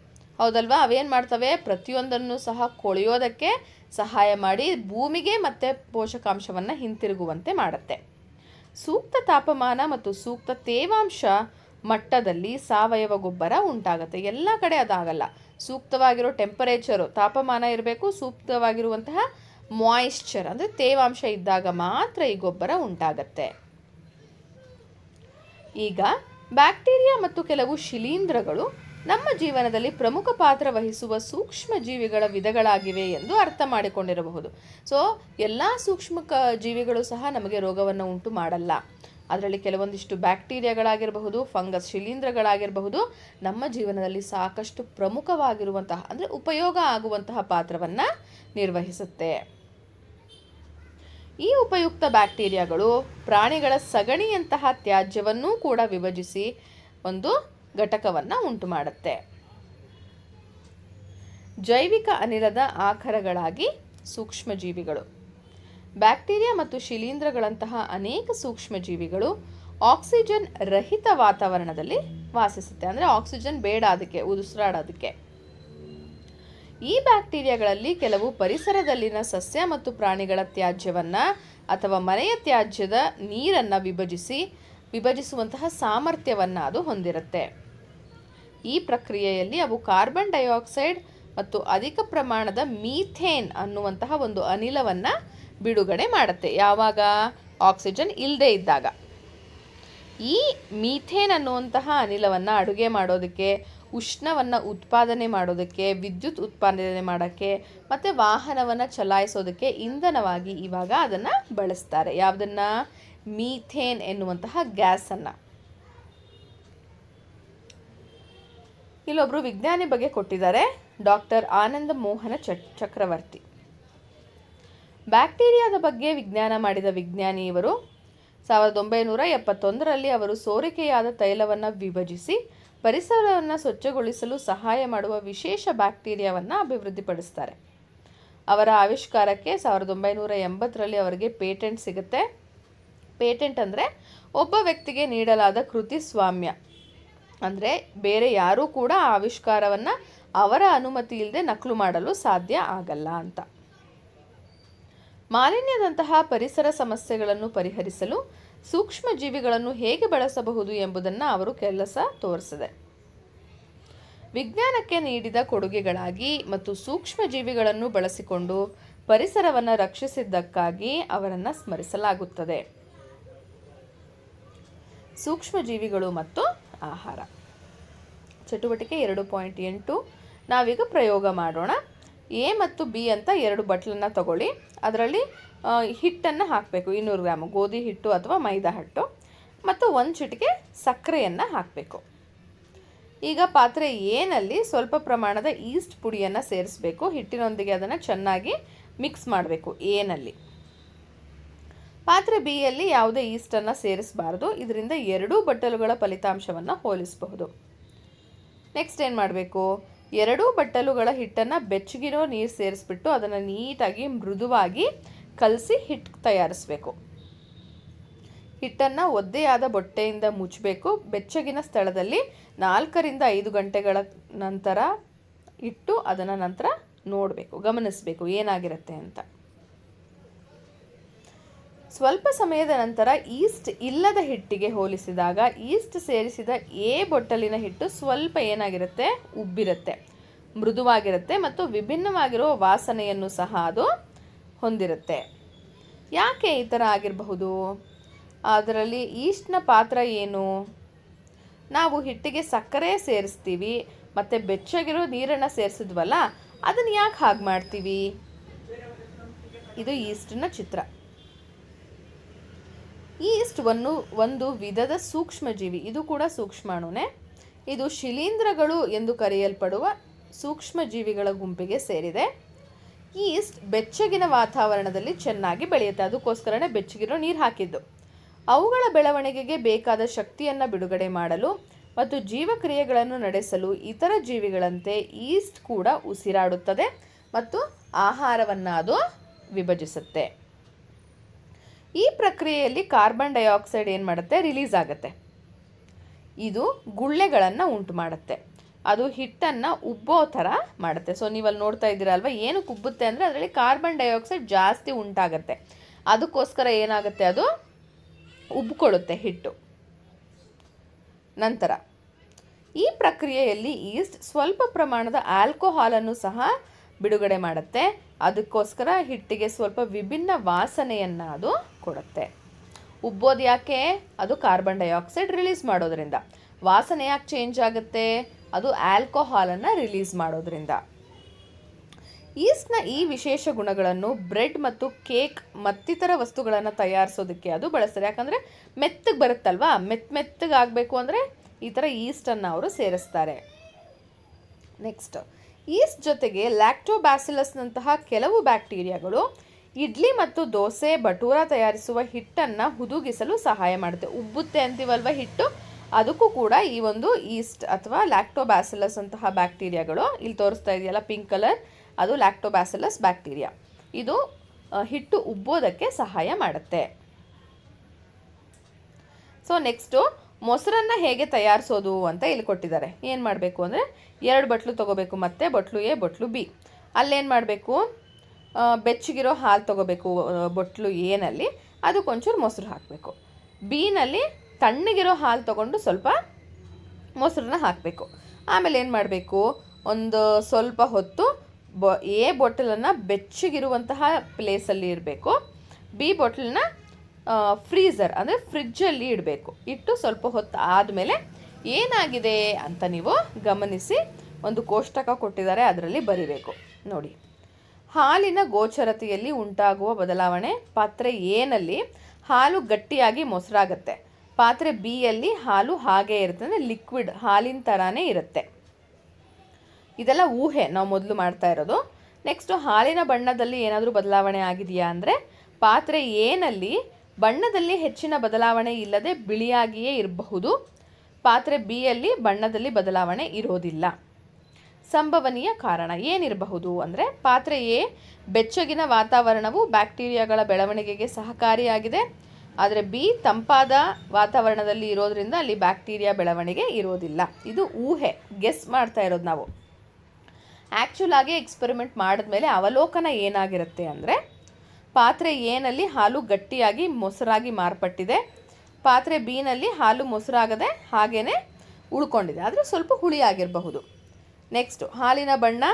ಹೌದಲ್ವಾ? ಅವೇನು ಮಾಡ್ತವೆ, ಪ್ರತಿಯೊಂದನ್ನು ಸಹ ಕೊಳೆಯೋದಕ್ಕೆ ಸಹಾಯ ಮಾಡಿ ಭೂಮಿಗೆ ಮತ್ತೆ ಪೋಷಕಾಂಶವನ್ನು ಹಿಂತಿರುಗುವಂತೆ ಮಾಡುತ್ತೆ. ಸೂಕ್ತ ತಾಪಮಾನ ಮತ್ತು ಸೂಕ್ತ ತೇವಾಂಶ ಮಟ್ಟದಲ್ಲಿ ಸಾವಯವ ಗೊಬ್ಬರ ಉಂಟಾಗುತ್ತೆ. ಎಲ್ಲ ಕಡೆ ಅದಾಗಲ್ಲ. ಸೂಕ್ತವಾಗಿರೋ ಟೆಂಪರೇಚರು, ತಾಪಮಾನ ಇರಬೇಕು, ಸೂಕ್ತವಾಗಿರುವಂತಹ ಮಾಯಿಶ್ಚರ್ ಅಂದರೆ ತೇವಾಂಶ ಇದ್ದಾಗ ಮಾತ್ರ ಈ ಗೊಬ್ಬರ ಉಂಟಾಗತ್ತೆ. ಈಗ ಬ್ಯಾಕ್ಟೀರಿಯಾ ಮತ್ತು ಕೆಲವು ಶಿಲೀಂಧ್ರಗಳು ನಮ್ಮ ಜೀವನದಲ್ಲಿ ಪ್ರಮುಖ ಪಾತ್ರ ವಹಿಸುವ ಸೂಕ್ಷ್ಮ ಜೀವಿಗಳ ವಿಧಗಳಾಗಿವೆ ಎಂದು ಅರ್ಥ ಮಾಡಿಕೊಂಡಿರಬಹುದು. ಎಲ್ಲ ಸೂಕ್ಷ್ಮ ಜೀವಿಗಳು ಸಹ ನಮಗೆ ರೋಗವನ್ನು ಉಂಟು ಮಾಡಲ್ಲ. ಅದರಲ್ಲಿ ಕೆಲವೊಂದಿಷ್ಟು ಬ್ಯಾಕ್ಟೀರಿಯಾಗಳಾಗಿರಬಹುದು, ಫಂಗಸ್, ಶಿಲೀಂಧ್ರಗಳಾಗಿರಬಹುದು, ನಮ್ಮ ಜೀವನದಲ್ಲಿ ಸಾಕಷ್ಟು ಪ್ರಮುಖವಾಗಿರುವಂತಹ ಅಂದರೆ ಉಪಯೋಗ ಆಗುವಂತಹ ಪಾತ್ರವನ್ನು ನಿರ್ವಹಿಸುತ್ತೆ. ಈ ಉಪಯುಕ್ತ ಬ್ಯಾಕ್ಟೀರಿಯಾಗಳು ಪ್ರಾಣಿಗಳ ಸಗಣಿಯಂತಹ ತ್ಯಾಜ್ಯವನ್ನೂ ಕೂಡ ವಿಭಜಿಸಿ ಒಂದು ಘಟಕವನ್ನು ಉಂಟು ಮಾಡುತ್ತೆ. ಜೈವಿಕ ಅನಿಲದ ಆಕರಗಳಾಗಿ ಸೂಕ್ಷ್ಮ ಜೀವಿಗಳು. ಬ್ಯಾಕ್ಟೀರಿಯಾ ಮತ್ತು ಶಿಲೀಂಧ್ರಗಳಂತಹ ಅನೇಕ ಸೂಕ್ಷ್ಮ ಜೀವಿಗಳು ಆಕ್ಸಿಜನ್ ರಹಿತ ವಾತಾವರಣದಲ್ಲಿ ವಾಸಿಸುತ್ತೆ. ಅಂದರೆ ಆಕ್ಸಿಜನ್ ಬೇಡ ಅದಕ್ಕೆ ಉಸಿರಾಡೋದಕ್ಕೆ. ಈ ಬ್ಯಾಕ್ಟೀರಿಯಾಗಳಲ್ಲಿ ಕೆಲವು ಪರಿಸರದಲ್ಲಿನ ಸಸ್ಯ ಮತ್ತು ಪ್ರಾಣಿಗಳ ತ್ಯಾಜ್ಯವನ್ನು ಅಥವಾ ಮನೆಯ ತ್ಯಾಜ್ಯದ ನೀರನ್ನು ವಿಭಜಿಸುವಂತಹ ಸಾಮರ್ಥ್ಯವನ್ನು ಅದು ಹೊಂದಿರುತ್ತೆ. ಈ ಪ್ರಕ್ರಿಯೆಯಲ್ಲಿ ಅವು ಕಾರ್ಬನ್ ಡೈಆಕ್ಸೈಡ್ ಮತ್ತು ಅಧಿಕ ಪ್ರಮಾಣದ ಮೀಥೇನ್ ಅನ್ನುವಂತಹ ಒಂದು ಅನಿಲವನ್ನು ಬಿಡುಗಡೆ ಮಾಡುತ್ತೆ. ಯಾವಾಗ? ಆಕ್ಸಿಜನ್ ಇಲ್ಲದೆ ಇದ್ದಾಗ. ಈ ಮೀಥೇನ್ ಅನ್ನುವಂತಹ ಅನಿಲವನ್ನು ಅಡುಗೆ ಮಾಡೋದಕ್ಕೆ, ಉಷ್ಣವನ್ನು ಉತ್ಪಾದನೆ ಮಾಡೋದಕ್ಕೆ, ವಿದ್ಯುತ್ ಉತ್ಪಾದನೆ ಮಾಡೋಕ್ಕೆ ಮತ್ತು ವಾಹನವನ್ನು ಚಲಾಯಿಸೋದಕ್ಕೆ ಇಂಧನವಾಗಿ ಇವಾಗ ಅದನ್ನು ಬಳಸ್ತಾರೆ. ಯಾವುದನ್ನು? ಮೀಥೇನ್ ಎನ್ನುವಂತಹ ಗ್ಯಾಸನ್ನು. ಇಲ್ಲೊಬ್ಬರು ವಿಜ್ಞಾನಿ ಬಗ್ಗೆ ಕೊಟ್ಟಿದ್ದಾರೆ, ಡಾಕ್ಟರ್ ಆನಂದ ಮೋಹನ ಚಕ್ರವರ್ತಿ. ಬ್ಯಾಕ್ಟೀರಿಯಾದ ಬಗ್ಗೆ ವಿಜ್ಞಾನ ಮಾಡಿದ ವಿಜ್ಞಾನಿ ಇವರು 1971ರಲ್ಲಿ ಅವರು ಸೋರಿಕೆಯಾದ ತೈಲವನ್ನು ವಿಭಜಿಸಿ ಪರಿಸರವನ್ನು ಸ್ವಚ್ಛಗೊಳಿಸಲು ಸಹಾಯ ಮಾಡುವ ವಿಶೇಷ ಬ್ಯಾಕ್ಟೀರಿಯಾವನ್ನು ಅಭಿವೃದ್ಧಿಪಡಿಸ್ತಾರೆ. ಅವರ ಆವಿಷ್ಕಾರಕ್ಕೆ 1980ರಲ್ಲಿ ಅವರಿಗೆ ಪೇಟೆಂಟ್ ಸಿಗುತ್ತೆ. ಪೇಟೆಂಟ್ ಅಂದರೆ ಒಬ್ಬ ವ್ಯಕ್ತಿಗೆ ನೀಡಲಾದ ಕೃತಿ ಸ್ವಾಮ್ಯ. ಅಂದರೆ ಬೇರೆ ಯಾರೂ ಕೂಡ ಆ ಆವಿಷ್ಕಾರವನ್ನು ಅವರ ಅನುಮತಿ ಇಲ್ಲದೆ ನಕಲು ಮಾಡಲು ಸಾಧ್ಯ ಆಗಲ್ಲ ಅಂತ. ಮಾಲಿನ್ಯದಂತಹ ಪರಿಸರ ಸಮಸ್ಯೆಗಳನ್ನು ಪರಿಹರಿಸಲು ಸೂಕ್ಷ್ಮ ಜೀವಿಗಳನ್ನು ಹೇಗೆ ಬಳಸಬಹುದು ಎಂಬುದನ್ನು ಅವರು ಕೆಲಸ ತೋರಿಸಿದೆ. ವಿಜ್ಞಾನಕ್ಕೆ ನೀಡಿದ ಕೊಡುಗೆಗಳಾಗಿ ಮತ್ತು ಸೂಕ್ಷ್ಮ ಜೀವಿಗಳನ್ನು ಬಳಸಿಕೊಂಡು ಪರಿಸರವನ್ನು ರಕ್ಷಿಸಿದ್ದಕ್ಕಾಗಿ ಅವರನ್ನು ಸ್ಮರಿಸಲಾಗುತ್ತದೆ. ಸೂಕ್ಷ್ಮ ಜೀವಿಗಳು ಮತ್ತು ಆಹಾರ. ಚಟುವಟಿಕೆ 2.8. ನಾವೀಗ ಪ್ರಯೋಗ ಮಾಡೋಣ. ಎ ಮತ್ತು ಬಿ ಅಂತ 2 ಬಟ್ಲನ್ನು ತಗೊಳ್ಳಿ. ಅದರಲ್ಲಿ ಹಿಟ್ಟನ್ನು ಹಾಕಬೇಕು. 200 ಗ್ರಾಮ್ ಗೋಧಿ ಹಿಟ್ಟು ಅಥವಾ ಮೈದಾ ಹಿಟ್ಟು ಮತ್ತು 1 ಚಿಟಿಕೆ ಸಕ್ಕರೆಯನ್ನು ಹಾಕಬೇಕು. ಈಗ ಪಾತ್ರೆ ಎನಲ್ಲಿ ಸ್ವಲ್ಪ ಪ್ರಮಾಣದ ಈಸ್ಟ್ ಪುಡಿಯನ್ನು ಸೇರಿಸಬೇಕು. ಹಿಟ್ಟಿನೊಂದಿಗೆ ಅದನ್ನು ಚೆನ್ನಾಗಿ ಮಿಕ್ಸ್ ಮಾಡಬೇಕು ಎನಲ್ಲಿ. ಪಾತ್ರೆ ಬಿಯಲ್ಲಿ ಯಾವುದೇ ಈಸ್ಟನ್ನು ಸೇರಿಸಬಾರ್ದು. ಇದರಿಂದ 2 ಬಟ್ಟಲುಗಳ ಫಲಿತಾಂಶವನ್ನು ಹೋಲಿಸಬಹುದು. ನೆಕ್ಸ್ಟ್ ಏನು ಮಾಡಬೇಕು? 2 ಬಟ್ಟಲುಗಳ ಹಿಟ್ಟನ್ನು ಬೆಚ್ಚಗಿರೋ ನೀರು ಸೇರಿಸ್ಬಿಟ್ಟು ಅದನ್ನು ನೀಟಾಗಿ ಮೃದುವಾಗಿ ಕಲಸಿ ಹಿಟ್ಟು ತಯಾರಿಸಬೇಕು. ಹಿಟ್ಟನ್ನು ಒದ್ದೆಯಾದ ಬೊಟ್ಟೆಯಿಂದ ಮುಚ್ಚಬೇಕು. ಬೆಚ್ಚಗಿನ ಸ್ಥಳದಲ್ಲಿ 4ರಿಂದ 5 ಗಂಟೆಗಳ ನಂತರ ಇಟ್ಟು ಅದನ್ನು ನಂತರ ನೋಡಬೇಕು, ಗಮನಿಸಬೇಕು ಏನಾಗಿರುತ್ತೆ ಅಂತ. ಸ್ವಲ್ಪ ಸಮಯದ ನಂತರ ಈಸ್ಟ್ ಇಲ್ಲದ ಹಿಟ್ಟಿಗೆ ಹೋಲಿಸಿದಾಗ ಈಸ್ಟ್ ಸೇರಿಸಿದ ಎ ಬೊಟ್ಟಲಿನ ಹಿಟ್ಟು ಸ್ವಲ್ಪ ಏನಾಗಿರುತ್ತೆ? ಉಬ್ಬಿರುತ್ತೆ, ಮೃದುವಾಗಿರುತ್ತೆ ಮತ್ತು ವಿಭಿನ್ನವಾಗಿರುವ ವಾಸನೆಯನ್ನು ಸಹ ಅದು ಹೊಂದಿರುತ್ತೆ. ಯಾಕೆ ಈ ಥರ ಆಗಿರಬಹುದು? ಅದರಲ್ಲಿ ಈಸ್ಟ್ನ ಪಾತ್ರ ಏನು? ನಾವು ಹಿಟ್ಟಿಗೆ ಸಕ್ಕರೆ ಸೇರಿಸ್ತೀವಿ ಮತ್ತು ಬೆಚ್ಚಗಿರೋ ನೀರನ್ನು ಸೇರಿಸಿದ್ವಲ್ಲ, ಅದನ್ನು ಯಾಕೆ ಹಾಗೆ ಮಾಡ್ತೀವಿ? ಇದು ಈಸ್ಟ್ನ ಚಿತ್ರ. ಈಸ್ಟ್ ಒಂದು ವಿಧದ ಸೂಕ್ಷ್ಮಜೀವಿ. ಇದು ಕೂಡ ಸೂಕ್ಷ್ಮಾಣುನೇ. ಇದು ಶಿಲೀಂಧ್ರಗಳು ಎಂದು ಕರೆಯಲ್ಪಡುವ ಸೂಕ್ಷ್ಮಜೀವಿಗಳ ಗುಂಪಿಗೆ ಸೇರಿದೆ. ಈಸ್ಟ್ ಬೆಚ್ಚಗಿನ ವಾತಾವರಣದಲ್ಲಿ ಚೆನ್ನಾಗಿ ಬೆಳೆಯುತ್ತೆ. ಅದಕ್ಕೋಸ್ಕರನೇ ಬೆಚ್ಚಗಿರೋ ನೀರು ಹಾಕಿದ್ದು. ಅವುಗಳ ಬೆಳವಣಿಗೆಗೆ ಬೇಕಾದ ಶಕ್ತಿಯನ್ನು ಬಿಡುಗಡೆ ಮಾಡಲು ಮತ್ತು ಜೀವಕ್ರಿಯೆಗಳನ್ನು ನಡೆಸಲು ಇತರ ಜೀವಿಗಳಂತೆ ಈಸ್ಟ್ ಕೂಡ ಉಸಿರಾಡುತ್ತದೆ ಮತ್ತು ಆಹಾರವನ್ನು ಅದು ವಿಭಜಿಸುತ್ತೆ. ಈ ಪ್ರಕ್ರಿಯೆಯಲ್ಲಿ ಕಾರ್ಬನ್ ಡೈಆಕ್ಸೈಡ್ ಏನು ಮಾಡುತ್ತೆ? ರಿಲೀಸ್ ಆಗುತ್ತೆ. ಇದು ಗುಳ್ಳೆಗಳನ್ನು ಉಂಟು ಮಾಡುತ್ತೆ. ಅದು ಹಿಟ್ಟನ್ನು ಉಬ್ಬೋ ಥರ ಮಾಡುತ್ತೆ. ಸೊ ನೀವಲ್ಲಿ ನೋಡ್ತಾ ಇದ್ದೀರಲ್ವ, ಏನಕ್ಕೆ ಉಬ್ಬುತ್ತೆ ಅಂದರೆ ಅದರಲ್ಲಿ ಕಾರ್ಬನ್ ಡೈಆಕ್ಸೈಡ್ ಜಾಸ್ತಿ ಉಂಟಾಗುತ್ತೆ. ಅದಕ್ಕೋಸ್ಕರ ಏನಾಗುತ್ತೆ? ಅದು ಉಬ್ಕೊಳ್ಳುತ್ತೆ ಹಿಟ್ಟು. ನಂತರ ಈ ಪ್ರಕ್ರಿಯೆಯಲ್ಲಿ ಈಸ್ಟ್ ಸ್ವಲ್ಪ ಪ್ರಮಾಣದ ಆಲ್ಕೋಹಾಲನ್ನು ಸಹ ಬಿಡುಗಡೆ ಮಾಡುತ್ತೆ. ಅದಕ್ಕೋಸ್ಕರ ಹಿಟ್ಟಿಗೆ ಸ್ವಲ್ಪ ವಿಭಿನ್ನ ವಾಸನೆಯನ್ನು ಅದು ಕೊಡುತ್ತೆ. ಉಬ್ಬೋದು ಯಾಕೆ? ಅದು ಕಾರ್ಬನ್ ಡೈಆಕ್ಸೈಡ್ ರಿಲೀಸ್ ಮಾಡೋದ್ರಿಂದ. ವಾಸನೆ ಯಾಕೆ ಚೇಂಜ್ ಆಗುತ್ತೆ? ಅದು ಆಲ್ಕೋಹಾಲನ್ನು ರಿಲೀಸ್ ಮಾಡೋದ್ರಿಂದ. ಈಸ್ಟ್ನ ಈ ವಿಶೇಷ ಗುಣಗಳನ್ನು ಬ್ರೆಡ್ ಮತ್ತು ಕೇಕ್ ಮತ್ತಿತರ ವಸ್ತುಗಳನ್ನು ತಯಾರಿಸೋದಕ್ಕೆ ಅದು ಬಳಸ್ತಾರೆ. ಯಾಕಂದರೆ ಮೆತ್ತಗೆ ಬರುತ್ತಲ್ವಾ, ಮೆತ್ತಗೆ ಆಗಬೇಕು ಅಂದರೆ ಈ ಥರ ಈಸ್ಟನ್ನು ಅವರು ಸೇರಿಸ್ತಾರೆ. ನೆಕ್ಸ್ಟ್, ಈಸ್ಟ್ ಜೊತೆಗೆ ಲ್ಯಾಕ್ಟೋಬ್ಯಾಸಿಲಸ್ನಂತಹ ಕೆಲವು ಬ್ಯಾಕ್ಟೀರಿಯಾಗಳು ಇಡ್ಲಿ ಮತ್ತು ದೋಸೆ, ಬಟೂರ ತಯಾರಿಸುವ ಹಿಟ್ಟನ್ನು ಹುದುಗಿಸಲು ಸಹಾಯ ಮಾಡುತ್ತೆ. ಉಬ್ಬುತ್ತೆ ಅಂತೀವಲ್ವ ಹಿಟ್ಟು, ಅದಕ್ಕೂ ಕೂಡ ಈ ಒಂದು ಈಸ್ಟ್ ಅಥವಾ ಲ್ಯಾಕ್ಟೋಬ್ಯಾಸಿಲಸ್ ಅಂತಹ ಬ್ಯಾಕ್ಟೀರಿಯಾಗಳು, ಇಲ್ಲಿ ತೋರಿಸ್ತಾ ಇದೆಯಲ್ಲ ಪಿಂಕ್ ಕಲರ್, ಅದು ಲ್ಯಾಕ್ಟೋಬ್ಯಾಸಿಲಸ್ ಬ್ಯಾಕ್ಟೀರಿಯಾ. ಇದು ಹಿಟ್ಟು ಉಬ್ಬೋದಕ್ಕೆ ಸಹಾಯ ಮಾಡುತ್ತೆ. ಸೊ ನೆಕ್ಸ್ಟು, ಮೊಸರನ್ನು ಹೇಗೆ ತಯಾರಿಸೋದು ಅಂತ ಇಲ್ಲಿ ಕೊಟ್ಟಿದ್ದಾರೆ. ಏನು ಮಾಡಬೇಕು ಅಂದರೆ 2 ಬಟ್ಲು ತೊಗೋಬೇಕು. ಮತ್ತೆ ಬಟ್ಲು ಎ, ಬಟ್ಲು ಬಿ. ಅಲ್ಲೇನು ಮಾಡಬೇಕು, ಬೆಚ್ಚಗಿರೋ ಹಾಲು ತೊಗೋಬೇಕು ಬೊಟ್ಲು ಏನಲ್ಲಿ, ಅದಕ್ಕೊಂಚೂರು ಮೊಸರು ಹಾಕಬೇಕು. ಬಿನಲ್ಲಿ ತಣ್ಣಗಿರೋ ಹಾಲು ತೊಗೊಂಡು ಸ್ವಲ್ಪ ಮೊಸರನ್ನ ಹಾಕಬೇಕು. ಆಮೇಲೆ ಏನು ಮಾಡಬೇಕು, ಒಂದು ಸ್ವಲ್ಪ ಹೊತ್ತು ಬಾಟಲನ್ನು ಬೆಚ್ಚಗಿರುವಂತಹ ಪ್ಲೇಸಲ್ಲಿ ಇಡಬೇಕು. ಬಿ ಬಾಟಲನ್ನ ಫ್ರೀಝರ್ ಅಂದರೆ ಫ್ರಿಜ್ಜಲ್ಲಿ ಇಡಬೇಕು. ಇಟ್ಟು ಸ್ವಲ್ಪ ಹೊತ್ತು ಆದಮೇಲೆ ಏನಾಗಿದೆ ಅಂತ ನೀವು ಗಮನಿಸಿ ಒಂದು ಕೋಷ್ಟಕ ಕೊಟ್ಟಿದ್ದಾರೆ, ಅದರಲ್ಲಿ ಬರಿಬೇಕು. ನೋಡಿ, ಹಾಲಿನ ಗೋಚರತೆಯಲ್ಲಿ ಉಂಟಾಗುವ ಬದಲಾವಣೆ. ಪಾತ್ರೆ ಎನಲ್ಲಿ ಹಾಲು ಗಟ್ಟಿಯಾಗಿ ಮೊಸರಾಗುತ್ತೆ. ಪಾತ್ರೆ ಬಿಯಲ್ಲಿ ಹಾಲು ಹಾಗೇ ಇರುತ್ತೆ, ಅಂದರೆ ಲಿಕ್ವಿಡ್ ಹಾಲಿನ ಥರನೇ ಇರುತ್ತೆ. ಇದೆಲ್ಲ ಊಹೆ, ನಾವು ಮೊದಲು ಮಾಡ್ತಾ ಇರೋದು. ನೆಕ್ಸ್ಟು ಹಾಲಿನ ಬಣ್ಣದಲ್ಲಿ ಏನಾದರೂ ಬದಲಾವಣೆ ಆಗಿದೆಯಾ ಅಂದರೆ, ಪಾತ್ರೆ ಎನಲ್ಲಿ ಬಣ್ಣದಲ್ಲಿ ಹೆಚ್ಚಿನ ಬದಲಾವಣೆ ಇಲ್ಲದೆ ಬಿಳಿಯಾಗಿಯೇ ಇರಬಹುದು. ಪಾತ್ರೆ ಬಿಯಲ್ಲಿ ಬಣ್ಣದಲ್ಲಿ ಬದಲಾವಣೆ ಇರೋದಿಲ್ಲ. ಸಂಭವನೀಯ ಕಾರಣ ಏನಿರಬಹುದು ಅಂದರೆ, ಪಾತ್ರೆ ಎ ಬೆಚ್ಚಗಿನ ವಾತಾವರಣವು ಬ್ಯಾಕ್ಟೀರಿಯಾಗಳ ಬೆಳವಣಿಗೆಗೆ ಸಹಕಾರಿಯಾಗಿದೆ. ಆದರೆ ಬಿ ತಂಪಾದ ವಾತಾವರಣದಲ್ಲಿ ಇರೋದ್ರಿಂದ ಅಲ್ಲಿ ಬ್ಯಾಕ್ಟೀರಿಯಾ ಬೆಳವಣಿಗೆ ಇರೋದಿಲ್ಲ. ಇದು ಊಹೆ, ಗೆಸ್ ಮಾಡ್ತಾ ಇರೋದು ನಾವು. ಆ್ಯಕ್ಚುಲ್ ಆಗಿ ಎಕ್ಸ್ಪೆರಿಮೆಂಟ್ ಮಾಡಿದ್ಮೇಲೆ ಅವಲೋಕನ ಏನಾಗಿರುತ್ತೆ ಅಂದರೆ, ಪಾತ್ರೆ ಎನಲ್ಲಿ ಹಾಲು ಗಟ್ಟಿಯಾಗಿ ಮೊಸರಾಗಿ ಮಾರ್ಪಟ್ಟಿದೆ. ಪಾತ್ರೆ ಬಿನಲ್ಲಿ ಹಾಲು ಮೊಸರಾಗದೆ ಹಾಗೇ ಉಳ್ಕೊಂಡಿದೆ, ಆದರೆ ಸ್ವಲ್ಪ ಹುಳಿಯಾಗಿರಬಹುದು. ನೆಕ್ಸ್ಟು ಹಾಲಿನ ಬಣ್ಣ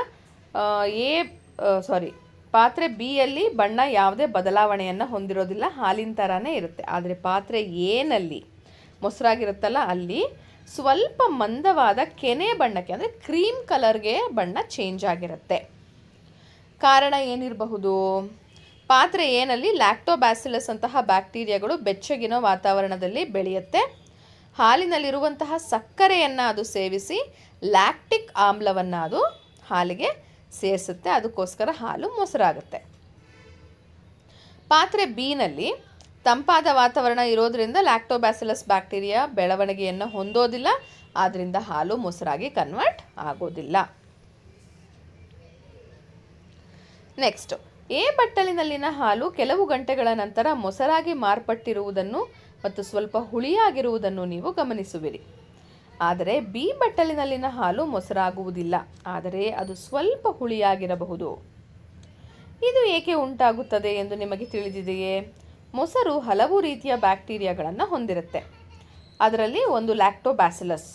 ಪಾತ್ರೆ ಬಿಯಲ್ಲಿ ಬಣ್ಣ ಯಾವುದೇ ಬದಲಾವಣೆಯನ್ನು ಹೊಂದಿರೋದಿಲ್ಲ, ಹಾಲಿನ ಥರನೇ ಇರುತ್ತೆ. ಆದರೆ ಪಾತ್ರೆ ಎನಲ್ಲಿ ಮೊಸರಾಗಿರುತ್ತಲ್ಲ, ಅಲ್ಲಿ ಸ್ವಲ್ಪ ಮಂದವಾದ ಕೆನೆ ಬಣ್ಣಕ್ಕೆ ಅಂದರೆ ಕ್ರೀಮ್ ಕಲರ್ಗೆ ಬಣ್ಣ ಚೇಂಜ್ ಆಗಿರುತ್ತೆ. ಕಾರಣ ಏನಿರಬಹುದು? ಪಾತ್ರೆ ಎನಲ್ಲಿ ಲ್ಯಾಕ್ಟೋಬ್ಯಾಸಿಲಸ್ ಅಂತಹ ಬ್ಯಾಕ್ಟೀರಿಯಾಗಳು ಬೆಚ್ಚಗಿನ ವಾತಾವರಣದಲ್ಲಿ ಬೆಳೆಯುತ್ತೆ. ಹಾಲಿನಲ್ಲಿರುವಂತಹ ಸಕ್ಕರೆಯನ್ನು ಅದು ಸೇವಿಸಿ ಲ್ಯಾಕ್ಟಿಕ್ ಆಮ್ಲವನ್ನು ಅದು ಹಾಲಿಗೆ ಸೇರಿಸುತ್ತೆ. ಅದಕ್ಕೋಸ್ಕರ ಹಾಲು ಮೊಸರಾಗುತ್ತೆ. ಪಾತ್ರೆ ಬಿನಲ್ಲಿ ತಂಪಾದ ವಾತಾವರಣ ಇರೋದ್ರಿಂದ ಲ್ಯಾಕ್ಟೋಬ್ಯಾಸಿಲಸ್ ಬ್ಯಾಕ್ಟೀರಿಯಾ ಬೆಳವಣಿಗೆಯನ್ನು ಹೊಂದೋದಿಲ್ಲ, ಆದ್ದರಿಂದ ಹಾಲು ಮೊಸರಾಗಿ ಕನ್ವರ್ಟ್ ಆಗೋದಿಲ್ಲ. ನೆಕ್ಸ್ಟ್, ಎ ಬಟ್ಟಲಿನಲ್ಲಿನ ಹಾಲು ಕೆಲವು ಗಂಟೆಗಳ ನಂತರ ಮೊಸರಾಗಿ ಮಾರ್ಪಟ್ಟಿರುವುದನ್ನು ಮತ್ತು ಸ್ವಲ್ಪ ಹುಳಿಯಾಗಿರುವುದನ್ನು ನೀವು ಗಮನಿಸುವಿರಿ. ಆದರೆ ಬಿ ಬಟ್ಟಲಿನಲ್ಲಿನ ಹಾಲು ಮೊಸರಾಗುವುದಿಲ್ಲ, ಆದರೆ ಅದು ಸ್ವಲ್ಪ ಹುಳಿಯಾಗಿರಬಹುದು. ಇದು ಏಕೆ ಉಂಟಾಗುತ್ತದೆ ಎಂದು ನಿಮಗೆ ತಿಳಿದಿದೆಯೇ? ಮೊಸರು ಹಲವು ರೀತಿಯ ಬ್ಯಾಕ್ಟೀರಿಯಾಗಳನ್ನು ಹೊಂದಿರುತ್ತೆ. ಅದರಲ್ಲಿ ಒಂದು ಲ್ಯಾಕ್ಟೋಬ್ಯಾಸಿಲಸ್.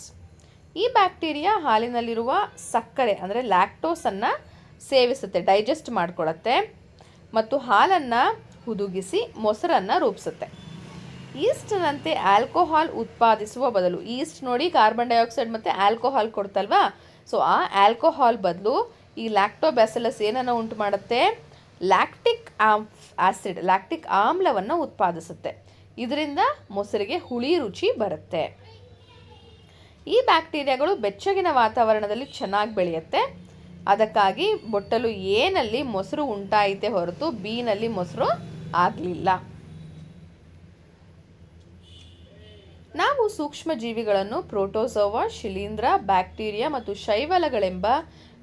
ಈ ಬ್ಯಾಕ್ಟೀರಿಯಾ ಹಾಲಿನಲ್ಲಿರುವ ಸಕ್ಕರೆ ಅಂದರೆ ಲ್ಯಾಕ್ಟೋಸನ್ನು ಸೇವಿಸುತ್ತೆ, ಡೈಜೆಸ್ಟ್ ಮಾಡ್ಕೊಳ್ಳುತ್ತೆ ಮತ್ತು ಹಾಲನ್ನು ಹುದುಗಿಸಿ ಮೊಸರನ್ನು ರೂಪಿಸುತ್ತೆ. ಈಸ್ಟ್ನಂತೆ ಆಲ್ಕೋಹಾಲ್ ಉತ್ಪಾದಿಸುವ ಬದಲು, ಈಸ್ಟ್ ನೋಡಿ ಕಾರ್ಬನ್ ಡೈಆಕ್ಸೈಡ್ ಮತ್ತು ಆಲ್ಕೋಹಾಲ್ ಕೊಡ್ತಲ್ವಾ, ಸೊ ಆ ಆಲ್ಕೋಹಾಲ್ ಬದಲು ಈ ಲ್ಯಾಕ್ಟೋಬ್ಯಾಸಿಲಸ್ ಏನನ್ನು ಉಂಟು ಮಾಡುತ್ತೆ? ಲ್ಯಾಕ್ಟಿಕ್ ಆಸಿಡ್, ಲ್ಯಾಕ್ಟಿಕ್ ಆಮ್ಲವನ್ನು ಉತ್ಪಾದಿಸುತ್ತೆ. ಇದರಿಂದ ಮೊಸರಿಗೆ ಹುಳಿ ರುಚಿ ಬರುತ್ತೆ. ಈ ಬ್ಯಾಕ್ಟೀರಿಯಾಗಳು ಬೆಚ್ಚಗಿನ ವಾತಾವರಣದಲ್ಲಿ ಚೆನ್ನಾಗಿ ಬೆಳೆಯುತ್ತೆ. ಅದಕ್ಕಾಗಿ ಬೊಟ್ಟಲು ಎನಲ್ಲಿ ಮೊಸರು ಉಂಟಾಯಿತೆ ಹೊರತು ಬಿನಲ್ಲಿ ಮೊಸರು ಆಗಲಿಲ್ಲ. ನಾವು ಸೂಕ್ಷ್ಮ ಜೀವಿಗಳನ್ನು ಪ್ರೋಟೋಸೋವಾ, ಶಿಲೀಂಧ್ರ, ಬ್ಯಾಕ್ಟೀರಿಯಾ ಮತ್ತು ಶೈವಲಗಳೆಂಬ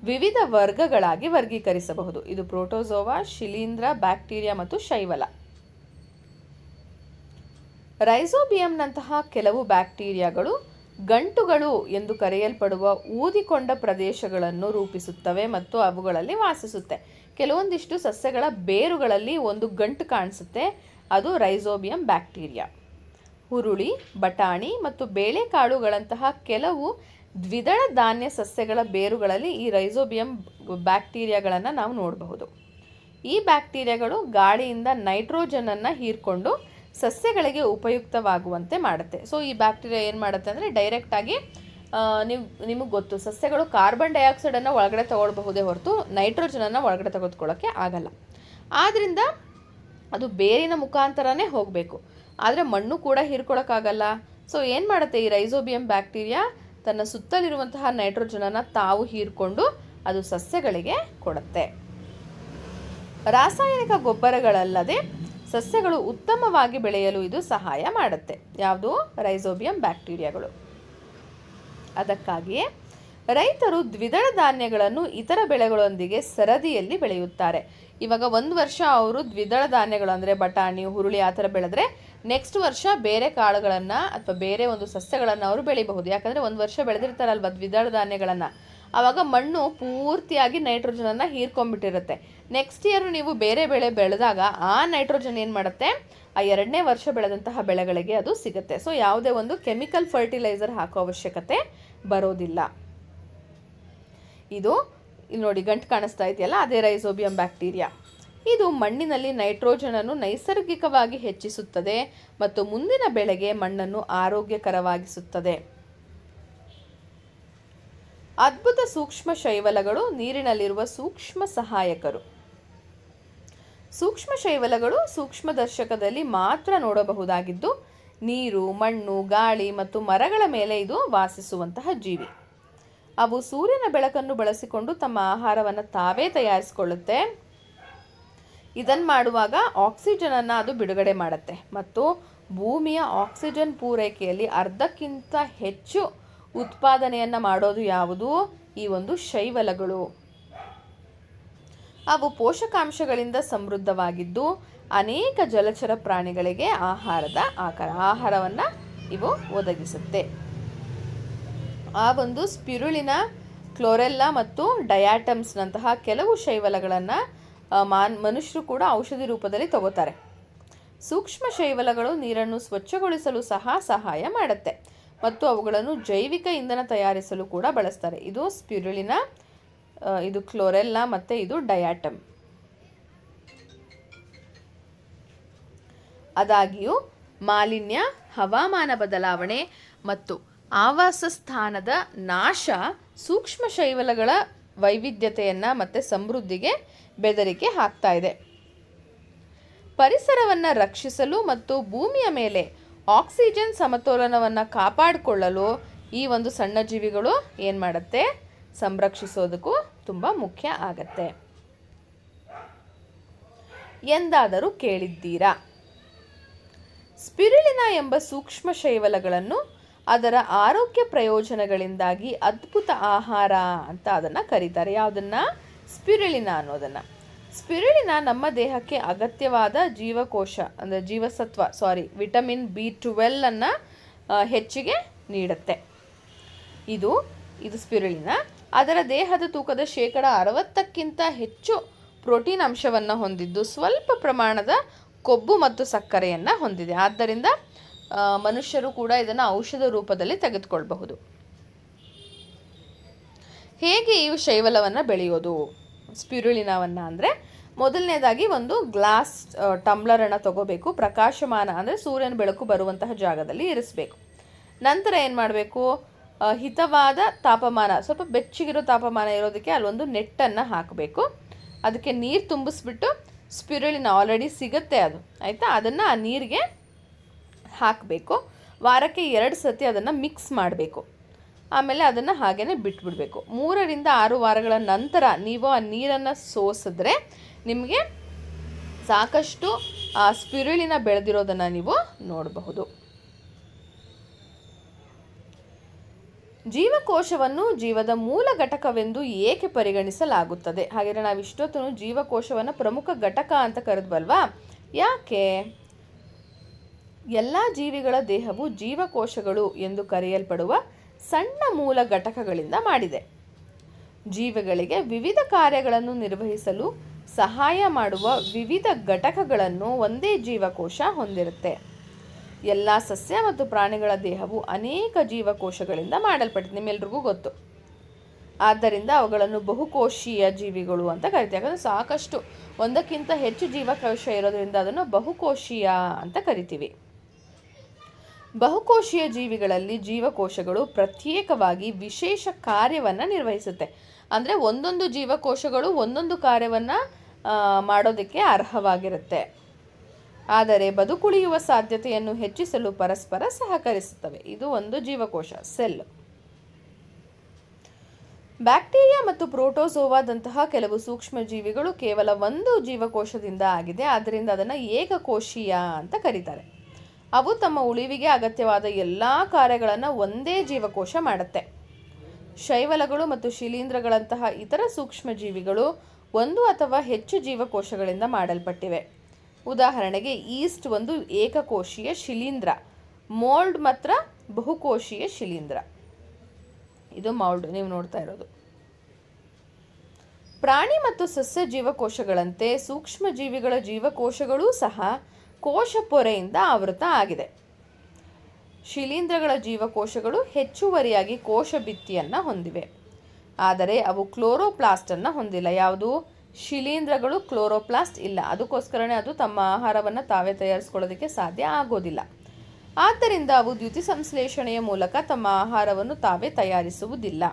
ವಿವಿಧ ವರ್ಗಗಳಾಗಿ ವರ್ಗೀಕರಿಸಬಹುದು. ಇದು ಪ್ರೋಟೋಸೋವಾ, ಶಿಲೀಂಧ್ರ, ಬ್ಯಾಕ್ಟೀರಿಯಾ ಮತ್ತು ಶೈವಲ. ರೈಸೋಬಿಯಂನಂತಹ ಕೆಲವು ಬ್ಯಾಕ್ಟೀರಿಯಾಗಳು ಗಂಟುಗಳು ಎಂದು ಕರೆಯಲ್ಪಡುವ ಊದಿಕೊಂಡ ಪ್ರದೇಶಗಳನ್ನು ರೂಪಿಸುತ್ತವೆ ಮತ್ತು ಅವುಗಳಲ್ಲಿ ವಾಸಿಸುತ್ತೆ. ಕೆಲವೊಂದಿಷ್ಟು ಸಸ್ಯಗಳ ಬೇರುಗಳಲ್ಲಿ ಒಂದು ಗಂಟು ಕಾಣಿಸುತ್ತೆ, ಅದು ರೈಸೋಬಿಯಂ ಬ್ಯಾಕ್ಟೀರಿಯಾ. ಹುರುಳಿ, ಬಟಾಣಿ ಮತ್ತು ಬೇಳೆಕಾಳುಗಳಂತಹ ಕೆಲವು ದ್ವಿದಳ ಧಾನ್ಯ ಸಸ್ಯಗಳ ಬೇರುಗಳಲ್ಲಿ ಈ ರೈಸೋಬಿಯಂ ಬ್ಯಾಕ್ಟೀರಿಯಾಗಳನ್ನು ನಾವು ನೋಡಬಹುದು. ಈ ಬ್ಯಾಕ್ಟೀರಿಯಾಗಳು ಗಾಳಿಯಿಂದ ನೈಟ್ರೋಜನನ್ನು ಹೀರ್ಕೊಂಡು ಸಸ್ಯಗಳಿಗೆ ಉಪಯುಕ್ತವಾಗುವಂತೆ ಮಾಡುತ್ತೆ. ಸೊ ಈ ಬ್ಯಾಕ್ಟೀರಿಯಾ ಏನು ಮಾಡುತ್ತೆ ಅಂದರೆ, ಡೈರೆಕ್ಟಾಗಿ ನಿಮಗೆ ಗೊತ್ತು, ಸಸ್ಯಗಳು ಕಾರ್ಬನ್ ಡೈಆಕ್ಸೈಡನ್ನು ಒಳಗಡೆ ತಗೊಳ್ಬಹುದೇ ಹೊರತು ನೈಟ್ರೋಜನನ್ನು ಒಳಗಡೆ ತೆಗೆದುಕೊಳ್ಳೋಕ್ಕೆ ಆಗಲ್ಲ. ಆದ್ದರಿಂದ ಅದು ಬೇರಿನ ಮುಖಾಂತರನೇ ಹೋಗಬೇಕು. ಆದರೆ ಮಣ್ಣು ಕೂಡ ಹೀರ್ಕೊಳ್ಳೋಕ್ಕಾಗಲ್ಲ. ಸೊ ಏನು ಮಾಡುತ್ತೆ ಈ ರೈಸೋಬಿಯಂ ಬ್ಯಾಕ್ಟೀರಿಯಾ? ತನ್ನ ಸುತ್ತಲಿರುವಂತಹ ನೈಟ್ರೋಜನನ್ನು ತಾವು ಹೀರ್ಕೊಂಡು ಅದು ಸಸ್ಯಗಳಿಗೆ ಕೊಡುತ್ತೆ. ರಾಸಾಯನಿಕ ಗೊಬ್ಬರಗಳಲ್ಲದೆ ಸಸ್ಯಗಳು ಉತ್ತಮವಾಗಿ ಬೆಳೆಯಲು ಇದು ಸಹಾಯ ಮಾಡುತ್ತೆ. ಯಾವುದು? ರೈಸೋಬಿಯಂ ಬ್ಯಾಕ್ಟೀರಿಯಾಗಳು. ಅದಕ್ಕಾಗಿಯೇ ರೈತರು ದ್ವಿದಳ ಧಾನ್ಯಗಳನ್ನು ಇತರ ಬೆಳೆಗಳೊಂದಿಗೆ ಸರದಿಯಲ್ಲಿ ಬೆಳೆಯುತ್ತಾರೆ. ಇವಾಗ ಒಂದು ವರ್ಷ ಅವರು ದ್ವಿದಳ ಧಾನ್ಯಗಳು ಅಂದರೆ ಬಟಾಣಿ, ಹುರುಳಿ ಆ ಥರ ಬೆಳೆದ್ರೆ ನೆಕ್ಸ್ಟ್ ವರ್ಷ ಬೇರೆ ಕಾಳುಗಳನ್ನು ಅಥವಾ ಬೇರೆ ಒಂದು ಸಸ್ಯಗಳನ್ನು ಅವರು ಬೆಳಿಬಹುದು. ಯಾಕಂದರೆ ಒಂದು ವರ್ಷ ಬೆಳೆದಿರ್ತಾರಲ್ವ ದ್ವಿದಳ ಧಾನ್ಯಗಳನ್ನು, ಆವಾಗ ಮಣ್ಣು ಪೂರ್ತಿಯಾಗಿ ನೈಟ್ರೋಜನನ್ನು ಹೀರ್ಕೊಂಡ್ಬಿಟ್ಟಿರುತ್ತೆ. ನೆಕ್ಸ್ಟ್ ಇಯರ್ ನೀವು ಬೇರೆ ಬೆಳೆ ಬೆಳೆದಾಗ ಆ ನೈಟ್ರೋಜನ್ ಏನು ಮಾಡುತ್ತೆ, ಆ 2ನೇ ವರ್ಷ ಬೆಳೆದಂತಹ ಬೆಳೆಗಳಿಗೆ ಅದು ಸಿಗುತ್ತೆ. ಸೊ ಯಾವುದೇ ಒಂದು ಕೆಮಿಕಲ್ ಫರ್ಟಿಲೈಸರ್ ಹಾಕೋ ಅವಶ್ಯಕತೆ ಬರೋದಿಲ್ಲ. ಇದು ಇಲ್ಲಿ ನೋಡಿ ಗಂಟು ಕಾಣಿಸ್ತಾ ಇದೆಯಲ್ಲ, ಅದೇ ರೈಸೋಬಿಯಂ ಬ್ಯಾಕ್ಟೀರಿಯಾ. ಇದು ಮಣ್ಣಿನಲ್ಲಿ ನೈಟ್ರೋಜನನ್ನು ನೈಸರ್ಗಿಕವಾಗಿ ಹೆಚ್ಚಿಸುತ್ತದೆ ಮತ್ತು ಮುಂದಿನ ಬೆಳೆಗೆ ಮಣ್ಣನ್ನು ಆರೋಗ್ಯಕರವಾಗಿಸುತ್ತದೆ. ಅದ್ಭುತ ಸೂಕ್ಷ್ಮ ಶೈವಲಗಳು ನೀರಿನಲ್ಲಿರುವ ಸೂಕ್ಷ್ಮ ಸಹಾಯಕರು. ಸೂಕ್ಷ್ಮ ಶೈವಲಗಳು ಸೂಕ್ಷ್ಮದರ್ಶಕದಲ್ಲಿ ಮಾತ್ರ ನೋಡಬಹುದಾಗಿದ್ದು, ನೀರು, ಮಣ್ಣು, ಗಾಳಿ ಮತ್ತು ಮರಗಳ ಮೇಲೆ ಇದು ವಾಸಿಸುವಂತಹ ಜೀವಿ. ಅವು ಸೂರ್ಯನ ಬೆಳಕನ್ನು ಬಳಸಿಕೊಂಡು ತಮ್ಮ ಆಹಾರವನ್ನು ತಾವೇ ತಯಾರಿಸಿಕೊಳ್ಳುತ್ತೆ. ಇದನ್ನು ಮಾಡುವಾಗ ಆಕ್ಸಿಜನನ್ನು ಅದು ಬಿಡುಗಡೆ ಮಾಡುತ್ತೆ ಮತ್ತು ಭೂಮಿಯ ಆಕ್ಸಿಜನ್ ಪೂರೈಕೆಯಲ್ಲಿ ಅರ್ಧಕ್ಕಿಂತ ಹೆಚ್ಚು ಉತ್ಪಾದನೆಯನ್ನು ಮಾಡೋದು ಯಾವುದು? ಈ ಒಂದು ಶೈವಲಗಳು. ಅವು ಪೋಷಕಾಂಶಗಳಿಂದ ಸಮೃದ್ಧವಾಗಿದ್ದು ಅನೇಕ ಜಲಚರ ಪ್ರಾಣಿಗಳಿಗೆ ಆಹಾರವನ್ನು ಇವು ಒದಗಿಸುತ್ತೆ. ಆ ಒಂದು ಸ್ಪಿರುಲಿನಾ, ಕ್ಲೋರೆಲ್ಲಾ ಮತ್ತು ಡಯಾಟಮ್ಸ್ನಂತಹ ಕೆಲವು ಶೈವಲಗಳನ್ನು ಮನುಷ್ಯರು ಕೂಡ ಔಷಧಿ ರೂಪದಲ್ಲಿ ತಗೋತಾರೆ. ಸೂಕ್ಷ್ಮ ಶೈವಲಗಳು ನೀರನ್ನು ಸ್ವಚ್ಛಗೊಳಿಸಲು ಸಹಾಯ ಮಾಡುತ್ತೆ ಮತ್ತು ಅವುಗಳನ್ನು ಜೈವಿಕ ಇಂಧನ ತಯಾರಿಸಲು ಕೂಡ ಬಳಸ್ತಾರೆ. ಇದು ಸ್ಪಿರುಲಿನಾ, ಇದು ಕ್ಲೋರೆಲ್ಲಾ ಮತ್ತು ಇದು ಡಯಾಟಮ್. ಆದಾಗ್ಯೂ ಮಾಲಿನ್ಯ, ಹವಾಮಾನ ಬದಲಾವಣೆ ಮತ್ತು ಆವಾಸ ಸ್ಥಾನದ ನಾಶ ಸೂಕ್ಷ್ಮ ಶೈವಲಗಳ ವೈವಿಧ್ಯತೆಯನ್ನು ಮತ್ತು ಸಮೃದ್ಧಿಗೆ ಬೆದರಿಕೆ ಹಾಕ್ತಾ ಇದೆ. ಪರಿಸರವನ್ನು ರಕ್ಷಿಸಲು ಮತ್ತು ಭೂಮಿಯ ಮೇಲೆ ಆಕ್ಸಿಜನ್ ಸಮತೋಲನವನ್ನು ಕಾಪಾಡಿಕೊಳ್ಳಲು ಈ ಒಂದು ಸಣ್ಣ ಜೀವಿಗಳು ಏನು ಮಾಡುತ್ತೆ, ಸಂರಕ್ಷಿಸೋದಕ್ಕೂ ತುಂಬ ಮುಖ್ಯ ಆಗತ್ತೆ. ಎಂದಾದರೂ ಕೇಳಿದ್ದೀರಾ? ಸ್ಪಿರುಲಿನಾ ಎಂಬ ಸೂಕ್ಷ್ಮ ಶೈವಲಗಳನ್ನು ಅದರ ಆರೋಗ್ಯ ಪ್ರಯೋಜನಗಳಿಂದಾಗಿ ಅದ್ಭುತ ಆಹಾರ ಅಂತ ಅದನ್ನು ಕರೀತಾರೆ. ಯಾವುದನ್ನು? ಸ್ಪಿರುಲಿನಾ ಅನ್ನೋದನ್ನು. ಸ್ಪಿರುಲಿನಾ ನಮ್ಮ ದೇಹಕ್ಕೆ ಅಗತ್ಯವಾದ ಜೀವಕೋಶ ಅಂದರೆ ವಿಟಮಿನ್ B12 ಅನ್ನು ಹೆಚ್ಚಿಗೆ ನೀಡುತ್ತೆ. ಇದು ಸ್ಪಿರುಲಿನಾ ಅದರ ದೇಹದ ತೂಕದ 60% ಹೆಚ್ಚು ಪ್ರೋಟೀನ್ ಅಂಶವನ್ನು ಹೊಂದಿದ್ದು ಸ್ವಲ್ಪ ಪ್ರಮಾಣದ ಕೊಬ್ಬು ಮತ್ತು ಸಕ್ಕರೆಯನ್ನು ಹೊಂದಿದೆ. ಆದ್ದರಿಂದ ಮನುಷ್ಯರು ಕೂಡ ಇದನ್ನು ಔಷಧ ರೂಪದಲ್ಲಿ ತೆಗೆದುಕೊಳ್ಬಹುದು. ಹೇಗೆ ಈ ಶೈವಲವನ್ನು ಬೆಳೆಯೋದು ಸ್ಪಿರುಲಿನಾವನ್ನು ಅಂದರೆ, ಮೊದಲನೇದಾಗಿ ಒಂದು ಗ್ಲಾಸ್ ಟಂಬ್ಲರನ್ನು ತಗೋಬೇಕು. ಪ್ರಕಾಶಮಾನ ಅಂದರೆ ಸೂರ್ಯನ ಬೆಳಕು ಬರುವಂತಹ ಜಾಗದಲ್ಲಿ ಇರಿಸಬೇಕು. ನಂತರ ಏನು ಮಾಡಬೇಕು, ಹಿತವಾದ ತಾಪಮಾನ, ಸ್ವಲ್ಪ ಬೆಚ್ಚಗಿರೋ ತಾಪಮಾನ ಇರೋದಕ್ಕೆ ಅಲ್ಲೊಂದು ನೆಟ್ಟನ್ನು ಹಾಕಬೇಕು. ಅದಕ್ಕೆ ನೀರು ತುಂಬಿಸ್ಬಿಟ್ಟು ಸ್ಪಿರುಲಿನಾ ಆಲ್ರೆಡಿ ಸಿಗುತ್ತೆ ಅದು, ಆಯಿತಾ, ಅದನ್ನು ಆ ನೀರಿಗೆ ಹಾಕಬೇಕು. ವಾರಕ್ಕೆ 2 ಸತಿ ಅದನ್ನು ಮಿಕ್ಸ್ ಮಾಡಬೇಕು. ಆಮೇಲೆ ಅದನ್ನು ಹಾಗೇ ಬಿಟ್ಬಿಡಬೇಕು. 3 ರಿಂದ 6 ವಾರಗಳ ನಂತರ ನೀವು ಆ ನೀರನ್ನು ಸೋಸಿದ್ರೆ ನಿಮಗೆ ಸಾಕಷ್ಟು ಆ ಸ್ಪಿರುಲಿನಾ ಬೆಳೆದಿರೋದನ್ನು ನೀವು ನೋಡಬಹುದು. ಜೀವಕೋಶವನ್ನು ಜೀವದ ಮೂಲ ಘಟಕವೆಂದು ಏಕೆ ಪರಿಗಣಿಸಲಾಗುತ್ತದೆ? ಹಾಗೆಂದರೆ ನಾವು ಇಷ್ಟೊತ್ತು ಜೀವಕೋಶವನ್ನು ಪ್ರಮುಖ ಘಟಕ ಅಂತ ಕರೆದ್ವಲ್ವಾ, ಯಾಕೆ? ಎಲ್ಲ ಜೀವಿಗಳ ದೇಹವು ಜೀವಕೋಶಗಳು ಎಂದು ಕರೆಯಲ್ಪಡುವ ಸಣ್ಣ ಮೂಲ ಘಟಕಗಳಿಂದ ಮಾಡಿದೆ. ಜೀವಿಗಳಿಗೆ ವಿವಿಧ ಕಾರ್ಯಗಳನ್ನು ನಿರ್ವಹಿಸಲು ಸಹಾಯ ಮಾಡುವ ವಿವಿಧ ಘಟಕಗಳನ್ನು ಒಂದೇ ಜೀವಕೋಶ ಹೊಂದಿರುತ್ತೆ. ಎಲ್ಲ ಸಸ್ಯ ಮತ್ತು ಪ್ರಾಣಿಗಳ ದೇಹವು ಅನೇಕ ಜೀವಕೋಶಗಳಿಂದ ಮಾಡಲ್ಪಟ್ಟಿದೆ, ನಿಮ್ಮೆಲ್ರಿಗೂ ಗೊತ್ತು. ಆದ್ದರಿಂದ ಅವುಗಳನ್ನು ಬಹುಕೋಶೀಯ ಜೀವಿಗಳು ಅಂತ ಕರಿತೀವಿ. ಯಾಕಂದರೆ ಸಾಕಷ್ಟು ಒಂದಕ್ಕಿಂತ ಹೆಚ್ಚು ಜೀವಕೋಶ ಇರೋದ್ರಿಂದ ಅದನ್ನು ಬಹುಕೋಶೀಯ ಅಂತ ಕರಿತೀವಿ. ಬಹುಕೋಶೀಯ ಜೀವಿಗಳಲ್ಲಿ ಜೀವಕೋಶಗಳು ಪ್ರತ್ಯೇಕವಾಗಿ ವಿಶೇಷ ಕಾರ್ಯವನ್ನು ನಿರ್ವಹಿಸುತ್ತೆ. ಅಂದರೆ ಒಂದೊಂದು ಜೀವಕೋಶಗಳು ಒಂದೊಂದು ಕಾರ್ಯವನ್ನು ಮಾಡೋದಕ್ಕೆ ಅರ್ಹವಾಗಿರುತ್ತೆ. ಆದರೆ ಬದುಕುಳಿಯುವ ಸಾಧ್ಯತೆಯನ್ನು ಹೆಚ್ಚಿಸಲು ಪರಸ್ಪರ ಸಹಕರಿಸುತ್ತವೆ. ಇದು ಒಂದು ಜೀವಕೋಶ, ಸೆಲ್. ಬ್ಯಾಕ್ಟೀರಿಯಾ ಮತ್ತು ಪ್ರೋಟೋಜೋವಾದಂತಹ ಕೆಲವು ಸೂಕ್ಷ್ಮ ಜೀವಿಗಳು ಕೇವಲ ಒಂದು ಜೀವಕೋಶದಿಂದ ಆಗಿದೆ. ಆದ್ದರಿಂದ ಅದನ್ನು ಏಕಕೋಶೀಯ ಅಂತ ಕರೀತಾರೆ. ಅವು ತಮ್ಮ ಉಳಿವಿಗೆ ಅಗತ್ಯವಾದ ಎಲ್ಲ ಕಾರ್ಯಗಳನ್ನು ಒಂದೇ ಜೀವಕೋಶ ಮಾಡುತ್ತೆ. ಶೈವಲಗಳು ಮತ್ತು ಶಿಲೀಂಧ್ರಗಳಂತಹ ಇತರ ಸೂಕ್ಷ್ಮ ಜೀವಿಗಳು ಒಂದು ಅಥವಾ ಹೆಚ್ಚು ಜೀವಕೋಶಗಳಿಂದ ಮಾಡಲ್ಪಟ್ಟಿವೆ. ಉದಾಹರಣೆಗೆ ಈಸ್ಟ್ ಒಂದು ಏಕಕೋಶೀಯ ಶಿಲೀಂಧ್ರ, ಮೋಲ್ಡ್ ಮಾತ್ರ ಬಹುಕೋಶೀಯ ಶಿಲೀಂಧ್ರ. ಇದು ಮೌಲ್ಡ್ ನೀವು ನೋಡ್ತಾ ಇರೋದು. ಪ್ರಾಣಿ ಮತ್ತು ಸಸ್ಯ ಜೀವಕೋಶಗಳಂತೆ ಸೂಕ್ಷ್ಮ ಜೀವಿಗಳ ಜೀವಕೋಶಗಳೂ ಸಹ ಕೋಶ ಪೊರೆಯಿಂದ ಆವೃತ ಆಗಿದೆ. ಶಿಲೀಂಧ್ರಗಳ ಜೀವಕೋಶಗಳು ಹೆಚ್ಚುವರಿಯಾಗಿ ಕೋಶ ಭಿತ್ತಿಯನ್ನು ಹೊಂದಿವೆ, ಆದರೆ ಅವು ಕ್ಲೋರೋಪ್ಲಾಸ್ಟನ್ನು ಹೊಂದಿಲ್ಲ. ಯಾವುದು? ಶಿಲೀಂಧ್ರಗಳು ಕ್ಲೋರೋಪ್ಲಾಸ್ಟ್ ಇಲ್ಲ. ಅದಕ್ಕೋಸ್ಕರನೇ ಅದು ತಮ್ಮ ಆಹಾರವನ್ನು ತಾವೇ ತಯಾರಿಸ್ಕೊಳ್ಳೋದಕ್ಕೆ ಸಾಧ್ಯ ಆಗೋದಿಲ್ಲ. ಆದ್ದರಿಂದ ಅವು ದ್ಯುತಿ ಸಂಶ್ಲೇಷಣೆಯ ಮೂಲಕ ತಮ್ಮ ಆಹಾರವನ್ನು ತಾವೇ ತಯಾರಿಸುವುದಿಲ್ಲ.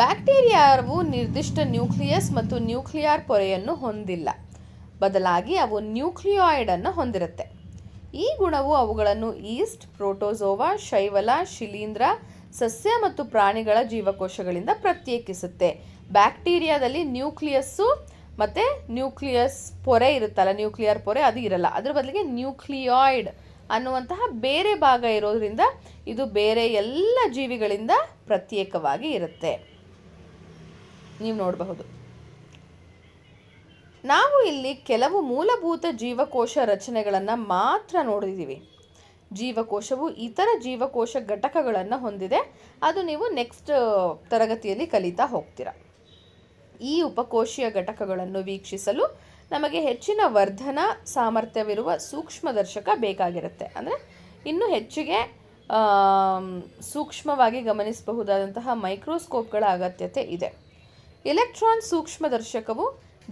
ಬ್ಯಾಕ್ಟೀರಿಯಾವು ನಿರ್ದಿಷ್ಟ ನ್ಯೂಕ್ಲಿಯಸ್ ಮತ್ತು ನ್ಯೂಕ್ಲಿಯಾರ್ ಪೊರೆಯನ್ನು ಹೊಂದಿಲ್ಲ. ಬದಲಾಗಿ ಅವು ನ್ಯೂಕ್ಲಿಯಾಯ್ಡ್ ಅನ್ನು ಹೊಂದಿರುತ್ತೆ. ಈ ಗುಣವು ಅವುಗಳನ್ನು ಈಸ್ಟ್, ಪ್ರೋಟೋಜೋವಾ, ಶೈವಲ, ಶಿಲೀಂಧ್ರ, ಸಸ್ಯ ಮತ್ತು ಪ್ರಾಣಿಗಳ ಜೀವಕೋಶಗಳಿಂದ ಪ್ರತ್ಯೇಕಿಸುತ್ತೆ. ಬ್ಯಾಕ್ಟೀರಿಯಾದಲ್ಲಿ ನ್ಯೂಕ್ಲಿಯಸ್ಸು ಮತ್ತು ನ್ಯೂಕ್ಲಿಯಸ್ ಪೊರೆ ಇರುತ್ತಲ್ಲ, ನ್ಯೂಕ್ಲಿಯರ್ ಪೊರೆ ಅದು ಇರಲ್ಲ. ಅದ್ರ ಬದಲಿಗೆ ನ್ಯೂಕ್ಲಿಯಾಯ್ಡ್ ಅನ್ನುವಂತಹ ಬೇರೆ ಭಾಗ ಇರೋದ್ರಿಂದ ಇದು ಬೇರೆ ಎಲ್ಲ ಜೀವಿಗಳಿಂದ ಪ್ರತ್ಯೇಕವಾಗಿ ಇರುತ್ತೆ. ನೀವು ನೋಡಬಹುದು. ನಾವು ಇಲ್ಲಿ ಕೆಲವು ಮೂಲಭೂತ ಜೀವಕೋಶ ರಚನೆಗಳನ್ನು ಮಾತ್ರ ನೋಡಿದ್ದೀವಿ. ಜೀವಕೋಶವು ಇತರ ಜೀವಕೋಶ ಘಟಕಗಳನ್ನು ಹೊಂದಿದೆ. ಅದು ನೀವು ನೆಕ್ಸ್ಟ್ ತರಗತಿಯಲ್ಲಿ ಕಲಿತಾ ಹೋಗ್ತೀರಾ. ಈ ಉಪಕೋಶೀಯ ಘಟಕಗಳನ್ನು ವೀಕ್ಷಿಸಲು ನಮಗೆ ಹೆಚ್ಚಿನ ವರ್ಧನ ಸಾಮರ್ಥ್ಯವಿರುವ ಸೂಕ್ಷ್ಮದರ್ಶಕ ಬೇಕಾಗಿರುತ್ತೆ. ಅಂದರೆ ಇನ್ನೂ ಹೆಚ್ಚಿಗೆ ಸೂಕ್ಷ್ಮವಾಗಿ ಗಮನಿಸಬಹುದಾದಂತಹ ಮೈಕ್ರೋಸ್ಕೋಪ್ಗಳ ಅಗತ್ಯತೆ ಇದೆ. ಎಲೆಕ್ಟ್ರಾನ್ ಸೂಕ್ಷ್ಮದರ್ಶಕವು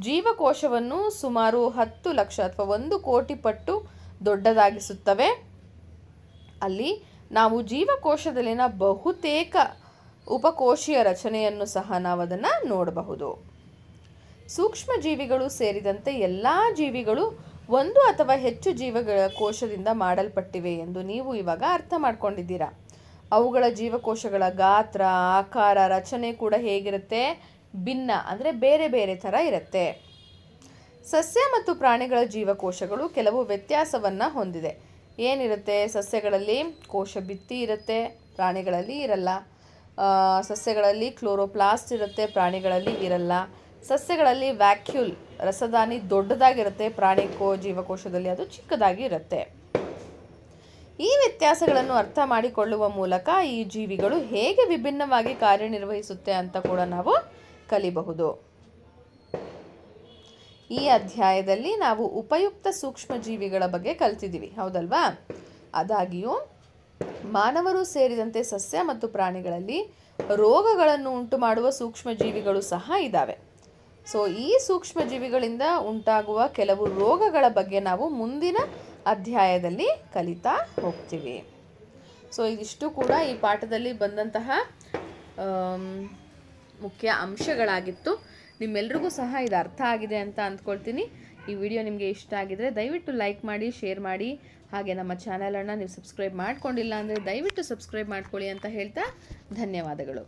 ಜೀವಕೋಶವನ್ನು ಸುಮಾರು 10 ಲಕ್ಷ ಅಥವಾ 1 ಕೋಟಿ ಪಟ್ಟು ದೊಡ್ಡದಾಗಿಸುತ್ತವೆ. ಅಲ್ಲಿ ನಾವು ಜೀವಕೋಶದಲ್ಲಿನ ಬಹುತೇಕ ಉಪಕೋಶೀಯ ರಚನೆಯನ್ನು ಸಹ ನಾವು ಅದನ್ನು ನೋಡಬಹುದು. ಸೂಕ್ಷ್ಮ ಜೀವಿಗಳು ಸೇರಿದಂತೆ ಎಲ್ಲ ಜೀವಿಗಳು ಒಂದು ಅಥವಾ ಹೆಚ್ಚು ಜೀವಗಳ ಕೋಶದಿಂದ ಮಾಡಲ್ಪಟ್ಟಿವೆ ಎಂದು ನೀವು ಇವಾಗ ಅರ್ಥ ಮಾಡ್ಕೊಂಡಿದ್ದೀರಾ. ಅವುಗಳ ಜೀವಕೋಶಗಳ ಗಾತ್ರ, ಆಕಾರ, ರಚನೆ ಕೂಡ ಹೇಗಿರುತ್ತೆ? ಭಿನ್ನ, ಅಂದರೆ ಬೇರೆ ಬೇರೆ ಥರ ಇರುತ್ತೆ. ಸಸ್ಯ ಮತ್ತು ಪ್ರಾಣಿಗಳ ಜೀವಕೋಶಗಳು ಕೆಲವು ವ್ಯತ್ಯಾಸವನ್ನು ಹೊಂದಿದೆ. ಏನಿರುತ್ತೆ? ಸಸ್ಯಗಳಲ್ಲಿ ಕೋಶ ಭಿತ್ತಿ ಇರುತ್ತೆ, ಪ್ರಾಣಿಗಳಲ್ಲಿ ಇರಲ್ಲ. ಸಸ್ಯಗಳಲ್ಲಿ ಕ್ಲೋರೋಪ್ಲಾಸ್ಟ್ ಇರುತ್ತೆ, ಪ್ರಾಣಿಗಳಲ್ಲಿ ಇರಲ್ಲ. ಸಸ್ಯಗಳಲ್ಲಿ ವ್ಯಾಕ್ಯೂಲ್ ರಸದಾನಿ ದೊಡ್ಡದಾಗಿರುತ್ತೆ, ಪ್ರಾಣಿ ಜೀವಕೋಶದಲ್ಲಿ ಅದು ಚಿಕ್ಕದಾಗಿ ಇರುತ್ತೆ. ಈ ವ್ಯತ್ಯಾಸಗಳನ್ನು ಅರ್ಥ ಮಾಡಿಕೊಳ್ಳುವ ಮೂಲಕ ಈ ಜೀವಿಗಳು ಹೇಗೆ ವಿಭಿನ್ನವಾಗಿ ಕಾರ್ಯನಿರ್ವಹಿಸುತ್ತೆ ಅಂತ ಕೂಡ ನಾವು ಕಲಿಬಹುದು. ಈ ಅಧ್ಯಾಯದಲ್ಲಿ ನಾವು ಉಪಯುಕ್ತ ಸೂಕ್ಷ್ಮ ಜೀವಿಗಳ ಬಗ್ಗೆ ಕಲಿತಿದ್ದೀವಿ, ಹೌದಲ್ವಾ? ಆದಾಗ್ಯೂ ಮಾನವರು ಸೇರಿದಂತೆ ಸಸ್ಯ ಮತ್ತು ಪ್ರಾಣಿಗಳಲ್ಲಿ ರೋಗಗಳನ್ನು ಉಂಟು ಮಾಡುವ ಸೂಕ್ಷ್ಮ ಜೀವಿಗಳು ಸಹ ಇದ್ದಾವೆ. ಸೊ ಈ ಸೂಕ್ಷ್ಮ ಜೀವಿಗಳಿಂದ ಉಂಟಾಗುವ ಕೆಲವು ರೋಗಗಳ ಬಗ್ಗೆ ನಾವು ಮುಂದಿನ ಅಧ್ಯಾಯದಲ್ಲಿ ಕಲಿತಾ ಹೋಗ್ತೀವಿ. ಸೊ ಇದಿಷ್ಟು ಕೂಡ ಈ ಪಾಠದಲ್ಲಿ ಬಂದಂತಹ ಮುಖ್ಯ ಅಂಶಗಳಾಗಿತ್ತು. ನಿಮ್ಮೆಲ್ರಿಗೂ ಸಹ ಇದು ಅರ್ಥ ಆಗಿದೆ ಅಂತ ಅಂದ್ಕೊಳ್ತೀನಿ. ಈ ವಿಡಿಯೋ ನಿಮಗೆ ಇಷ್ಟ ಆಗಿದರೆ ದಯವಿಟ್ಟು ಲೈಕ್ ಮಾಡಿ, ಶೇರ್ ಮಾಡಿ. ಹಾಗೆ ನಮ್ಮ ಚಾನಲನ್ನು ನೀವು ಸಬ್ಸ್ಕ್ರೈಬ್ ಮಾಡ್ಕೊಂಡಿಲ್ಲ ಅಂದರೆ ದಯವಿಟ್ಟು ಸಬ್ಸ್ಕ್ರೈಬ್ ಮಾಡ್ಕೊಳ್ಳಿ ಅಂತ ಹೇಳ್ತಾ ಧನ್ಯವಾದಗಳು.